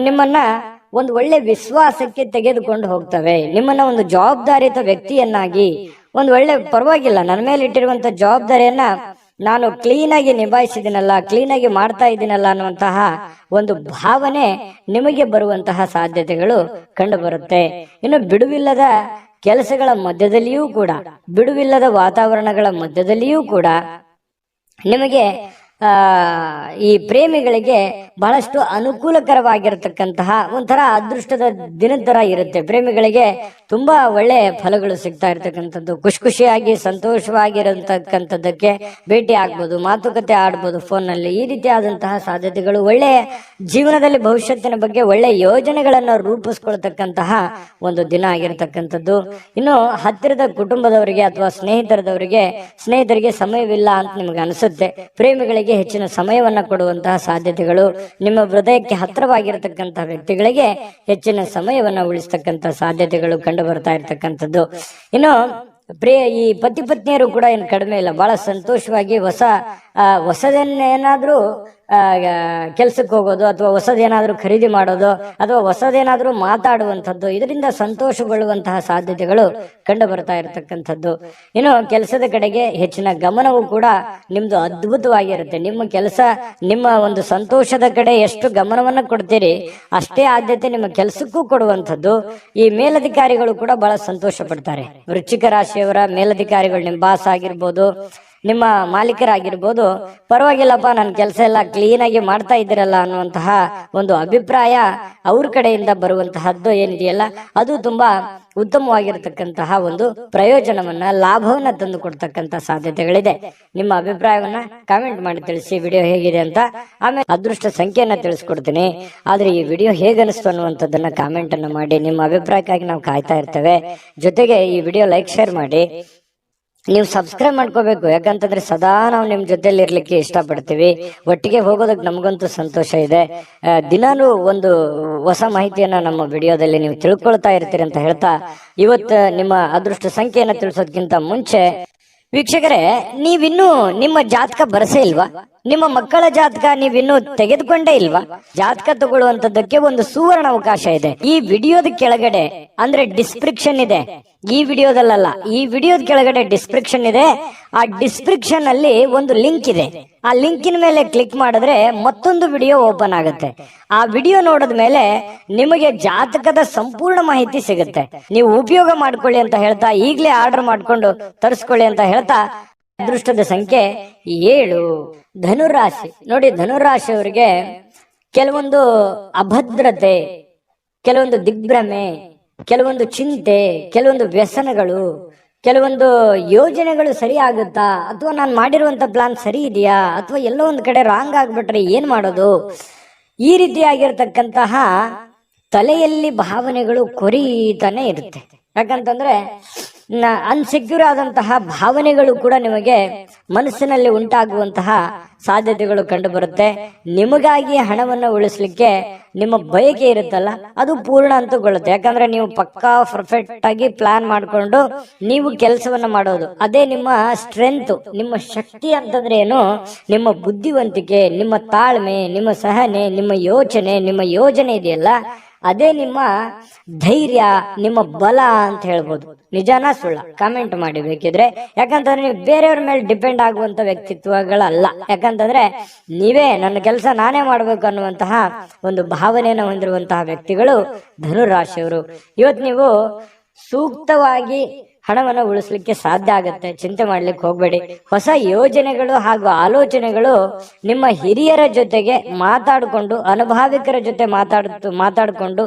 ನಿಮ್ಮನ್ನ ಒಂದು ಒಳ್ಳೆ ವಿಶ್ವಾಸಕ್ಕೆ ತೆಗೆದುಕೊಂಡು ಹೋಗ್ತವೆ. ನಿಮ್ಮನ್ನ ಒಂದು ಜವಾಬ್ದಾರಿಯುತ ವ್ಯಕ್ತಿಯನ್ನಾಗಿ, ಒಂದು ಒಳ್ಳೆ ಪರವಾಗಿಲ್ಲ, ನನ್ನ ಮೇಲೆ ಇಟ್ಟಿರುವಂತ ಜವಾಬ್ದಾರಿಯನ್ನ ನಾನು ಕ್ಲೀನ್ ಆಗಿ ನಿಭಾಯಿಸಿದಿನಲ್ಲ, ಕ್ಲೀನ್ ಆಗಿ ಮಾಡ್ತಾ ಇದ್ದೀನಲ್ಲ ಅನ್ನುವಂತಹ ಒಂದು ಭಾವನೆ ನಿಮಗೆ ಬರುವಂತಹ ಸಾಧ್ಯತೆಗಳು ಕಂಡು ಬರುತ್ತೆ. ಇನ್ನು ಬಿಡುವಿಲ್ಲದ ಕೆಲಸಗಳ ಮಧ್ಯದಲ್ಲಿಯೂ ಕೂಡ, ಬಿಡುವಿಲ್ಲದ ವಾತಾವರಣಗಳ ಮಧ್ಯದಲ್ಲಿಯೂ ಕೂಡ ನಿಮಗೆ ಈ ಪ್ರೇಮಿಗಳಿಗೆ ಬಹಳಷ್ಟು ಅನುಕೂಲಕರವಾಗಿರತಕ್ಕಂತಹ ಒಂಥರ ಅದೃಷ್ಟದ ದಿನದ ತರ ಇರುತ್ತೆ. ಪ್ರೇಮಿಗಳಿಗೆ ತುಂಬಾ ಒಳ್ಳೆ ಫಲಗಳು ಸಿಗ್ತಾ ಇರ್ತಕ್ಕಂಥದ್ದು. ಖುಷಿಯಾಗಿ ಸಂತೋಷವಾಗಿರತಕ್ಕಂಥದ್ದಕ್ಕೆ ಭೇಟಿ ಆಗ್ಬೋದು, ಮಾತುಕತೆ ಆಡ್ಬೋದು ಫೋನ್ ನಲ್ಲಿ. ಈ ರೀತಿಯಾದಂತಹ ಸಾಧ್ಯತೆಗಳು, ಒಳ್ಳೆ ಜೀವನದಲ್ಲಿ ಭವಿಷ್ಯತ್ತಿನ ಬಗ್ಗೆ ಒಳ್ಳೆ ಯೋಜನೆಗಳನ್ನು ರೂಪಿಸ್ಕೊಳ್ತಕ್ಕಂತಹ ಒಂದು ದಿನ ಆಗಿರತಕ್ಕಂಥದ್ದು. ಇನ್ನು ಹತ್ತಿರದ ಕುಟುಂಬದವರಿಗೆ ಅಥವಾ ಸ್ನೇಹಿತರಿಗೆ ಸಮಯವಿಲ್ಲ ಅಂತ ನಿಮ್ಗೆ ಅನಿಸುತ್ತೆ. ಪ್ರೇಮಿಗಳಿಗೆ ಹೆಚ್ಚಿನ ಸಮಯವನ್ನ ಕೊಡುವಂತಹ ಸಾಧ್ಯತೆಗಳು, ನಿಮ್ಮ ಹೃದಯಕ್ಕೆ ಹತ್ತಿರವಾಗಿರತಕ್ಕಂತಹ ವ್ಯಕ್ತಿಗಳಿಗೆ ಹೆಚ್ಚಿನ ಸಮಯವನ್ನ ಉಳಿಸ್ತಕ್ಕಂತಹ ಸಾಧ್ಯತೆಗಳು ಕಂಡು ಬರ್ತಾ ಇರ್ತಕ್ಕಂಥದ್ದು. ಇನ್ನು ಈ ಪತಿ ಪತ್ನಿಯರು ಕೂಡ ಏನು ಕಡಿಮೆ ಇಲ್ಲ, ಬಹಳ ಸಂತೋಷವಾಗಿ ಹೊಸದನ್ನೇನಾದ್ರೂ ಕೆಲ್ಸಕ್ಕೆ ಹೋಗೋದು ಅಥವಾ ಹೊಸದೇನಾದ್ರೂ ಖರೀದಿ ಮಾಡೋದು ಅಥವಾ ಹೊಸದೇನಾದ್ರೂ ಮಾತಾಡುವಂಥದ್ದು, ಇದರಿಂದ ಸಂತೋಷಗೊಳ್ಳುವಂತಹ ಸಾಧ್ಯತೆಗಳು ಕಂಡು ಬರ್ತಾ ಇರತಕ್ಕಂಥದ್ದು. ಇನ್ನು ಕೆಲಸದ ಕಡೆಗೆ ಹೆಚ್ಚಿನ ಗಮನವೂ ಕೂಡ ನಿಮ್ದು ಅದ್ಭುತವಾಗಿರುತ್ತೆ. ನಿಮ್ಮ ಕೆಲಸ, ನಿಮ್ಮ ಒಂದು ಸಂತೋಷದ ಕಡೆ ಎಷ್ಟು ಗಮನವನ್ನ ಕೊಡ್ತೀರಿ ಅಷ್ಟೇ ಆದ್ಯತೆ ನಿಮ್ಮ ಕೆಲಸಕ್ಕೂ ಕೊಡುವಂಥದ್ದು. ಈ ಮೇಲಧಿಕಾರಿಗಳು ಕೂಡ ಬಹಳ ಸಂತೋಷ ಪಡ್ತಾರೆ. ವೃಶ್ಚಿಕ ರಾಶಿಯವರ ಮೇಲಧಿಕಾರಿಗಳು, ನಿಮ್ಮ ಬಾಸ್ ಆಗಿರ್ಬೋದು, ನಿಮ್ಮ ಮಾಲೀಕರಾಗಿರ್ಬೋದು, ಪರವಾಗಿಲ್ಲಪ್ಪ ನನ್ನ ಕೆಲಸ ಎಲ್ಲ ಕ್ಲೀನ್ ಆಗಿ ಮಾಡ್ತಾ ಇದ್ದೀರಲ್ಲ ಅನ್ನುವಂತಹ ಒಂದು ಅಭಿಪ್ರಾಯ ಅವ್ರ ಕಡೆಯಿಂದ ಬರುವಂತಹದ್ದು ಏನಿದೆಯಲ್ಲ, ಅದು ತುಂಬಾ ಉತ್ತಮವಾಗಿರತಕ್ಕಂತಹ ಒಂದು ಪ್ರಯೋಜನವನ್ನ, ಲಾಭವನ್ನ ತಂದು ಕೊಡ್ತಕ್ಕಂತ ಸಾಧ್ಯತೆಗಳಿದೆ. ನಿಮ್ಮ ಅಭಿಪ್ರಾಯವನ್ನ ಕಾಮೆಂಟ್ ಮಾಡಿ ತಿಳಿಸಿ, ವಿಡಿಯೋ ಹೇಗಿದೆ ಅಂತ. ಆಮೇಲೆ ಅದೃಷ್ಟ ಸಂಖ್ಯೆಯನ್ನ ತಿಳಿಸ್ಕೊಡ್ತೀನಿ. ಆದ್ರೆ ಈ ವಿಡಿಯೋ ಹೇಗನಿಸ್ತು ಅನ್ನುವಂಥದ್ದನ್ನ ಕಾಮೆಂಟ್ ಅನ್ನ ಮಾಡಿ. ನಿಮ್ಮ ಅಭಿಪ್ರಾಯಕ್ಕಾಗಿ ನಾವು ಕಾಯ್ತಾ ಇರ್ತೇವೆ. ಜೊತೆಗೆ ಈ ವಿಡಿಯೋ ಲೈಕ್, ಶೇರ್ ಮಾಡಿ. ನೀವು ಸಬ್ಸ್ಕ್ರೈಬ್ ಮಾಡ್ಕೋಬೇಕು, ಯಾಕಂತಂದ್ರೆ ಸದಾ ನಾವು ನಿಮ್ ಜೊತೆಲಿ ಇರ್ಲಿಕ್ಕೆ ಇಷ್ಟಪಡ್ತೀವಿ. ಒಟ್ಟಿಗೆ ಹೋಗೋದಕ್ಕೆ ನಮಗಂತೂ ಸಂತೋಷ ಇದೆ. ದಿನಾನು ಒಂದು ಹೊಸ ಮಾಹಿತಿಯನ್ನ ನಮ್ಮ ವಿಡಿಯೋದಲ್ಲಿ ನೀವು ತಿಳ್ಕೊಳ್ತಾ ಇರ್ತೀರಿ ಅಂತ ಹೇಳ್ತಾ, ಇವತ್ತು ನಿಮ್ಮ ಅದೃಷ್ಟ ಸಂಖ್ಯೆಯನ್ನ ತಿಳಿಸೋದಕ್ಕಿಂತ ಮುಂಚೆ ವೀಕ್ಷಕರೇ, ನೀವಿನ್ನೂ ನಿಮ್ಮ ಜಾತಕ ಬರಸೇ ಇಲ್ವಾ? ನಿಮ್ಮ ಮಕ್ಕಳ ಜಾತಕ ನೀವಿನ್ನೂ ತೆಗೆದುಕೊಂಡೇ ಇಲ್ವಾ? ಜಾತಕ ತಗೊಳ್ಳುವಂತದ್ದಕ್ಕೆ ಒಂದು ಸುವರ್ಣ ಅವಕಾಶ ಇದೆ. ಈ ವಿಡಿಯೋದ ಕೆಳಗಡೆ ಅಂದ್ರೆ ಡಿಸ್ಕ್ರಿಪ್ಷನ್ ಇದೆ, ಈ ವಿಡಿಯೋದಲ್ಲ, ಈ ವಿಡಿಯೋದ ಕೆಳಗಡೆ ಡಿಸ್ಕ್ರಿಪ್ಷನ್ ಇದೆ. ಆ ಡಿಸ್ಕ್ರಿಪ್ಷನ್ ಅಲ್ಲಿ ಒಂದು ಲಿಂಕ್ ಇದೆ. ಆ ಲಿಂಕಿನ ಮೇಲೆ ಕ್ಲಿಕ್ ಮಾಡಿದ್ರೆ ಮತ್ತೊಂದು ವಿಡಿಯೋ ಓಪನ್ ಆಗುತ್ತೆ. ಆ ವಿಡಿಯೋ ನೋಡಿದ ಮೇಲೆ ನಿಮಗೆ ಜಾತಕದ ಸಂಪೂರ್ಣ ಮಾಹಿತಿ ಸಿಗುತ್ತೆ. ನೀವು ಉಪಯೋಗ ಮಾಡ್ಕೊಳ್ಳಿ ಅಂತ ಹೇಳ್ತಾ, ಈಗಲೇ ಆರ್ಡರ್ ಮಾಡ್ಕೊಂಡು ತರಿಸ್ಕೊಳ್ಳಿ ಅಂತ ಹೇಳ್ತಾ, ಅದೃಷ್ಟದ ಸಂಖ್ಯೆ 7. ಧನುರಾಶಿ. ನೋಡಿ, ಧನುರಾಶಿಯವರಿಗೆ ಕೆಲವೊಂದು ಅಭದ್ರತೆ, ಕೆಲವೊಂದು ದಿಗ್ಭ್ರಮೆ, ಕೆಲವೊಂದು ಚಿಂತೆ, ಕೆಲವೊಂದು ವ್ಯಸನಗಳು, ಕೆಲವೊಂದು ಯೋಜನೆಗಳು ಸರಿ ಆಗುತ್ತಾ, ಅಥವಾ ನಾನು ಮಾಡಿರುವಂತ ಪ್ಲಾನ್ ಸರಿ ಇದೆಯಾ, ಅಥವಾ ಎಲ್ಲೋ ಒಂದು ಕಡೆ ರಾಂಗ್ ಆಗ್ಬಿಟ್ರೆ ಏನ್ ಮಾಡೋದು, ಈ ರೀತಿಯಾಗಿರ್ತಕ್ಕಂತಹ ತಲೆಯಲ್ಲಿ ಭಾವನೆಗಳು ಕೊರೀತಾನೆ ಇರುತ್ತೆ. ಯಾಕಂತಂದ್ರೆ ಅನ್ಸೆಕ್ಯೂರ್ ಆದಂತಹ ಭಾವನೆಗಳು ಕೂಡ ನಿಮಗೆ ಮನಸ್ಸಿನಲ್ಲಿ ಉಂಟಾಗುವಂತಹ ಸಾಧ್ಯತೆಗಳು ಕಂಡು ಬರುತ್ತೆ. ನಿಮಗಾಗಿ ಹಣವನ್ನು ಉಳಿಸ್ಲಿಕ್ಕೆ ನಿಮ್ಮ ಬಯಕೆ ಇರುತ್ತಲ್ಲ, ಅದು ಪೂರ್ಣ ಅಂತಗೊಳ್ಳುತ್ತೆ. ಯಾಕಂದ್ರೆ ನೀವು ಪಕ್ಕಾ ಪರ್ಫೆಕ್ಟ್ ಆಗಿ ಪ್ಲಾನ್ ಮಾಡ್ಕೊಂಡು ನೀವು ಕೆಲಸವನ್ನ ಮಾಡೋದು, ಅದೇ ನಿಮ್ಮ ಸ್ಟ್ರೆಂತ್, ನಿಮ್ಮ ಶಕ್ತಿ ಅಂತಂದ್ರೆ ಏನು? ನಿಮ್ಮ ಬುದ್ಧಿವಂತಿಕೆ, ನಿಮ್ಮ ತಾಳ್ಮೆ, ನಿಮ್ಮ ಸಹನೆ, ನಿಮ್ಮ ಯೋಚನೆ, ನಿಮ್ಮ ಯೋಜನೆ ಇದೆಯಲ್ಲ, ಅದೇ ನಿಮ್ಮ ಧೈರ್ಯ, ನಿಮ್ಮ ಬಲ ಅಂತ ಹೇಳ್ಬೋದು. ನಿಜಾನ ಸುಳ್ಳ? ಕಾಮೆಂಟ್ ಮಾಡಿ ಬೇಕಿದ್ರೆ. ಯಾಕಂತಂದ್ರೆ ನೀವು ಬೇರೆಯವ್ರ ಮೇಲೆ ಡಿಪೆಂಡ್ ಆಗುವಂತ ವ್ಯಕ್ತಿತ್ವಗಳಲ್ಲ. ಯಾಕಂತಂದ್ರೆ ನೀವೇ ನನ್ನ ಕೆಲಸ ನಾನೇ ಮಾಡ್ಬೇಕು ಅನ್ನುವಂತಹ ಒಂದು ಭಾವನೆಯನ್ನು ಹೊಂದಿರುವಂತಹ ವ್ಯಕ್ತಿಗಳು ಧನುರಾಶಿಯವರು. ಇವತ್ತು ನೀವು ಸೂಕ್ತವಾಗಿ ಹಣವನ್ನು ಉಳಿಸ್ಲಿಕ್ಕೆ ಸಾಧ್ಯ ಆಗುತ್ತೆ. ಚಿಂತೆ ಮಾಡ್ಲಿಕ್ಕೆ ಹೋಗ್ಬೇಡಿ. ಹೊಸ ಯೋಜನೆಗಳು ಹಾಗೂ ಆಲೋಚನೆಗಳು ನಿಮ್ಮ ಹಿರಿಯರ ಜೊತೆಗೆ ಮಾತಾಡಿಕೊಂಡು, ಅನುಭಾವಿಕರ ಜೊತೆ ಮಾತಾಡಿಕೊಂಡು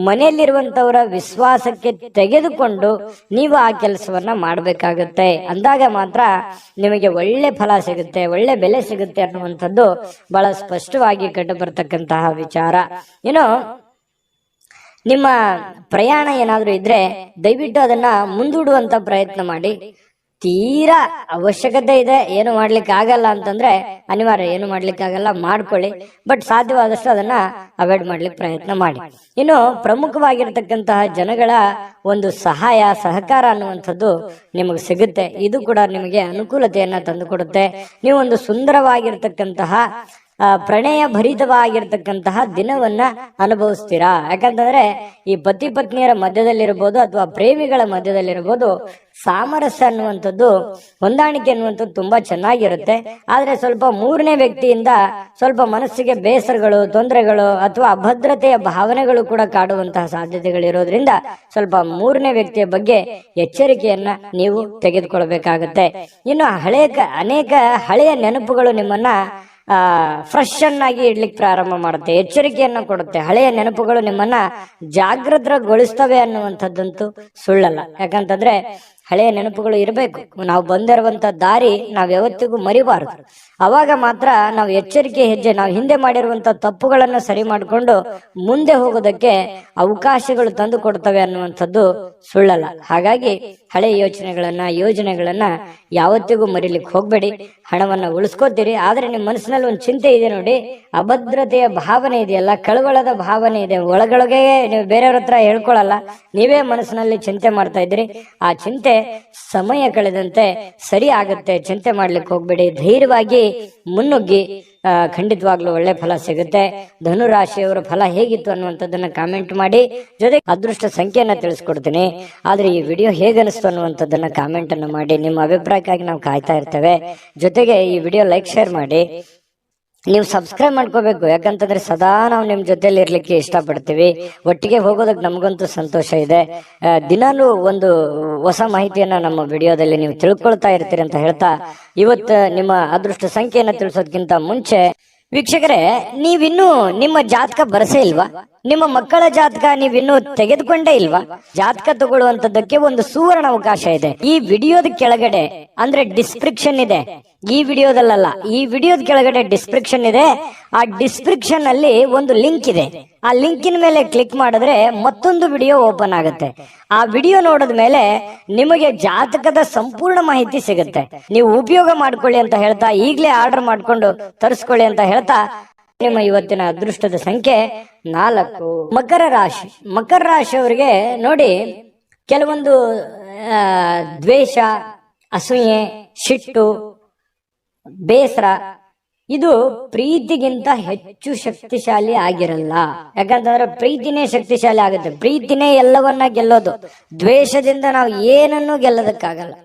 ಮನೆಯಲ್ಲಿರುವಂತವರ ವಿಶ್ವಾಸಕ್ಕೆ ತೆಗೆದುಕೊಂಡು ನೀವು ಆ ಕೆಲಸವನ್ನ ಮಾಡಬೇಕಾಗುತ್ತೆ. ಅಂದಾಗ ಮಾತ್ರ ನಿಮಗೆ ಒಳ್ಳೆ ಫಲ ಸಿಗುತ್ತೆ, ಒಳ್ಳೆ ಬೆಲೆ ಸಿಗುತ್ತೆ ಅನ್ನುವಂಥದ್ದು ಬಹಳ ಸ್ಪಷ್ಟವಾಗಿ ಕಂಡು ಬರ್ತಕ್ಕಂತಹ ವಿಚಾರ. ಇನ್ನು ನಿಮ್ಮ ಪ್ರಯಾಣ ಏನಾದ್ರೂ ಇದ್ರೆ ದಯವಿಟ್ಟು ಅದನ್ನ ಮುಂದೂಡುವಂತ ಪ್ರಯತ್ನ ಮಾಡಿ. ತೀರಾ ಅವಶ್ಯಕತೆ ಇದೆ, ಏನು ಮಾಡ್ಲಿಕ್ಕೆ ಆಗಲ್ಲ ಅಂತಂದ್ರೆ ಅನಿವಾರ್ಯ, ಏನು ಮಾಡ್ಲಿಕ್ಕೆ ಆಗಲ್ಲ ಮಾಡ್ಕೊಳ್ಳಿ. ಬಟ್ ಸಾಧ್ಯವಾದಷ್ಟು ಅದನ್ನ ಅವಾಯ್ಡ್ ಮಾಡ್ಲಿಕ್ಕೆ ಪ್ರಯತ್ನ ಮಾಡಿ. ಇನ್ನು ಪ್ರಮುಖವಾಗಿರ್ತಕ್ಕಂತಹ ಜನಗಳ ಒಂದು ಸಹಾಯ, ಸಹಕಾರ ಅನ್ನುವಂಥದ್ದು ನಿಮಗೆ ಸಿಗುತ್ತೆ. ಇದು ಕೂಡ ನಿಮಗೆ ಅನುಕೂಲತೆಯನ್ನ ತಂದುಕೊಡುತ್ತೆ. ನೀವು ಒಂದು ಸುಂದರವಾಗಿರ್ತಕ್ಕಂತಹ ಪ್ರಣಯ ಭರಿತವಾಗಿರ್ತಕ್ಕಂತಹ ದಿನವನ್ನ ಅನುಭವಿಸ್ತೀರಾ. ಯಾಕಂತಂದ್ರೆ ಈ ಪತಿ ಪತ್ನಿಯರ ಮಧ್ಯದಲ್ಲಿರ್ಬೋದು ಅಥವಾ ಪ್ರೇಮಿಗಳ ಮಧ್ಯದಲ್ಲಿರ್ಬೋದು, ಸಾಮರಸ್ಯ ಅನ್ನುವಂಥದ್ದು, ಹೊಂದಾಣಿಕೆ ಅನ್ನುವಂಥದ್ದು ತುಂಬಾ ಚೆನ್ನಾಗಿರುತ್ತೆ. ಆದ್ರೆ ಸ್ವಲ್ಪ ಮೂರನೇ ವ್ಯಕ್ತಿಯಿಂದ ಸ್ವಲ್ಪ ಮನಸ್ಸಿಗೆ ಬೇಸರಗಳು, ತೊಂದರೆಗಳು ಅಥವಾ ಅಭದ್ರತೆಯ ಭಾವನೆಗಳು ಕೂಡ ಕಾಡುವಂತಹ ಸಾಧ್ಯತೆಗಳಿರೋದ್ರಿಂದ ಸ್ವಲ್ಪ ಮೂರನೇ ವ್ಯಕ್ತಿಯ ಬಗ್ಗೆ ಎಚ್ಚರಿಕೆಯನ್ನ ನೀವು ತೆಗೆದುಕೊಳ್ಬೇಕಾಗತ್ತೆ. ಇನ್ನು ಅನೇಕ ಹಳೆಯ ನೆನಪುಗಳು ನಿಮ್ಮನ್ನ ಫ್ರೆಶ್ ಆಗಿ ಇಡ್ಲಿಕ್ಕೆ ಪ್ರಾರಂಭ ಮಾಡುತ್ತೆ, ಎಚ್ಚರಿಕೆಯನ್ನ ಕೊಡುತ್ತೆ. ಹಳೆಯ ನೆನಪುಗಳು ನಿಮ್ಮನ್ನ ಜಾಗೃತಗೊಳಿಸ್ತವೆ ಅನ್ನುವಂಥದ್ದಂತೂ ಸುಳ್ಳಲ್ಲ. ಯಾಕಂತಂದ್ರೆ ಹಳೆಯ ನೆನಪುಗಳು ಇರಬೇಕು. ನಾವು ಬಂದಿರುವಂತ ದಾರಿ ನಾವ್ ಯಾವತ್ತಿಗೂ ಮರಿಬಾರದು. ಅವಾಗ ಮಾತ್ರ ನಾವು ಎಚ್ಚರಿಕೆ ಹೆಜ್ಜೆ, ನಾವು ಹಿಂದೆ ಮಾಡಿರುವಂತ ತಪ್ಪುಗಳನ್ನು ಸರಿ ಮಾಡಿಕೊಂಡು ಮುಂದೆ ಹೋಗೋದಕ್ಕೆ ಅವಕಾಶಗಳು ತಂದು ಕೊಡ್ತವೆ ಅನ್ನುವಂಥದ್ದು ಸುಳ್ಳಲ್ಲ. ಹಾಗಾಗಿ ಹಳೆಯ ಯೋಜನೆಗಳನ್ನ ಯಾವತ್ತಿಗೂ ಮರಿಲಿಕ್ಕೆ ಹೋಗ್ಬೇಡಿ. ಹಣವನ್ನ ಉಳಿಸ್ಕೋತೀರಿ, ಆದ್ರೆ ನಿಮ್ ಮನಸ್ಸಿನಲ್ಲಿ ಒಂದು ಚಿಂತೆ ಇದೆ ನೋಡಿ, ಅಭದ್ರತೆಯ ಭಾವನೆ ಇದೆಯಲ್ಲ, ಕಳವಳದ ಭಾವನೆ ಇದೆ. ಒಳಗೊಳಗೆ ನೀವು ಬೇರೆಯವ್ರ ಹತ್ರ ಹೇಳ್ಕೊಳಲ್ಲ, ನೀವೇ ಮನಸ್ಸಿನಲ್ಲಿ ಚಿಂತೆ ಮಾಡ್ತಾ ಇದ್ದೀರಿ. ಆ ಚಿಂತೆ ಸಮಯ ಕಳೆದಂತೆ ಸರಿ ಆಗುತ್ತೆ. ಚಿಂತೆ ಮಾಡ್ಲಿಕ್ಕೆ ಹೋಗ್ಬೇಡಿ. ಧೈರ್ಯವಾಗಿ ಮುನ್ನುಗ್ಗಿ ಖಂಡಿತವಾಗ್ಲೂ ಒಳ್ಳೆ ಫಲ ಸಿಗುತ್ತೆ. ಧನುರಾಶಿಯವರ ಫಲ ಹೇಗಿತ್ತು ಅನ್ನುವಂಥದ್ದನ್ನ ಕಾಮೆಂಟ್ ಮಾಡಿ, ಜೊತೆಗೆ ಅದೃಷ್ಟ ಸಂಖ್ಯೆಯನ್ನ ತಿಳಿಸ್ಕೊಡ್ತೀನಿ. ಆದ್ರೆ ಈ ವಿಡಿಯೋ ಹೇಗನಿಸ್ತು ಅನ್ನುವಂಥದ್ದನ್ನ ಕಾಮೆಂಟ್ ಅನ್ನು ಮಾಡಿ. ನಿಮ್ಮ ಅಭಿಪ್ರಾಯಕ್ಕಾಗಿ ನಾವು ಕಾಯ್ತಾ ಇರ್ತೇವೆ. ಜೊತೆಗೆ ಈ ವಿಡಿಯೋ ಲೈಕ್ ಶೇರ್ ಮಾಡಿ. ನೀವು ಸಬ್ಸ್ಕ್ರೈಬ್ ಮಾಡ್ಕೋಬೇಕು, ಯಾಕಂತಂದ್ರೆ ಸದಾ ನಾವು ನಿಮ್ ಜೊತೆಲಿ ಇರ್ಲಿಕ್ಕೆ ಇಷ್ಟಪಡ್ತೀವಿ. ಒಟ್ಟಿಗೆ ಹೋಗೋದಕ್ಕೆ ನಮಗಂತೂ ಸಂತೋಷ ಇದೆ. ದಿನಾಲೂ ಒಂದು ಹೊಸ ಮಾಹಿತಿಯನ್ನ ನಮ್ಮ ವಿಡಿಯೋದಲ್ಲಿ ನೀವು ತಿಳ್ಕೊಳ್ತಾ ಇರ್ತೀರಿ ಅಂತ ಹೇಳ್ತಾ, ಇವತ್ತು ನಿಮ್ಮ ಅದೃಷ್ಟ ಸಂಖ್ಯೆಯನ್ನ ತಿಳಿಸೋದಕ್ಕಿಂತ ಮುಂಚೆ ವೀಕ್ಷಕರೇ, ನೀವಿನ್ನೂ ನಿಮ್ಮ ಜಾತಕ ಬರಸೇ ಇಲ್ವಾ? ನಿಮ್ಮ ಮಕ್ಕಳ ಜಾತಕ ನೀವಿನ್ನೂ ತೆಗೆದುಕೊಂಡೇ ಇಲ್ವಾ? ಜಾತಕ ತಗೊಳ್ಳುವಂತದ್ದಕ್ಕೆ ಒಂದು ಸುವರ್ಣ ಅವಕಾಶ ಇದೆ. ಈ ವಿಡಿಯೋದ ಕೆಳಗಡೆ ಅಂದ್ರೆ ಡಿಸ್ಕ್ರಿಪ್ಷನ್ ಇದೆ. ಈ ವಿಡಿಯೋದಲ್ಲ, ಈ ವಿಡಿಯೋದ ಕೆಳಗಡೆ ಡಿಸ್ಕ್ರಿಪ್ಷನ್ ಇದೆ. ಆ ಡಿಸ್ಕ್ರಿಪ್ಷನ್ ಅಲ್ಲಿ ಒಂದು ಲಿಂಕ್ ಇದೆ. ಆ ಲಿಂಕಿನ ಮೇಲೆ ಕ್ಲಿಕ್ ಮಾಡಿದ್ರೆ ಮತ್ತೊಂದು ವಿಡಿಯೋ ಓಪನ್ ಆಗುತ್ತೆ. ಆ ವಿಡಿಯೋ ನೋಡಿದ ಮೇಲೆ ನಿಮಗೆ ಜಾತಕದ ಸಂಪೂರ್ಣ ಮಾಹಿತಿ ಸಿಗುತ್ತೆ. ನೀವು ಉಪಯೋಗ ಮಾಡ್ಕೊಳ್ಳಿ ಅಂತ ಹೇಳ್ತಾ, ಈಗಲೇ ಆರ್ಡರ್ ಮಾಡ್ಕೊಂಡು ತರಿಸ್ಕೊಳ್ಳಿ ಅಂತ ಹೇಳ್ತಾ, ನಿಮ್ಮ ಇವತ್ತಿನ ಅದೃಷ್ಟದ ಸಂಖ್ಯೆ 4. ಮಕರ ರಾಶಿ. ಮಕರ ರಾಶಿಯವರಿಗೆ ನೋಡಿ, ಕೆಲವೊಂದು ದ್ವೇಷ, ಅಸೂಯೆ, ಸಿಟ್ಟು, ಬೇಸರ ಇದು ಪ್ರೀತಿಗಿಂತ ಹೆಚ್ಚು ಶಕ್ತಿಶಾಲಿ ಆಗಿರಲ್ಲ. ಯಾಕಂತಂದ್ರೆ ಪ್ರೀತಿನೇ ಶಕ್ತಿಶಾಲಿ ಆಗುತ್ತೆ. ಪ್ರೀತಿನೇ ಎಲ್ಲವನ್ನ ಗೆಲ್ಲೋದು. ದ್ವೇಷದಿಂದ ನಾವು ಏನನ್ನೂ ಗೆಲ್ಲೋದಕ್ಕಾಗಲ್ಲ.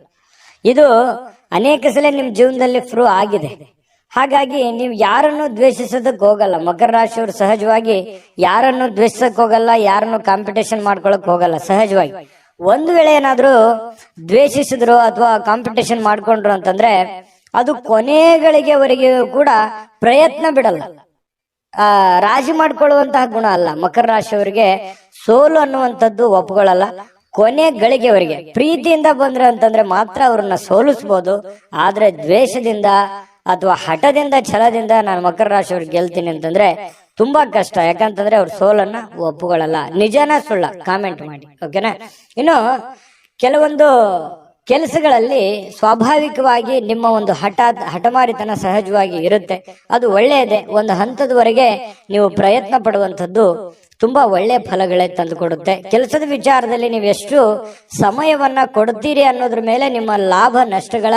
ಇದು ಅನೇಕ ಸಲ ನಿಮ್ ಜೀವನದಲ್ಲಿ ಪ್ರೂವ್ ಆಗಿದೆ. ಹಾಗಾಗಿ ನೀವು ಯಾರನ್ನು ದ್ವೇಷಿಸೋದಕ್ಕೆ ಹೋಗಲ್ಲ. ಮಕರ ರಾಶಿಯವರು ಸಹಜವಾಗಿ ಯಾರನ್ನು ದ್ವೇಷಿಸಕ್ ಹೋಗಲ್ಲ, ಯಾರನ್ನು ಕಾಂಪಿಟೇಷನ್ ಮಾಡ್ಕೊಳಕ್ ಹೋಗಲ್ಲ. ಸಹಜವಾಗಿ ಒಂದು ವೇಳೆ ಏನಾದ್ರೂ ದ್ವೇಷಿಸಿದ್ರು ಅಥವಾ ಕಾಂಪಿಟೇಷನ್ ಮಾಡ್ಕೊಂಡ್ರು ಅಂತಂದ್ರೆ ಅದು ಕೊನೆಗಳಿಗೆವರೆಗೆ ಕೂಡ ಪ್ರಯತ್ನ ಬಿಡಲ್ಲ. ರಾಜಿ ಮಾಡ್ಕೊಳ್ಳುವಂತಹ ಗುಣ ಅಲ್ಲ. ಮಕರ ರಾಶಿಯವರಿಗೆ ಸೋಲು ಅನ್ನುವಂಥದ್ದು ಒಪ್ಕೊಳ್ಳಲ್ಲ. ಕೊನೆ ಗಳಿಗೆವರೆಗೆ ಪ್ರೀತಿಯಿಂದ ಬಂದ್ರೆ ಅಂತಂದ್ರೆ ಮಾತ್ರ ಅವ್ರನ್ನ ಸೋಲಿಸ್ಬೋದು. ಆದ್ರೆ ದ್ವೇಷದಿಂದ ಅಥವಾ ಹಠದಿಂದ, ಛಲದಿಂದ ನಾನು ಮಕರ ರಾಶಿಯವ್ರಿಗೆ ಗೆಲ್ತೀನಿ ಅಂತಂದ್ರೆ ತುಂಬಾ ಕಷ್ಟ. ಯಾಕಂತಂದ್ರೆ ಅವ್ರ ಸೋಲನ್ನ ಒಪ್ಕೊಳ್ಳಲ್ಲ. ನಿಜನ ಸುಳ್ಳ ಕಾಮೆಂಟ್ ಮಾಡಿ, ಓಕೆನಾ? ಇನ್ನು ಕೆಲವೊಂದು ಕೆಲಸಗಳಲ್ಲಿ ಸ್ವಾಭಾವಿಕವಾಗಿ ನಿಮ್ಮ ಒಂದು ಹಠಮಾರಿತನ ಸಹಜವಾಗಿ ಇರುತ್ತೆ. ಅದು ಒಳ್ಳೆಯದೇ. ಒಂದು ಹಂತದವರೆಗೆ ನೀವು ಪ್ರಯತ್ನ ಪಡುವಂಥದ್ದು ತುಂಬಾ ಒಳ್ಳೆ ಫಲಗಳೇ ತಂದು ಕೊಡುತ್ತೆ. ಕೆಲಸದ ವಿಚಾರದಲ್ಲಿ ನೀವು ಎಷ್ಟು ಸಮಯವನ್ನ ಕೊಡ್ತೀರಿ ಅನ್ನೋದ್ರ ಮೇಲೆ ನಿಮ್ಮ ಲಾಭ ನಷ್ಟಗಳ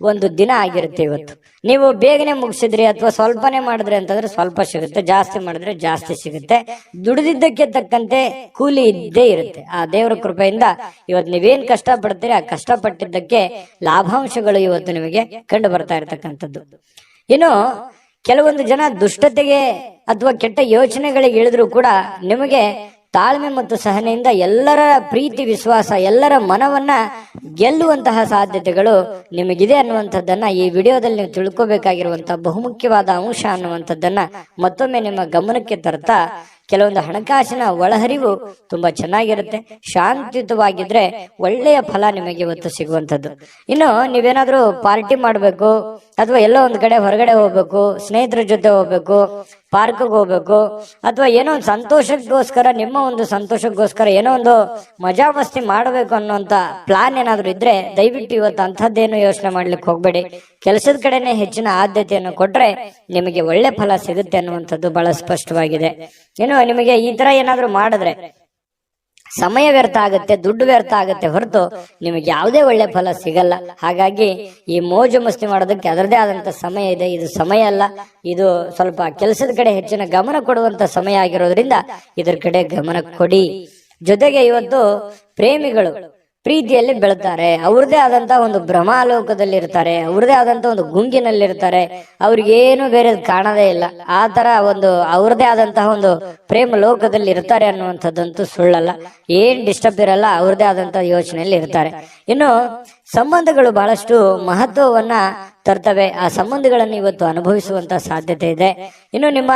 ಒಂದು ದಿನ ಆಗಿರುತ್ತೆ ಇವತ್ತು. ನೀವು ಬೇಗನೆ ಮುಗಿಸಿದ್ರಿ ಅಥವಾ ಸ್ವಲ್ಪನೇ ಮಾಡಿದ್ರಿ ಅಂತಂದ್ರೆ ಸ್ವಲ್ಪ ಸಿಗುತ್ತೆ, ಜಾಸ್ತಿ ಮಾಡಿದ್ರೆ ಜಾಸ್ತಿ ಸಿಗುತ್ತೆ. ದುಡಿದಿದ್ದಕ್ಕೆ ತಕ್ಕಂತೆ ಕೂಲಿ ಇದ್ದೇ ಇರುತ್ತೆ. ಆ ದೇವರ ಕೃಪೆಯಿಂದ ಇವತ್ತು ನೀವೇನ್ ಕಷ್ಟ ಪಡ್ತೀರಿ, ಆ ಕಷ್ಟಪಟ್ಟಿದ್ದಕ್ಕೆ ಲಾಭಾಂಶಗಳು ಇವತ್ತು ನಿಮಗೆ ಕಂಡು ಬರ್ತಾ ಇರತಕ್ಕಂಥದ್ದು. ಇನ್ನು ಕೆಲವೊಂದು ಜನ ದುಷ್ಟತೆಗೆ ಅಥವಾ ಕೆಟ್ಟ ಯೋಚನೆಗಳಿಗೆ ಇಳಿದ್ರು ಕೂಡ ನಿಮಗೆ ತಾಳ್ಮೆ ಮತ್ತು ಸಹನೆಯಿಂದ ಎಲ್ಲರ ಪ್ರೀತಿ, ವಿಶ್ವಾಸ, ಎಲ್ಲರ ಮನವನ್ನ ಗೆಲ್ಲುವಂತಹ ಸಾಧ್ಯತೆಗಳು ನಿಮಗಿದೆ ಅನ್ನುವಂಥದ್ದನ್ನ ಈ ವಿಡಿಯೋದಲ್ಲಿ ನೀವು ತಿಳ್ಕೋಬೇಕಾಗಿರುವಂತಹ ಬಹುಮುಖ್ಯವಾದ ಅಂಶ ಅನ್ನುವಂಥದ್ದನ್ನ ಮತ್ತೊಮ್ಮೆ ನಿಮ್ಮ ಗಮನಕ್ಕೆ ತರ್ತಾ, ಕೆಲವೊಂದು ಹಣಕಾಸಿನ ಒಳಹರಿವು ತುಂಬಾ ಚೆನ್ನಾಗಿರುತ್ತೆ. ಶಾಂತಿಯುತವಾಗಿದ್ರೆ ಒಳ್ಳೆಯ ಫಲ ನಿಮಗೆ ಇವತ್ತು ಸಿಗುವಂಥದ್ದು. ಇನ್ನು ನೀವೇನಾದ್ರೂ ಪಾರ್ಟಿ ಮಾಡ್ಬೇಕು ಅಥವಾ ಎಲ್ಲೋ ಒಂದ್ ಕಡೆ ಹೊರಗಡೆ ಹೋಗ್ಬೇಕು, ಸ್ನೇಹಿತರ ಜೊತೆ ಹೋಗ್ಬೇಕು, ಪಾರ್ಕ್ಗೆ ಹೋಗ್ಬೇಕು, ಅಥವಾ ಏನೋ ಒಂದು ಸಂತೋಷಕ್ಕೋಸ್ಕರ, ನಿಮ್ಮ ಒಂದು ಸಂತೋಷಕ್ಕೋಸ್ಕರ ಏನೋ ಒಂದು ಮಜಾ ಮಸ್ತಿ ಮಾಡಬೇಕು ಅನ್ನೋಂತ ಪ್ಲಾನ್ ಏನಾದ್ರು ಇದ್ರೆ ದಯವಿಟ್ಟು ಇವತ್ತು ಅಂಥದ್ದೇನು ಯೋಚನೆ ಮಾಡ್ಲಿಕ್ಕೆ ಹೋಗ್ಬೇಡಿ. ಕೆಲಸದ ಕಡೆನೆ ಹೆಚ್ಚಿನ ಆದ್ಯತೆಯನ್ನು ಕೊಟ್ರೆ ನಿಮಗೆ ಒಳ್ಳೆ ಫಲ ಸಿಗುತ್ತೆ ಅನ್ನುವಂಥದ್ದು ಬಹಳ ಸ್ಪಷ್ಟವಾಗಿದೆ. ಏನು ನಿಮಗೆ ಈ ತರ ಏನಾದ್ರು ಮಾಡಿದ್ರೆ ಸಮಯ ವ್ಯರ್ಥ ಆಗುತ್ತೆ, ದುಡ್ಡು ವ್ಯರ್ಥ ಆಗುತ್ತೆ ಹೊರತು ನಿಮಗೆ ಯಾವುದೇ ಒಳ್ಳೆ ಫಲ ಸಿಗಲ್ಲ. ಹಾಗಾಗಿ ಈ ಮೋಜು ಮಸ್ತಿ ಮಾಡೋದಕ್ಕೆ ಅದರದೇ ಆದಂತ ಸಮಯ ಇದೆ. ಇದು ಸಮಯ ಅಲ್ಲ, ಇದು ಸ್ವಲ್ಪ ಕೆಲಸದ ಕಡೆ ಹೆಚ್ಚಿನ ಗಮನ ಕೊಡುವಂತ ಸಮಯ ಆಗಿರೋದ್ರಿಂದ ಇದರ ಕಡೆ ಗಮನ ಕೊಡಿ. ಜೊತೆಗೆ ಇವತ್ತು ಪ್ರೇಮಿಗಳು ಪ್ರೀತಿಯಲ್ಲಿ ಬೆಳ್ತಾರೆ. ಅವ್ರದೇ ಆದಂತಹ ಒಂದು ಭ್ರಮಾಲೋಕದಲ್ಲಿ ಇರ್ತಾರೆ, ಅವ್ರದೇ ಆದಂತ ಒಂದು ಗುಂಗಿನಲ್ಲಿ ಇರ್ತಾರೆ. ಅವ್ರಿಗೇನು ಬೇರೆ ಕಾಣದೇ ಇಲ್ಲ. ಆ ತರ ಒಂದು ಅವ್ರದೇ ಆದಂತಹ ಒಂದು ಪ್ರೇಮ ಲೋಕದಲ್ಲಿ ಇರ್ತಾರೆ ಅನ್ನುವಂಥದ್ದಂತೂ ಸುಳ್ಳಲ್ಲ. ಏನ್ ಡಿಸ್ಟರ್ಬ್ ಇರಲ್ಲ, ಅವ್ರದೇ ಆದಂತಹ ಯೋಚನೆಯಲ್ಲಿ ಇರ್ತಾರೆ. ಇನ್ನು ಸಂಬಂಧಗಳು ಬಹಳಷ್ಟು ಮಹತ್ವವನ್ನ ತರ್ತವೆ. ಆ ಸಂಬಂಧಗಳನ್ನು ಇವತ್ತು ಅನುಭವಿಸುವಂತ ಸಾಧ್ಯತೆ ಇದೆ. ಇನ್ನು ನಿಮ್ಮ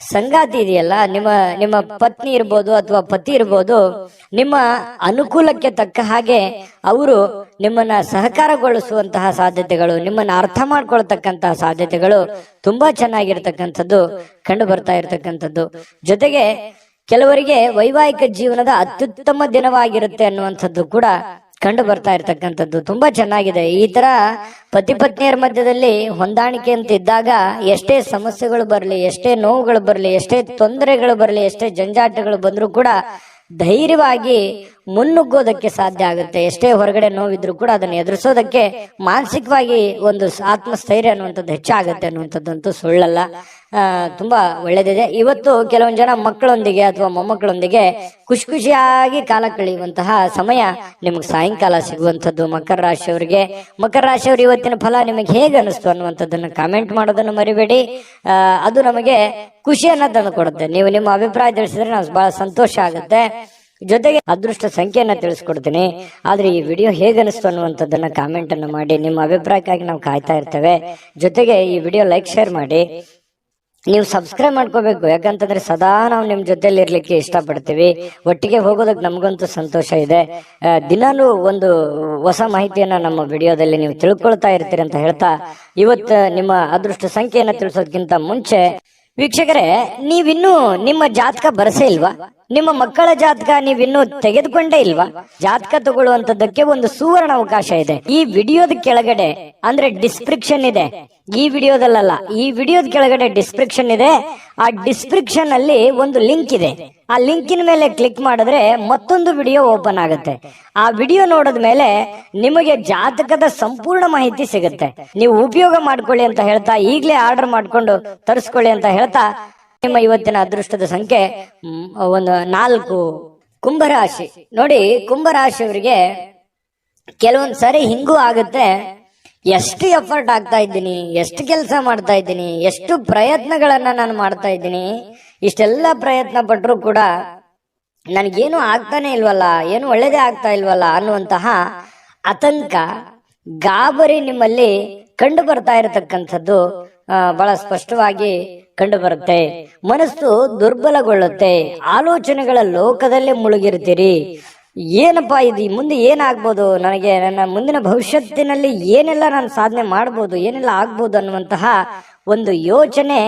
ಸಂಗಾತಿ ಇದೆಯಲ್ಲ, ನಿಮ್ಮ ಪತ್ನಿ ಇರ್ಬೋದು ಅಥವಾ ಪತಿ ಇರ್ಬೋದು, ನಿಮ್ಮ ಅನುಕೂಲಕ್ಕೆ ತಕ್ಕ ಹಾಗೆ ಅವರು ನಿಮ್ಮನ್ನ ಸಹಕಾರಗೊಳಿಸುವಂತಹ ಸಾಧ್ಯತೆಗಳು, ನಿಮ್ಮನ್ನ ಅರ್ಥ ಮಾಡ್ಕೊಳ್ತಕ್ಕಂತಹ ಸಾಧ್ಯತೆಗಳು ತುಂಬಾ ಚೆನ್ನಾಗಿರ್ತಕ್ಕಂಥದ್ದು ಕಂಡು ಬರ್ತಾ ಇರತಕ್ಕಂಥದ್ದು. ಜೊತೆಗೆ ಕೆಲವರಿಗೆ ವೈವಾಹಿಕ ಜೀವನದ ಅತ್ಯುತ್ತಮ ದಿನವಾಗಿರುತ್ತೆ ಅನ್ನುವಂಥದ್ದು ಕೂಡ ಕಂಡು ಬರ್ತಾ ಇರ್ತಕ್ಕಂಥದ್ದು ತುಂಬಾ ಚೆನ್ನಾಗಿದೆ. ಈ ತರ ಪತಿ ಪತ್ನಿಯರ ಮಧ್ಯದಲ್ಲಿ ಹೊಂದಾಣಿಕೆ ಅಂತ ಇದ್ದಾಗ ಎಷ್ಟೇ ಸಮಸ್ಯೆಗಳು ಬರಲಿ, ಎಷ್ಟೇ ನೋವುಗಳು ಬರಲಿ, ಎಷ್ಟೇ ತೊಂದರೆಗಳು ಬರಲಿ, ಎಷ್ಟೇ ಜಂಜಾಟಗಳು ಬಂದರೂ ಕೂಡ ಧೈರ್ಯವಾಗಿ ಮುನ್ನುಗ್ಗೋದಕ್ಕೆ ಸಾಧ್ಯ ಆಗುತ್ತೆ. ಎಷ್ಟೇ ಹೊರಗಡೆ ನೋವಿದ್ರು ಕೂಡ ಅದನ್ನು ಎದುರಿಸೋದಕ್ಕೆ ಮಾನಸಿಕವಾಗಿ ಒಂದು ಆತ್ಮಸ್ಥೈರ್ಯ ಅನ್ನುವಂಥದ್ದು ಹೆಚ್ಚಾಗುತ್ತೆ ಅನ್ನುವಂಥದ್ದಂತೂ ಸುಳ್ಳಲ್ಲ. ತುಂಬಾ ಒಳ್ಳೇದಿದೆ. ಇವತ್ತು ಕೆಲವೊಂದು ಜನ ಮಕ್ಕಳೊಂದಿಗೆ ಅಥವಾ ಮೊಮ್ಮಕ್ಕಳೊಂದಿಗೆ ಖುಷಿ ಖುಷಿಯಾಗಿ ಕಾಲ ಕಳೆಯುವಂತಹ ಸಮಯ ನಿಮ್ಗೆ ಸಾಯಂಕಾಲ ಸಿಗುವಂಥದ್ದು. ಮಕರ ರಾಶಿಯವರು ಇವತ್ತಿನ ಫಲ ನಿಮಗೆ ಹೇಗೆ ಅನಿಸ್ತು ಅನ್ನುವಂಥದ್ದನ್ನು ಕಾಮೆಂಟ್ ಮಾಡೋದನ್ನು ಮರಿಬೇಡಿ. ಅದು ನಮಗೆ ಖುಷಿಯನ್ನ ತಂದು ಕೊಡುತ್ತೆ. ನೀವು ನಿಮ್ಮ ಅಭಿಪ್ರಾಯ ತಿಳಿಸಿದ್ರೆ ನಾವು ಬಹಳ ಸಂತೋಷ ಆಗುತ್ತೆ. ಜೊತೆಗೆ ಅದೃಷ್ಟ ಸಂಖ್ಯೆಯನ್ನ ತಿಳಿಸ್ಕೊಡ್ತೀನಿ. ಆದ್ರೆ ಈ ವಿಡಿಯೋ ಹೇಗೆ ಅನಿಸ್ತು ಅನ್ನುವಂಥದ್ದನ್ನ ಕಾಮೆಂಟ್ ಅನ್ನು ಮಾಡಿ. ನಿಮ್ಮ ಅಭಿಪ್ರಾಯಕ್ಕಾಗಿ ನಾವು ಕಾಯ್ತಾ ಇರ್ತೇವೆ. ಜೊತೆಗೆ ಈ ವಿಡಿಯೋ ಲೈಕ್ ಶೇರ್ ಮಾಡಿ. ನೀವು ಸಬ್ಸ್ಕ್ರೈಬ್ ಮಾಡ್ಕೋಬೇಕು. ಯಾಕಂತಂದ್ರೆ ಸದಾ ನಾವು ನಿಮ್ ಜೊತೆಲಿ ಇರ್ಲಿಕ್ಕೆ ಇಷ್ಟಪಡ್ತೀವಿ. ಒಟ್ಟಿಗೆ ಹೋಗೋದಕ್ಕೆ ನಮಗಂತೂ ಸಂತೋಷ ಇದೆ. ದಿನಾಲೂ ಒಂದು ಹೊಸ ಮಾಹಿತಿಯನ್ನ ನಮ್ಮ ವಿಡಿಯೋದಲ್ಲಿ ನೀವು ತಿಳ್ಕೊಳ್ತಾ ಇರ್ತೀರಿ ಅಂತ ಹೇಳ್ತಾ, ಇವತ್ತು ನಿಮ್ಮ ಅದೃಷ್ಟ ಸಂಖ್ಯೆಯನ್ನ ತಿಳಿಸೋದಕ್ಕಿಂತ ಮುಂಚೆ ವೀಕ್ಷಕರೇ, ನೀವಿನ್ನೂ ನಿಮ್ಮ ಜಾತಕ ಬರಸೇ ಇಲ್ವಾ? ನಿಮ್ಮ ಮಕ್ಕಳ ಜಾತಕ ನೀವಿನ್ನೂ ತೆಗೆದುಕೊಂಡೇ ಇಲ್ವಾ? ಜಾತಕ ತಗೊಳ್ಳುವಂತದ್ದಕ್ಕೆ ಒಂದು ಸುವರ್ಣ ಅವಕಾಶ ಇದೆ. ಈ ವಿಡಿಯೋದ ಕೆಳಗಡೆ ಅಂದ್ರೆ ಡಿಸ್ಕ್ರಿಪ್ಷನ್ ಇದೆ. ಈ ವಿಡಿಯೋದಲ್ಲ, ಈ ವಿಡಿಯೋದ ಕೆಳಗಡೆ ಡಿಸ್ಕ್ರಿಪ್ಷನ್ ಇದೆ. ಆ ಡಿಸ್ಕ್ರಿಪ್ಷನ್ ಅಲ್ಲಿ ಒಂದು ಲಿಂಕ್ ಇದೆ. ಆ ಲಿಂಕಿನ ಮೇಲೆ ಕ್ಲಿಕ್ ಮಾಡಿದ್ರೆ ಮತ್ತೊಂದು ವಿಡಿಯೋ ಓಪನ್ ಆಗುತ್ತೆ. ಆ ವಿಡಿಯೋ ನೋಡಿದ ಮೇಲೆ ನಿಮಗೆ ಜಾತಕದ ಸಂಪೂರ್ಣ ಮಾಹಿತಿ ಸಿಗುತ್ತೆ. ನೀವು ಉಪಯೋಗ ಮಾಡ್ಕೊಳ್ಳಿ ಅಂತ ಹೇಳ್ತಾ, ಈಗಲೇ ಆರ್ಡರ್ ಮಾಡ್ಕೊಂಡು ತರಿಸ್ಕೊಳ್ಳಿ ಅಂತ ಹೇಳ್ತಾ, ನಿಮ್ಮ ಇವತ್ತಿನ ಅದೃಷ್ಟದ ಸಂಖ್ಯೆ ಒಂದು 4. ಕುಂಭರಾಶಿ ನೋಡಿ, ಕುಂಭರಾಶಿಯವರಿಗೆ ಕೆಲವೊಂದ್ ಸರಿ ಹಿಂಗೂ ಆಗುತ್ತೆ. ಎಷ್ಟು ಎಫರ್ಟ್ ಆಗ್ತಾ ಇದ್ದೀನಿ, ಎಷ್ಟು ಕೆಲಸ ಮಾಡ್ತಾ ಇದ್ದೀನಿ, ಎಷ್ಟು ಪ್ರಯತ್ನಗಳನ್ನ ನಾನು ಮಾಡ್ತಾ ಇದ್ದೀನಿ, ಇಷ್ಟೆಲ್ಲ ಪ್ರಯತ್ನ ಪಟ್ಟರು ಕೂಡ ನನಗೇನು ಆಗ್ತಾನೆ ಇಲ್ವಲ್ಲ, ಏನು ಒಳ್ಳೇದೇ ಆಗ್ತಾ ಇಲ್ವಲ್ಲ ಅನ್ನುವಂತಹ ಆತಂಕ, ಗಾಬರಿ ನಿಮ್ಮಲ್ಲಿ ಕಂಡು ಬರ್ತಾ ಇರತಕ್ಕಂಥದ್ದು ಬಹಳ ಸ್ಪಷ್ಟವಾಗಿ ಕಂಡು ಬರುತ್ತೆ. ಮನಸ್ಸು ದುರ್ಬಲಗೊಳ್ಳುತ್ತೆ. ಆಲೋಚನೆಗಳ ಲೋಕದಲ್ಲೇ ಮುಳುಗಿರ್ತೀರಿ. ಏನಪ್ಪಾ ಇದು, ಮುಂದೆ ಏನಾಗ್ಬೋದು, ನನಗೆ ನನ್ನ ಮುಂದಿನ ಭವಿಷ್ಯತ್ತಿನಲ್ಲಿ ಏನೆಲ್ಲ ನಾನು ಸಾಧನೆ ಮಾಡ್ಬೋದು, ಏನೆಲ್ಲ ಆಗ್ಬೋದು ಅನ್ನುವಂತಹ ಒಂದು ಯೋಚನೆ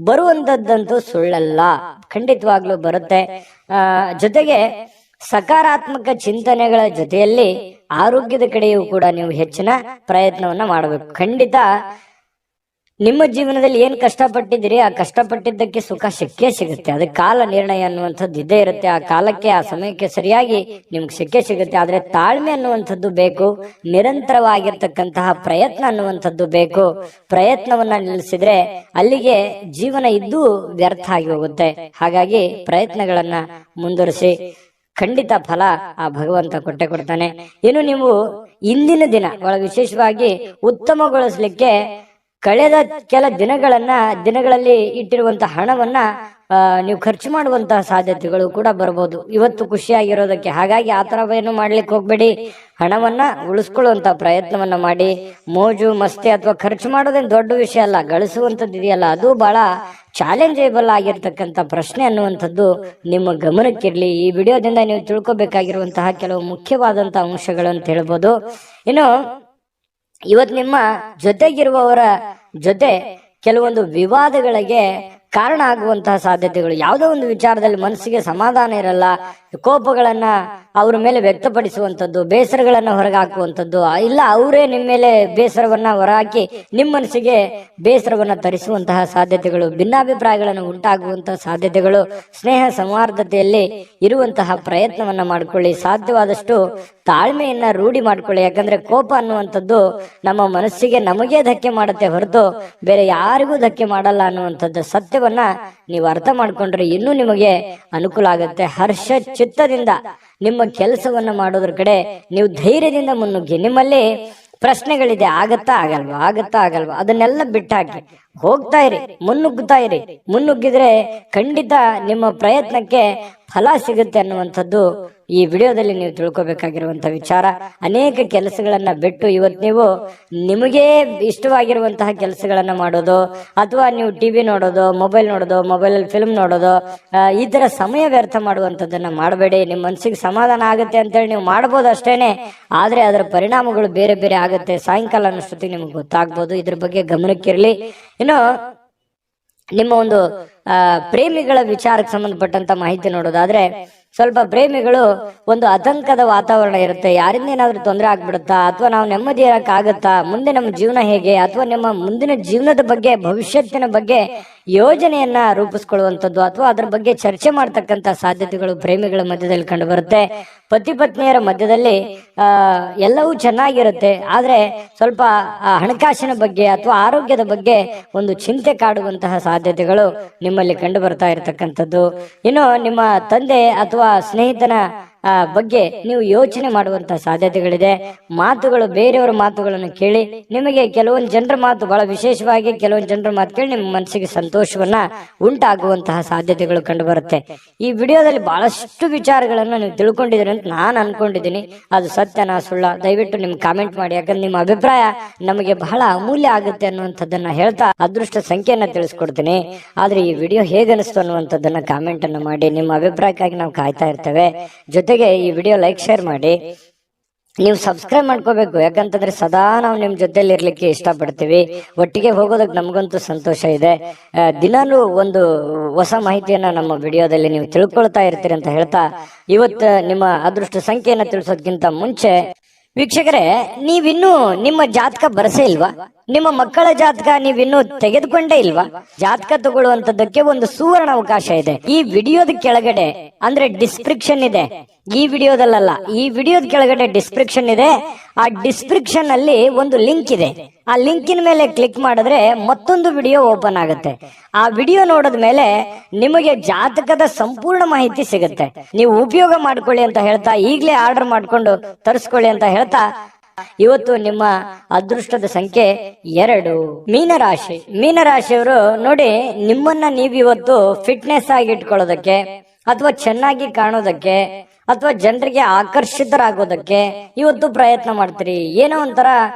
ಬರುವಂತದ್ದಂತೂ ಸುಳ್ಳಲ್ಲ, ಖಂಡಿತವಾಗ್ಲೂ ಬರುತ್ತೆ. ಜೊತೆಗೆ ಸಕಾರಾತ್ಮಕ ಚಿಂತನೆಗಳ ಜೊತೆಯಲ್ಲಿ ಆರೋಗ್ಯದ ಕಡೆಯೂ ಕೂಡ ನೀವು ಹೆಚ್ಚಿನ ಪ್ರಯತ್ನವನ್ನ ಮಾಡಬೇಕು. ಖಂಡಿತ ನಿಮ್ಮ ಜೀವನದಲ್ಲಿ ಏನ್ ಕಷ್ಟಪಟ್ಟಿದ್ದೀರಿ, ಆ ಕಷ್ಟಪಟ್ಟಿದ್ದಕ್ಕೆ ಸುಖ ಸಿಕ್ಕೇ ಸಿಗುತ್ತೆ. ಅದಕ್ಕೆ ಕಾಲ ನಿರ್ಣಯ ಅನ್ನುವಂಥದ್ದು ಇದ್ದೇ ಇರುತ್ತೆ. ಆ ಕಾಲಕ್ಕೆ, ಆ ಸಮಯಕ್ಕೆ ಸರಿಯಾಗಿ ನಿಮ್ಗೆ ಸಿಕ್ಕೇ ಸಿಗುತ್ತೆ. ಆದ್ರೆ ತಾಳ್ಮೆ ಅನ್ನುವಂಥದ್ದು ಬೇಕು. ನಿರಂತರವಾಗಿರ್ತಕ್ಕಂತಹ ಪ್ರಯತ್ನ ಅನ್ನುವಂಥದ್ದು ಬೇಕು. ಪ್ರಯತ್ನವನ್ನ ನಿಲ್ಲಿಸಿದ್ರೆ ಅಲ್ಲಿಗೆ ಜೀವನ ಇದ್ದು ವ್ಯರ್ಥ ಆಗಿ ಹೋಗುತ್ತೆ. ಹಾಗಾಗಿ ಪ್ರಯತ್ನಗಳನ್ನ ಮುಂದುವರಿಸಿ. ಖಂಡಿತ ಫಲ ಆ ಭಗವಂತ ಕೊಟ್ಟೆ ಕೊಡ್ತಾನೆ. ಇನ್ನು ನೀವು ಇಂದಿನ ದಿನ ಬಹಳ ವಿಶೇಷವಾಗಿ ಉತ್ತಮಗೊಳಿಸ್ಲಿಕ್ಕೆ ಕಳೆದ ಕೆಲ ದಿನಗಳಲ್ಲಿ ಇಟ್ಟಿರುವಂತಹ ಹಣವನ್ನ ನೀವು ಖರ್ಚು ಮಾಡುವಂತಹ ಸಾಧ್ಯತೆಗಳು ಕೂಡ ಬರಬಹುದು ಇವತ್ತು ಖುಷಿಯಾಗಿರೋದಕ್ಕೆ. ಹಾಗಾಗಿ ಆ ತರವೇನು ಮಾಡ್ಲಿಕ್ಕೆ ಹೋಗ್ಬೇಡಿ. ಹಣವನ್ನ ಉಳಿಸ್ಕೊಳ್ಳುವಂತ ಪ್ರಯತ್ನವನ್ನ ಮಾಡಿ. ಮೋಜು ಮಸ್ತಿ ಅಥವಾ ಖರ್ಚು ಮಾಡೋದೇನು ದೊಡ್ಡ ವಿಷಯ ಅಲ್ಲ. ಗಳಿಸುವಂತದ್ದು ಇದೆಯಲ್ಲ, ಅದು ಬಹಳ ಚಾಲೆಂಜೇಬಲ್ ಆಗಿರ್ತಕ್ಕಂಥ ಪ್ರಶ್ನೆ ಅನ್ನುವಂಥದ್ದು ನಿಮ್ಮ ಗಮನಕ್ಕಿರ್ಲಿ. ಈ ವಿಡಿಯೋದಿಂದ ನೀವು ತಿಳ್ಕೊಬೇಕಾಗಿರುವಂತಹ ಕೆಲವು ಮುಖ್ಯವಾದಂತಹ ಅಂಶಗಳು ಅಂತ ಹೇಳ್ಬೋದು. ಇನ್ನು ಇವತ್ತು ನಿಮ್ಮ ಜೊತೆಗಿರುವವರ ಜೊತೆ ಕೆಲವೊಂದು ವಿವಾದಗಳಿಗೆ ಕಾರಣ ಆಗುವಂತಹ ಸಾಧ್ಯತೆಗಳು. ಯಾವುದೋ ಒಂದು ವಿಚಾರದಲ್ಲಿ ಮನಸ್ಸಿಗೆ ಸಮಾಧಾನ ಇರಲ್ಲ, ಕೋಪಗಳನ್ನ ಅವ್ರ ಮೇಲೆ ವ್ಯಕ್ತಪಡಿಸುವಂಥದ್ದು, ಬೇಸರಗಳನ್ನ ಹೊರಗಾಕುವಂಥದ್ದು, ಇಲ್ಲ ಅವರೇ ನಿಮ್ಮ ಮೇಲೆ ಬೇಸರವನ್ನ ಹೊರಹಾಕಿ ನಿಮ್ಮ ಮನಸ್ಸಿಗೆ ಬೇಸರವನ್ನ ತರಿಸುವಂತಹ ಸಾಧ್ಯತೆಗಳು, ಭಿನ್ನಾಭಿಪ್ರಾಯಗಳನ್ನು ಉಂಟಾಗುವಂತಹ ಸಾಧ್ಯತೆಗಳು. ಸ್ನೇಹ ಸೌಹಾರ್ದತೆಯಲ್ಲಿ ಇರುವಂತಹ ಪ್ರಯತ್ನವನ್ನ ಮಾಡ್ಕೊಳ್ಳಿ. ಸಾಧ್ಯವಾದಷ್ಟು ತಾಳ್ಮೆಯನ್ನ ರೂಢಿ ಮಾಡ್ಕೊಳ್ಳಿ. ಯಾಕಂದ್ರೆ ಕೋಪ ಅನ್ನುವಂಥದ್ದು ನಮ್ಮ ಮನಸ್ಸಿಗೆ ನಮಗೇ ಧಕ್ಕೆ ಮಾಡುತ್ತೆ ಹೊರತು ಬೇರೆ ಯಾರಿಗೂ ಧಕ್ಕೆ ಮಾಡಲ್ಲ ಅನ್ನುವಂಥದ್ದು ಸತ್ಯವನ್ನ ನೀವು ಅರ್ಥ ಮಾಡ್ಕೊಂಡ್ರೆ ಇನ್ನೂ ನಿಮಗೆ ಅನುಕೂಲ ಆಗುತ್ತೆ. ಹರ್ಷ ಚಿತ್ತದಿಂದ ನಿಮ್ಮ ಕೆಲಸವನ್ನ ಮಾಡೋದ್ರ ಕಡೆ ನೀವು ಧೈರ್ಯದಿಂದ ಮುನ್ನುಗ್ಗಿ. ನಿಮ್ಮಲ್ಲಿ ಪ್ರಶ್ನೆಗಳಿದೆ, ಆಗತ್ತಾ ಆಗಲ್ವಾ ಅದನ್ನೆಲ್ಲ ಬಿಟ್ಟಾಕಿ ಹೋಗ್ತಾ ಇರಿ, ಮುನ್ನುಗ್ಗಿದ್ರೆ ಖಂಡಿತ ನಿಮ್ಮ ಪ್ರಯತ್ನಕ್ಕೆ ಫಲ ಸಿಗುತ್ತೆ ಅನ್ನುವಂಥದ್ದು ಈ ವಿಡಿಯೋದಲ್ಲಿ ನೀವು ತಿಳ್ಕೊಬೇಕಾಗಿರುವಂತ ವಿಚಾರ. ಅನೇಕ ಕೆಲಸಗಳನ್ನ ಬಿಟ್ಟು ಇವತ್ತು ನೀವು ನಿಮಗೆ ಇಷ್ಟವಾಗಿರುವಂತಹ ಕೆಲಸಗಳನ್ನ ಮಾಡೋದು, ಅಥವಾ ನೀವು ಟಿವಿ ನೋಡೋದು, ಮೊಬೈಲಲ್ಲಿ ಫಿಲ್ಮ್ ನೋಡೋದು, ಈ ತರ ಸಮಯ ವ್ಯರ್ಥ ಮಾಡುವಂತದ್ದನ್ನ ಮಾಡಬೇಡಿ. ನಿಮ್ಮ ಮನಸ್ಸಿಗೆ ಸಮಾಧಾನ ಆಗುತ್ತೆ ಅಂತೇಳಿ ನೀವು ಮಾಡ್ಬೋದು ಅಷ್ಟೇನೆ, ಆದ್ರೆ ಅದರ ಪರಿಣಾಮಗಳು ಬೇರೆ ಬೇರೆ ಆಗುತ್ತೆ. ಸಾಯಂಕಾಲ ಅನ್ನೋಷ್ಟೊತ್ತಿಗೆ ನಿಮ್ಗೆ ಗೊತ್ತಾಗ್ಬೋದು. ಇದ್ರ ಬಗ್ಗೆ ಗಮನಕ್ಕಿರ್ಲಿ. ಇನ್ನು ನಿಮ್ಮ ಒಂದು ಪ್ರೇಮಿಗಳ ವಿಚಾರಕ್ಕೆ ಸಂಬಂಧಪಟ್ಟಂತ ಮಾಹಿತಿ ನೋಡೋದಾದ್ರೆ, ಸ್ವಲ್ಪ ಪ್ರೇಮಿಗಳು ಒಂದು ಆತಂಕದ ವಾತಾವರಣ ಇರುತ್ತೆ. ಯಾರಿಂದ ಏನಾದ್ರೂ ತೊಂದರೆ ಆಗ್ಬಿಡುತ್ತಾ, ಅಥವಾ ನಾವು ನೆಮ್ಮದಿ ಇರಕ್ಕಾಗತ್ತಾ, ಮುಂದೆ ನಮ್ಮ ಜೀವನ ಹೇಗೆ, ಅಥವಾ ನಮ್ಮ ಮುಂದಿನ ಜೀವನದ ಬಗ್ಗೆ, ಭವಿಷ್ಯತ್ತಿನ ಬಗ್ಗೆ ಯೋಜನೆಯನ್ನ ರೂಪಿಸ್ಕೊಳ್ಳುವಂಥದ್ದು, ಅಥವಾ ಅದ್ರ ಬಗ್ಗೆ ಚರ್ಚೆ ಮಾಡ್ತಕ್ಕಂಥ ಸಾಧ್ಯತೆಗಳು ಪ್ರೇಮಿಗಳ ಮಧ್ಯದಲ್ಲಿ ಕಂಡು ಬರುತ್ತೆ. ಪತಿ ಪತ್ನಿಯರ ಮಧ್ಯದಲ್ಲಿ ಎಲ್ಲವೂ ಚೆನ್ನಾಗಿರುತ್ತೆ, ಆದ್ರೆ ಸ್ವಲ್ಪ ಹಣಕಾಸಿನ ಬಗ್ಗೆ ಅಥವಾ ಆರೋಗ್ಯದ ಬಗ್ಗೆ ಒಂದು ಚಿಂತೆ ಕಾಡುವಂತಹ ಸಾಧ್ಯತೆಗಳು ನಿಮ್ಮಲ್ಲಿ ಕಂಡು ಬರ್ತಾ ಇರತಕ್ಕಂಥದ್ದು. ಇನ್ನು ನಿಮ್ಮ ತಂದೆ ಅಥವಾ ಸ್ನೇಹಿತನ ಬಗ್ಗೆ ನೀವು ಯೋಚನೆ ಮಾಡುವಂತಹ ಸಾಧ್ಯತೆಗಳಿದೆ. ಮಾತುಗಳು, ಬೇರೆಯವರ ಮಾತುಗಳನ್ನು ಕೇಳಿ ನಿಮಗೆ ಕೆಲವೊಂದು ಜನರ ಮಾತು, ಬಹಳ ವಿಶೇಷವಾಗಿ ಕೆಲವೊಂದು ಜನರ ಮಾತು ಕೇಳಿ ನಿಮ್ಮ ಮನಸ್ಸಿಗೆ ಸಂತೋಷವನ್ನ ಉಂಟಾಗುವಂತಹ ಸಾಧ್ಯತೆಗಳು ಕಂಡು ಬರುತ್ತೆ. ಈ ವಿಡಿಯೋದಲ್ಲಿ ಬಹಳಷ್ಟು ವಿಚಾರಗಳನ್ನ ನೀವು ತಿಳ್ಕೊಂಡಿದ್ದೀರಿ ಅಂತ ನಾನು ಅನ್ಕೊಂಡಿದ್ದೀನಿ. ಅದು ಸತ್ಯನಾ ಸುಳ್ಳ, ದಯವಿಟ್ಟು ನಿಮ್ ಕಾಮೆಂಟ್ ಮಾಡಿ. ಯಾಕಂದ್ರೆ ನಿಮ್ಮ ಅಭಿಪ್ರಾಯ ನಮಗೆ ಬಹಳ ಅಮೂಲ್ಯ ಆಗುತ್ತೆ ಅನ್ನುವಂಥದ್ದನ್ನ ಹೇಳ್ತಾ ಅದೃಷ್ಟ ಸಂಖ್ಯೆಯನ್ನ ತಿಳಿಸ್ಕೊಡ್ತೀನಿ. ಆದ್ರೆ ಈ ವಿಡಿಯೋ ಹೇಗನಿಸ್ತು ಅನ್ನುವಂಥದ್ದನ್ನ ಕಾಮೆಂಟ್ ಅನ್ನ ಮಾಡಿ. ನಿಮ್ಮ ಅಭಿಪ್ರಾಯಕ್ಕಾಗಿ ನಾವು ಕಾಯ್ತಾ ಇರ್ತೇವೆ. ಜೊತೆಗೆ ಈ ವಿಡಿಯೋ ಲೈಕ್, ಶೇರ್ ಮಾಡಿ. ನೀವು ಸಬ್ಸ್ಕ್ರೈಬ್ ಮಾಡ್ಕೋಬೇಕು, ಯಾಕಂತಂದ್ರೆ ಸದಾ ನಾವು ನಿಮ್ ಜೊತೆಲಿ ಇರ್ಲಿಕ್ಕೆ ಇಷ್ಟಪಡ್ತೀವಿ. ಒಟ್ಟಿಗೆ ಹೋಗೋದಕ್ಕೆ ನಮಗಂತೂ ಸಂತೋಷ ಇದೆ. ದಿನಾಲೂ ಒಂದು ಹೊಸ ಮಾಹಿತಿಯನ್ನ ನಮ್ಮ ವಿಡಿಯೋದಲ್ಲಿ ನೀವು ತಿಳ್ಕೊಳ್ತಾ ಇರ್ತೀರಿ ಅಂತ ಹೇಳ್ತಾ, ಇವತ್ತು ನಿಮ್ಮ ಅದೃಷ್ಟ ಸಂಖ್ಯೆಯನ್ನ ತಿಳಿಸೋದಕ್ಕಿಂತ ಮುಂಚೆ ವೀಕ್ಷಕರೇ, ನೀವಿನ್ನೂ ನಿಮ್ಮ ಜಾತಕ ಬರಸೇ ಇಲ್ವಾ? ನಿಮ್ಮ ಮಕ್ಕಳ ಜಾತಕ ನೀವಿನ್ನೂ ತೆಗೆದುಕೊಂಡೇ ಇಲ್ವಾ? ಜಾತಕ ತಗೊಳ್ಳುವಂತದ್ದಕ್ಕೆ ಒಂದು ಸುವರ್ಣ ಅವಕಾಶ ಇದೆ. ಈ ವಿಡಿಯೋದ ಕೆಳಗಡೆ, ಅಂದ್ರೆ ಡಿಸ್ಕ್ರಿಪ್ಷನ್ ಇದೆ, ಈ ವಿಡಿಯೋದಲ್ಲ, ಈ ವಿಡಿಯೋದ ಕೆಳಗಡೆ ಡಿಸ್ಕ್ರಿಪ್ಷನ್ ಇದೆ. ಆ ಡಿಸ್ಕ್ರಿಪ್ಷನ್ ಅಲ್ಲಿ ಒಂದು ಲಿಂಕ್ ಇದೆ. ಆ ಲಿಂಕಿನ ಮೇಲೆ ಕ್ಲಿಕ್ ಮಾಡಿದ್ರೆ ಮತ್ತೊಂದು ವಿಡಿಯೋ ಓಪನ್ ಆಗುತ್ತೆ. ಆ ವಿಡಿಯೋ ನೋಡಿದ ಮೇಲೆ ನಿಮಗೆ ಜಾತಕದ ಸಂಪೂರ್ಣ ಮಾಹಿತಿ ಸಿಗುತ್ತೆ. ನೀವು ಉಪಯೋಗ ಮಾಡ್ಕೊಳ್ಳಿ ಅಂತ ಹೇಳ್ತಾ, ಈಗಲೇ ಆರ್ಡರ್ ಮಾಡ್ಕೊಂಡು ತರಿಸ್ಕೊಳ್ಳಿ ಅಂತ ಹೇಳ್ತಾ, ಇವತ್ತು ನಿಮ್ಮ ಅದೃಷ್ಟದ ಸಂಖ್ಯೆ 2, ಮೀನರಾಶಿ. ಮೀನರಾಶಿಯವರು ನೋಡಿ, ನಿಮ್ಮನ್ನ ನೀವು ಇವತ್ತು ಫಿಟ್ನೆಸ್ ಆಗಿ ಇಟ್ಕೊಳ್ಳೋದಕ್ಕೆ, ಅಥವಾ ಚೆನ್ನಾಗಿ ಕಾಣೋದಕ್ಕೆ, ಅಥವಾ ಜನರಿಗೆ ಆಕರ್ಷಿತರಾಗೋದಕ್ಕೆ ಇವತ್ತು ಪ್ರಯತ್ನ ಮಾಡ್ತೀರಿ. ಏನೋ ಒಂಥರ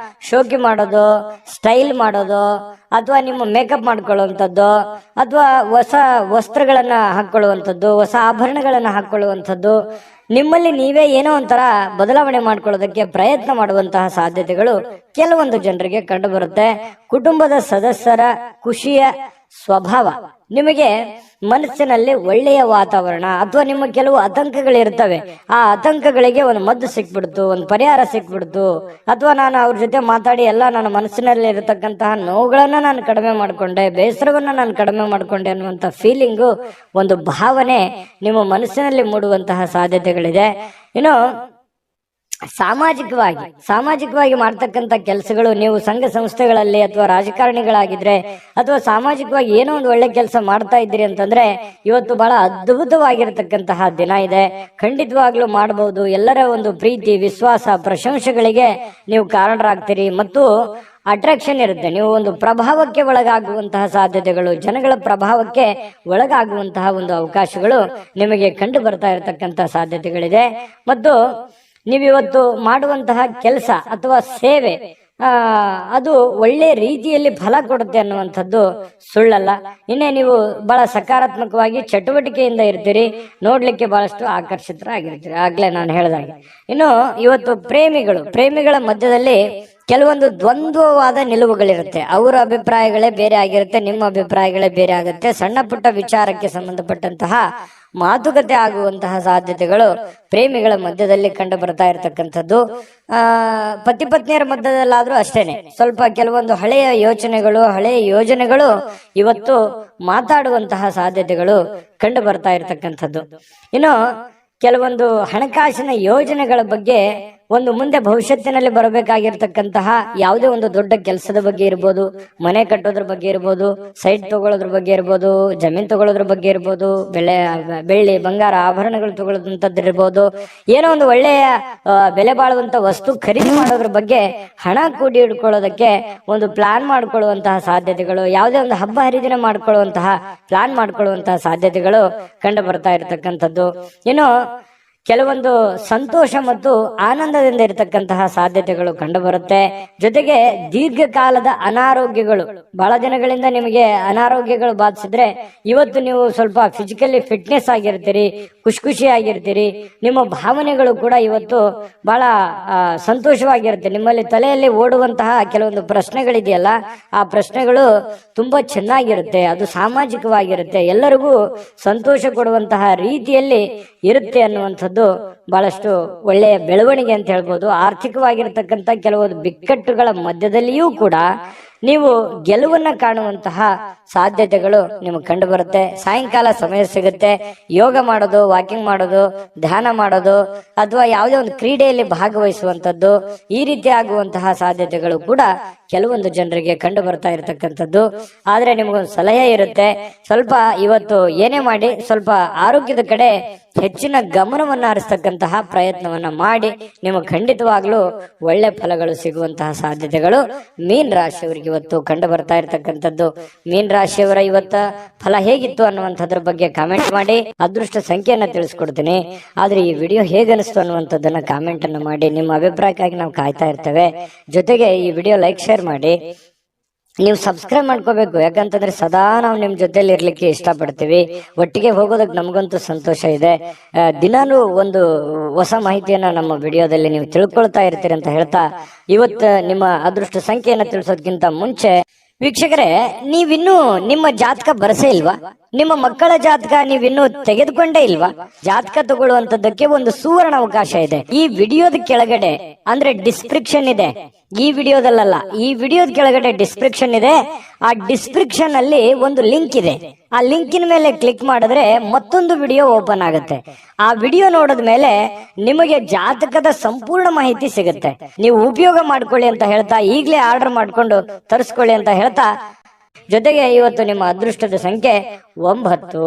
ಶೋಕಿ ಮಾಡೋದು, ಸ್ಟೈಲ್ ಮಾಡೋದು, ಅಥವಾ ನಿಮ್ಮ ಮೇಕಪ್ ಮಾಡ್ಕೊಳ್ಳುವಂಥದ್ದು, ಅಥವಾ ಹೊಸ ವಸ್ತ್ರಗಳನ್ನ ಹಾಕೊಳ್ಳುವಂಥದ್ದು, ಹೊಸ ಆಭರಣಗಳನ್ನ ಹಾಕೊಳ್ಳುವಂಥದ್ದು, ನಿಮ್ಮಲ್ಲಿ ನೀವೇ ಏನೋ ಒಂಥರ ಬದಲಾವಣೆ ಮಾಡ್ಕೊಳ್ಳೋದಕ್ಕೆ ಪ್ರಯತ್ನ ಮಾಡುವಂತಹ ಸಾಧ್ಯತೆಗಳು ಕೆಲವೊಂದು ಜನರಿಗೆ ಕಂಡು ಬರುತ್ತೆ. ಕುಟುಂಬದ ಸದಸ್ಯರ ಖುಷಿಯ ಸ್ವಭಾವ, ನಿಮಗೆ ಮನಸ್ಸಿನಲ್ಲಿ ಒಳ್ಳೆಯ ವಾತಾವರಣ, ಅಥವಾ ನಿಮ್ಮ ಕೆಲವು ಆತಂಕಗಳಿರ್ತವೆ, ಆ ಆತಂಕಗಳಿಗೆ ಒಂದು ಮದ್ದು ಸಿಕ್ಬಿಡ್ತು, ಒಂದು ಪರಿಹಾರ ಸಿಕ್ಬಿಡ್ತು, ಅಥವಾ ನಾನು ಅವ್ರ ಜೊತೆ ಮಾತಾಡಿ ಎಲ್ಲ ನನ್ನ ಮನಸ್ಸಿನಲ್ಲಿ ಇರತಕ್ಕಂತಹ ನೋವುಗಳನ್ನ ನಾನು ಕಡಿಮೆ ಮಾಡ್ಕೊಂಡೆ, ಬೇಸರವನ್ನ ನಾನು ಕಡಿಮೆ ಮಾಡ್ಕೊಂಡೆ ಅನ್ನುವಂಥ ಫೀಲಿಂಗು, ಒಂದು ಭಾವನೆ ನಿಮ್ಮ ಮನಸ್ಸಿನಲ್ಲಿ ಮೂಡುವಂತಹ ಸಾಧ್ಯತೆಗಳಿದೆ. ಇನ್ನು ಸಾಮಾಜಿಕವಾಗಿ ಮಾಡ್ತಕ್ಕಂಥ ಕೆಲಸಗಳು, ನೀವು ಸಂಘ ಸಂಸ್ಥೆಗಳಲ್ಲಿ ಅಥವಾ ರಾಜಕಾರಣಿಗಳಾಗಿದ್ರೆ, ಅಥವಾ ಸಾಮಾಜಿಕವಾಗಿ ಏನೋ ಒಂದು ಒಳ್ಳೆ ಕೆಲಸ ಮಾಡ್ತಾ ಇದ್ದೀರಿ ಅಂತಂದ್ರೆ ಇವತ್ತು ಬಹಳ ಅದ್ಭುತವಾಗಿರತಕ್ಕಂತಹ ದಿನ ಇದೆ. ಖಂಡಿತವಾಗ್ಲೂ ಮಾಡಬಹುದು. ಎಲ್ಲರ ಒಂದು ಪ್ರೀತಿ, ವಿಶ್ವಾಸ, ಪ್ರಶಂಸೆಗಳಿಗೆ ನೀವು ಕಾರಣರಾಗ್ತೀರಿ ಮತ್ತು ಅಟ್ರಾಕ್ಷನ್ ಇರುತ್ತೆ. ನೀವು ಒಂದು ಪ್ರಭಾವಕ್ಕೆ ಒಳಗಾಗುವಂತಹ ಸಾಧ್ಯತೆಗಳು, ಜನಗಳ ಪ್ರಭಾವಕ್ಕೆ ಒಳಗಾಗುವಂತಹ ಒಂದು ಅವಕಾಶಗಳು ನಿಮಗೆ ಕಂಡು ಬರ್ತಾ ಇರತಕ್ಕಂತಹ ಸಾಧ್ಯತೆಗಳಿದೆ. ಮತ್ತು ನೀವಿವತ್ತು ಮಾಡುವಂತಹ ಕೆಲಸ ಅಥವಾ ಸೇವೆ ಅದು ಒಳ್ಳೆ ರೀತಿಯಲ್ಲಿ ಫಲ ಕೊಡುತ್ತೆ ಅನ್ನುವಂಥದ್ದು ಸುಳ್ಳಲ್ಲ. ಇನ್ನೇ ನೀವು ಬಹಳ ಸಕಾರಾತ್ಮಕವಾಗಿ ಚಟುವಟಿಕೆಯಿಂದ ಇರ್ತೀರಿ, ನೋಡ್ಲಿಕ್ಕೆ ಬಹಳಷ್ಟು ಆಕರ್ಷಿತರಾಗಿರ್ತೀರಿ, ಆಗ್ಲೇ ನಾನು ಹೇಳಿದಾಗೆ. ಇನ್ನು ಇವತ್ತು ಪ್ರೇಮಿಗಳ ಮಧ್ಯದಲ್ಲಿ ಕೆಲವೊಂದು ದ್ವಂದ್ವವಾದ ನಿಲುವುಗಳಿರುತ್ತೆ. ಅವರ ಅಭಿಪ್ರಾಯಗಳೇ ಬೇರೆ ಆಗಿರುತ್ತೆ, ನಿಮ್ಮ ಅಭಿಪ್ರಾಯಗಳೇ ಬೇರೆ ಆಗುತ್ತೆ. ಸಣ್ಣ ಪುಟ್ಟ ವಿಚಾರಕ್ಕೆ ಸಂಬಂಧಪಟ್ಟಂತಹ ಮಾತುಕತೆ ಆಗುವಂತಹ ಸಾಧ್ಯತೆಗಳು ಪ್ರೇಮಿಗಳ ಮಧ್ಯದಲ್ಲಿ ಕಂಡು ಬರ್ತಾ ಇರತಕ್ಕಂಥದ್ದು. ಪತಿ ಪತ್ನಿಯರ ಮಧ್ಯದಲ್ಲಾದ್ರೂ ಅಷ್ಟೇನೆ, ಸ್ವಲ್ಪ ಕೆಲವೊಂದು ಹಳೆಯ ಯೋಜನೆಗಳು ಇವತ್ತು ಮಾತಾಡುವಂತಹ ಸಾಧ್ಯತೆಗಳು ಕಂಡು ಬರ್ತಾ ಇರತಕ್ಕಂಥದ್ದು. ಇನ್ನು ಕೆಲವೊಂದು ಹಣಕಾಸಿನ ಯೋಜನೆಗಳ ಬಗ್ಗೆ, ಒಂದು ಮುಂದೆ ಭವಿಷ್ಯತ್ತಿನಲ್ಲಿ ಬರಬೇಕಾಗಿರ್ತಕ್ಕಂತಹ ಯಾವುದೇ ಒಂದು ದೊಡ್ಡ ಕೆಲಸದ ಬಗ್ಗೆ ಇರ್ಬೋದು, ಮನೆ ಕಟ್ಟೋದ್ರ ಬಗ್ಗೆ ಇರ್ಬೋದು, ಸೈಟ್ ತಗೊಳ್ಳೋದ್ರ ಬಗ್ಗೆ ಇರ್ಬೋದು, ಜಮೀನ್ ತಗೊಳ್ಳೋದ್ರ ಬಗ್ಗೆ ಇರ್ಬೋದು, ಬೆಳ್ಳಿ ಬಂಗಾರ ಆಭರಣಗಳು ತಗೊಳ್ಳೋದಂಥದ್ದು ಇರ್ಬೋದು, ಏನೋ ಒಂದು ಒಳ್ಳೆಯ ಬೆಲೆ ಬಾಳುವಂತ ವಸ್ತು ಖರೀದಿ ಮಾಡೋದ್ರ ಬಗ್ಗೆ, ಹಣ ಕೂಡಿ ಇಟ್ಕೊಳ್ಳೋದಕ್ಕೆ ಒಂದು ಪ್ಲಾನ್ ಮಾಡ್ಕೊಳ್ಳುವಂತಹ ಸಾಧ್ಯತೆಗಳು, ಯಾವುದೇ ಒಂದು ಹಬ್ಬ ಹರಿದಿನ ಪ್ಲಾನ್ ಮಾಡ್ಕೊಳ್ಳುವಂತಹ ಸಾಧ್ಯತೆಗಳು ಕಂಡು ಬರ್ತಾ ಇರತಕ್ಕಂಥದ್ದು. ಇನ್ನು ಕೆಲವೊಂದು ಸಂತೋಷ ಮತ್ತು ಆನಂದದಿಂದ ಇರತಕ್ಕಂತಹ ಸಾಧ್ಯತೆಗಳು ಕಂಡುಬರುತ್ತೆ. ಜೊತೆಗೆ ದೀರ್ಘಕಾಲದ ಅನಾರೋಗ್ಯಗಳು, ಬಹಳ ದಿನಗಳಿಂದ ನಿಮಗೆ ಅನಾರೋಗ್ಯಗಳು ಬಾಧಿಸಿದ್ರೆ ಇವತ್ತು ನೀವು ಸ್ವಲ್ಪ ಫಿಸಿಕಲಿ ಫಿಟ್ನೆಸ್ ಆಗಿರ್ತೀರಿ, ಖುಷಿ ಆಗಿರ್ತೀರಿ. ನಿಮ್ಮ ಭಾವನೆಗಳು ಕೂಡ ಇವತ್ತು ಬಹಳ ಸಂತೋಷವಾಗಿರುತ್ತೆ. ನಿಮ್ಮಲ್ಲಿ ತಲೆಯಲ್ಲಿ ಓಡುವಂತಹ ಕೆಲವೊಂದು ಪ್ರಶ್ನೆಗಳಿದೆಯಲ್ಲ, ಆ ಪ್ರಶ್ನೆಗಳು ತುಂಬಾ ಚೆನ್ನಾಗಿರುತ್ತೆ. ಅದು ಸಾಮಾಜಿಕವಾಗಿರುತ್ತೆ, ಎಲ್ಲರಿಗೂ ಸಂತೋಷ ಕೊಡುವಂತಹ ರೀತಿಯಲ್ಲಿ ಇರುತ್ತೆ ಅನ್ನುವಂಥದ್ದು ಬಹಳಷ್ಟು ಒಳ್ಳೆಯ ಬೆಳವಣಿಗೆ ಅಂತ ಹೇಳ್ಬೋದು. ಆರ್ಥಿಕವಾಗಿರ್ತಕ್ಕಂಥ ಕೆಲವೊಂದು ಬಿಕ್ಕಟ್ಟುಗಳ ಮಧ್ಯದಲ್ಲಿಯೂ ಕೂಡ ನೀವು ಗೆಲುವನ್ನ ಕಾಣುವಂತಹ ಸಾಧ್ಯತೆಗಳು ನಿಮಗೆ ಕಂಡು ಬರುತ್ತೆ. ಸಾಯಂಕಾಲ ಸಮಯ ಸಿಗುತ್ತೆ, ಯೋಗ ಮಾಡೋದು, ವಾಕಿಂಗ್ ಮಾಡೋದು, ಧ್ಯಾನ ಮಾಡೋದು, ಅಥವಾ ಯಾವುದೇ ಒಂದು ಕ್ರೀಡೆಯಲ್ಲಿ ಭಾಗವಹಿಸುವಂತದ್ದು, ಈ ರೀತಿ ಆಗುವಂತಹ ಸಾಧ್ಯತೆಗಳು ಕೂಡ ಕೆಲವೊಂದು ಜನರಿಗೆ ಕಂಡು ಬರ್ತಾ ಇರತಕ್ಕಂಥದ್ದು. ಆದ್ರೆ ನಿಮಗೊಂದು ಸಲಹೆ ಇರುತ್ತೆ, ಸ್ವಲ್ಪ ಇವತ್ತು ಏನೇ ಮಾಡಿ ಸ್ವಲ್ಪ ಆರೋಗ್ಯದ ಕಡೆ ಹೆಚ್ಚಿನ ಗಮನವನ್ನ ಹರಿಸ್ತಕ್ಕಂತಹ ಪ್ರಯತ್ನವನ್ನ ಮಾಡಿ. ನಿಮಗೆ ಖಂಡಿತವಾಗ್ಲೂ ಒಳ್ಳೆ ಫಲಗಳು ಸಿಗುವಂತಹ ಸಾಧ್ಯತೆಗಳು ಮೀನ ರಾಶಿಯವರಿಗೆ ಇವತ್ತು ಕಂಡು ಬರ್ತಾ ಇರತಕ್ಕಂಥದ್ದು. ಮೀನ ರಾಶಿಯವರ ಇವತ್ತ ಫಲ ಹೇಗಿತ್ತು ಅನ್ನುವಂಥದ್ರ ಬಗ್ಗೆ ಕಾಮೆಂಟ್ ಮಾಡಿ. ಅದೃಷ್ಟ ಸಂಖ್ಯೆಯನ್ನ ತಿಳಿಸ್ಕೊಡ್ತೀನಿ. ಆದ್ರೆ ಈ ವಿಡಿಯೋ ಹೇಗನಿಸ್ತು ಅನ್ನುವಂಥದ್ದನ್ನ ಕಾಮೆಂಟ್ ಅನ್ನು ಮಾಡಿ. ನಿಮ್ಮ ಅಭಿಪ್ರಾಯಕ್ಕಾಗಿ ನಾವು ಕಾಯ್ತಾ ಇರ್ತೇವೆ. ಜೊತೆಗೆ ಈ ವಿಡಿಯೋ ಲೈಕ್ ಶೇರ್ ಮಾಡಿ. ನೀವು ಸಬ್ಸ್ಕ್ರೈಬ್ ಮಾಡ್ಕೋಬೇಕು, ಯಾಕಂತಂದ್ರೆ ಸದಾ ನಾವು ನಿಮ್ ಜೊತೆಲಿ ಇರ್ಲಿಕ್ಕೆ ಇಷ್ಟಪಡ್ತೀವಿ. ಒಟ್ಟಿಗೆ ಹೋಗೋದಕ್ಕೆ ನಮಗಂತೂ ಸಂತೋಷ ಇದೆ. ದಿನಾನು ಒಂದು ಹೊಸ ಮಾಹಿತಿಯನ್ನ ನಮ್ಮ ವಿಡಿಯೋದಲ್ಲಿ ನೀವು ತಿಳ್ಕೊಳ್ತಾ ಇರ್ತೀರಿ ಅಂತ ಹೇಳ್ತಾ, ಇವತ್ತು ನಿಮ್ಮ ಅದೃಷ್ಟ ಸಂಖ್ಯೆಯನ್ನ ತಿಳಿಸೋದಕ್ಕಿಂತ ಮುಂಚೆ ವೀಕ್ಷಕರೇ, ನೀವಿನ್ನೂ ನಿಮ್ಮ ಜಾತಕ ಬರಸೇ ಇಲ್ವಾ? ನಿಮ್ಮ ಮಕ್ಕಳ ಜಾತಕ ನೀವಿನ್ನೂ ತೆಗೆದುಕೊಂಡೇ ಇಲ್ವಾ? ಜಾತಕ ತಗೊಳ್ಳುವಂತದ್ದಕ್ಕೆ ಒಂದು ಸುವರ್ಣ ಅವಕಾಶ ಇದೆ. ಈ ವಿಡಿಯೋದ ಕೆಳಗಡೆ ಅಂದ್ರೆ ಡಿಸ್ಕ್ರಿಪ್ಷನ್ ಇದೆ, ಈ ವಿಡಿಯೋದಲ್ಲ, ಈ ವಿಡಿಯೋದ ಕೆಳಗಡೆ ಡಿಸ್ಕ್ರಿಪ್ಷನ್ ಇದೆ. ಆ ಡಿಸ್ಕ್ರಿಪ್ಷನ್ ಅಲ್ಲಿ ಒಂದು ಲಿಂಕ್ ಇದೆ. ಆ ಲಿಂಕಿನ ಮೇಲೆ ಕ್ಲಿಕ್ ಮಾಡಿದ್ರೆ ಮತ್ತೊಂದು ವಿಡಿಯೋ ಓಪನ್ ಆಗುತ್ತೆ. ಆ ವಿಡಿಯೋ ನೋಡಿದ ಮೇಲೆ ನಿಮಗೆ ಜಾತಕದ ಸಂಪೂರ್ಣ ಮಾಹಿತಿ ಸಿಗುತ್ತೆ. ನೀವು ಉಪಯೋಗ ಮಾಡ್ಕೊಳ್ಳಿ ಅಂತ ಹೇಳ್ತಾ, ಈಗಲೇ ಆರ್ಡರ್ ಮಾಡ್ಕೊಂಡು ತರಿಸ್ಕೊಳ್ಳಿ ಅಂತ ಹೇಳ್ತಾ, ಜೊತೆಗೆ ಇವತ್ತು ನಿಮ್ಮ ಅದೃಷ್ಟದ ಸಂಖ್ಯೆ 9.